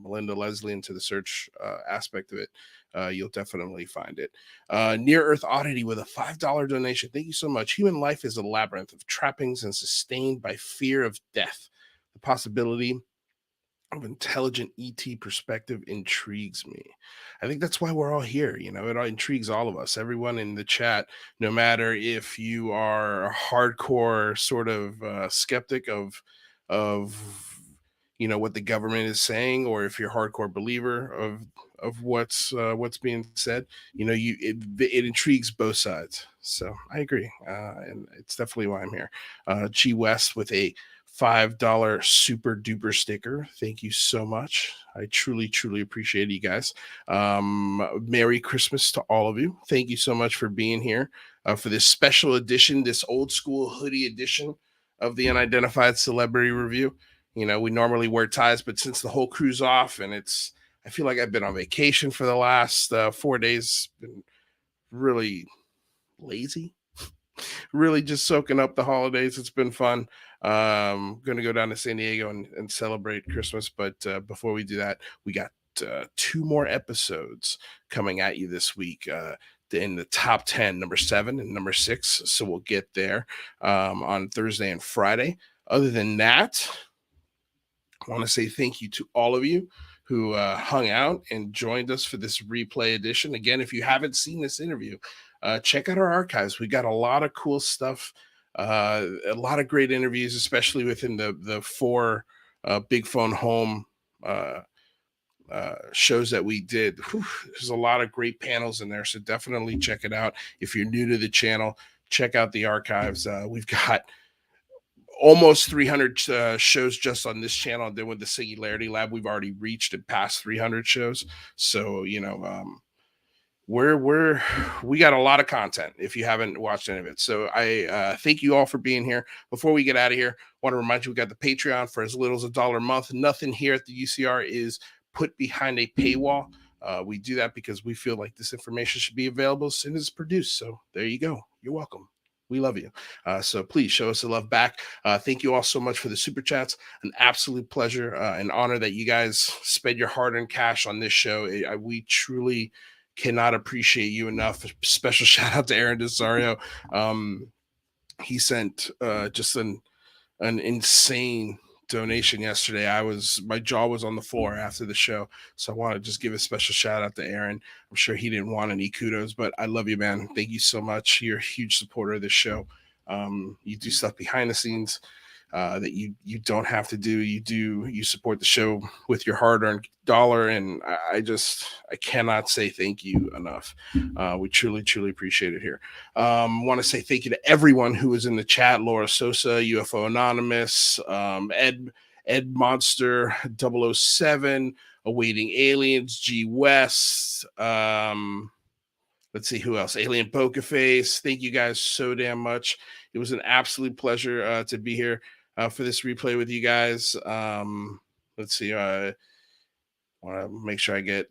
Melinda Leslie into the search aspect of it, you'll definitely find it. Near Earth Oddity with a $5 donation. Thank you so much. Human life is a labyrinth of trappings and sustained by fear of death. The possibility of intelligent ET perspective intrigues me. I think that's why we're all here. You know, it all intrigues all of us, everyone in the chat, no matter if you are a hardcore sort of skeptic of what the government is saying, or if you're a hardcore believer of what's being said. It intrigues both sides. So I agree, and it's definitely why I'm here. G West with a $5 super duper sticker. Thank you so much. I truly, truly appreciate you guys. Merry Christmas to all of you. Thank you so much for being here for this special edition, this old school hoodie edition of the Unidentified Celebrity Review. We normally wear ties, but since the whole crew's off and I feel like I've been on vacation for the last 4 days, been really lazy, really just soaking up the holidays. It's been fun. Going to go down to San Diego and celebrate Christmas. But before we do that, we got 2 more episodes coming at you this week in the top 10, number 7 and number 6. So we'll get there on Thursday and Friday. Other than that, I want to say thank you to all of you who hung out and joined us for this replay edition. Again, if you haven't seen this interview, check out our archives. We got a lot of cool stuff, a lot of great interviews, especially within the 4 Big Phone Home shows that we did. There's a lot of great panels in there, so definitely check it out. If you're new to the channel, check out the archives. We've got almost 300 shows just on this channel. And then with the Singularity Lab, we've already reached and past 300 shows. So, we got a lot of content if you haven't watched any of it. So I thank you all for being here. Before we get out of here, I want to remind you we got the Patreon for as little as $1 a month. Nothing here at the UCR is put behind a paywall. We do that because we feel like this information should be available as soon as it's produced. So there you go. You're welcome. We love you. So please show us the love back. Thank you all so much for the super chats. An absolute pleasure and honor that you guys spend your hard-earned cash on this show. We truly cannot appreciate you enough. Special shout out to Aaron Desario. He sent just an insane donation yesterday. My jaw was on the floor after the show. So I want to just give a special shout out to Aaron. I'm sure he didn't want any kudos, but I love you, man. Thank you so much. You're a huge supporter of this show. You do stuff behind the scenes that you don't have to do. You support the show with your hard-earned dollar, and I cannot say thank you enough. We truly, truly appreciate it here. Want to say thank you to everyone who was in the chat: Laura Sosa, UFO Anonymous, Ed Monster 007, Awaiting Aliens, G West. Let's see who else. Alien Poker Face. Thank you guys so damn much. It was an absolute pleasure to be here for this replay with you guys. Let's see. I want to make sure I get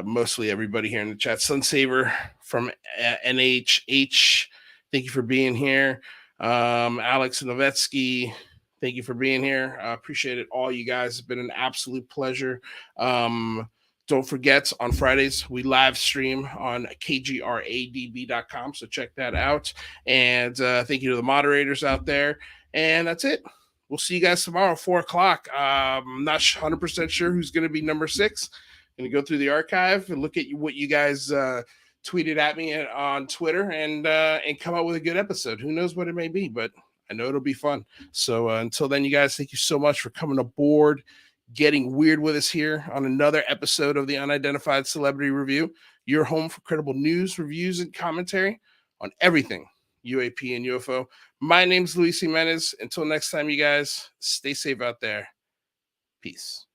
mostly everybody here in the chat. Sunsaver from NHH. Thank you for being here. Alex Novetsky. Thank you for being here. I appreciate it all, you guys. It's been an absolute pleasure. Don't forget, on Fridays, we live stream on kgradb.com, so check that out. And thank you to the moderators out there. And that's it. We'll see you guys tomorrow, 4 o'clock. I'm not 100% sure who's going to be number 6. I'm going to go through the archive and look at what you guys tweeted at me on Twitter and come up with a good episode. Who knows what it may be, but I know it'll be fun. So until then, you guys, thank you so much for coming aboard, getting weird with us here on another episode of the Unidentified Celebrity Review, your home for credible news, reviews, and commentary on everything UAP and UFO. My name's Luis Jimenez. Until next time, you guys, stay safe out there. Peace.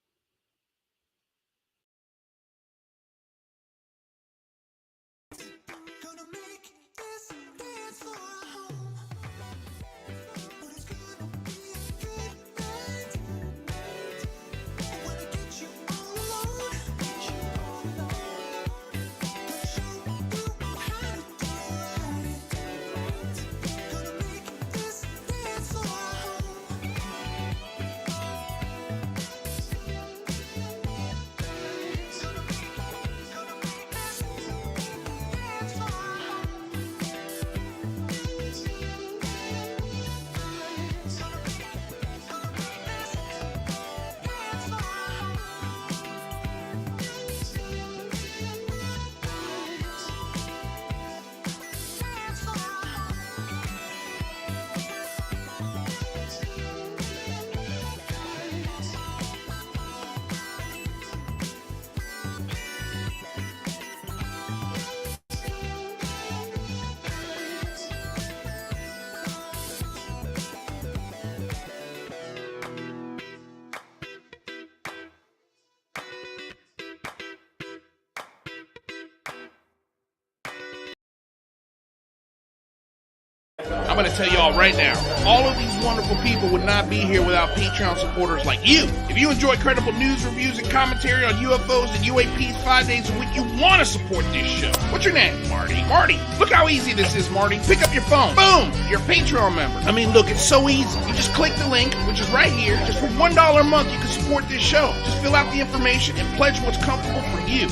I'm going to tell y'all right now, all of these wonderful people would not be here without Patreon supporters like you. If you enjoy credible news, reviews, and commentary on UFOs and UAPs 5 days a week, you want to support this show. What's your name? Marty. Marty, look how easy this is, Marty. Pick up your phone. Boom! You're a Patreon member. I mean, look, it's so easy. You just click the link, which is right here. Just for $1 a month, you can support this show. Just fill out the information and pledge what's comfortable for you.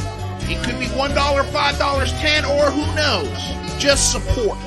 It could be $1, $5, $10, or who knows. Just support.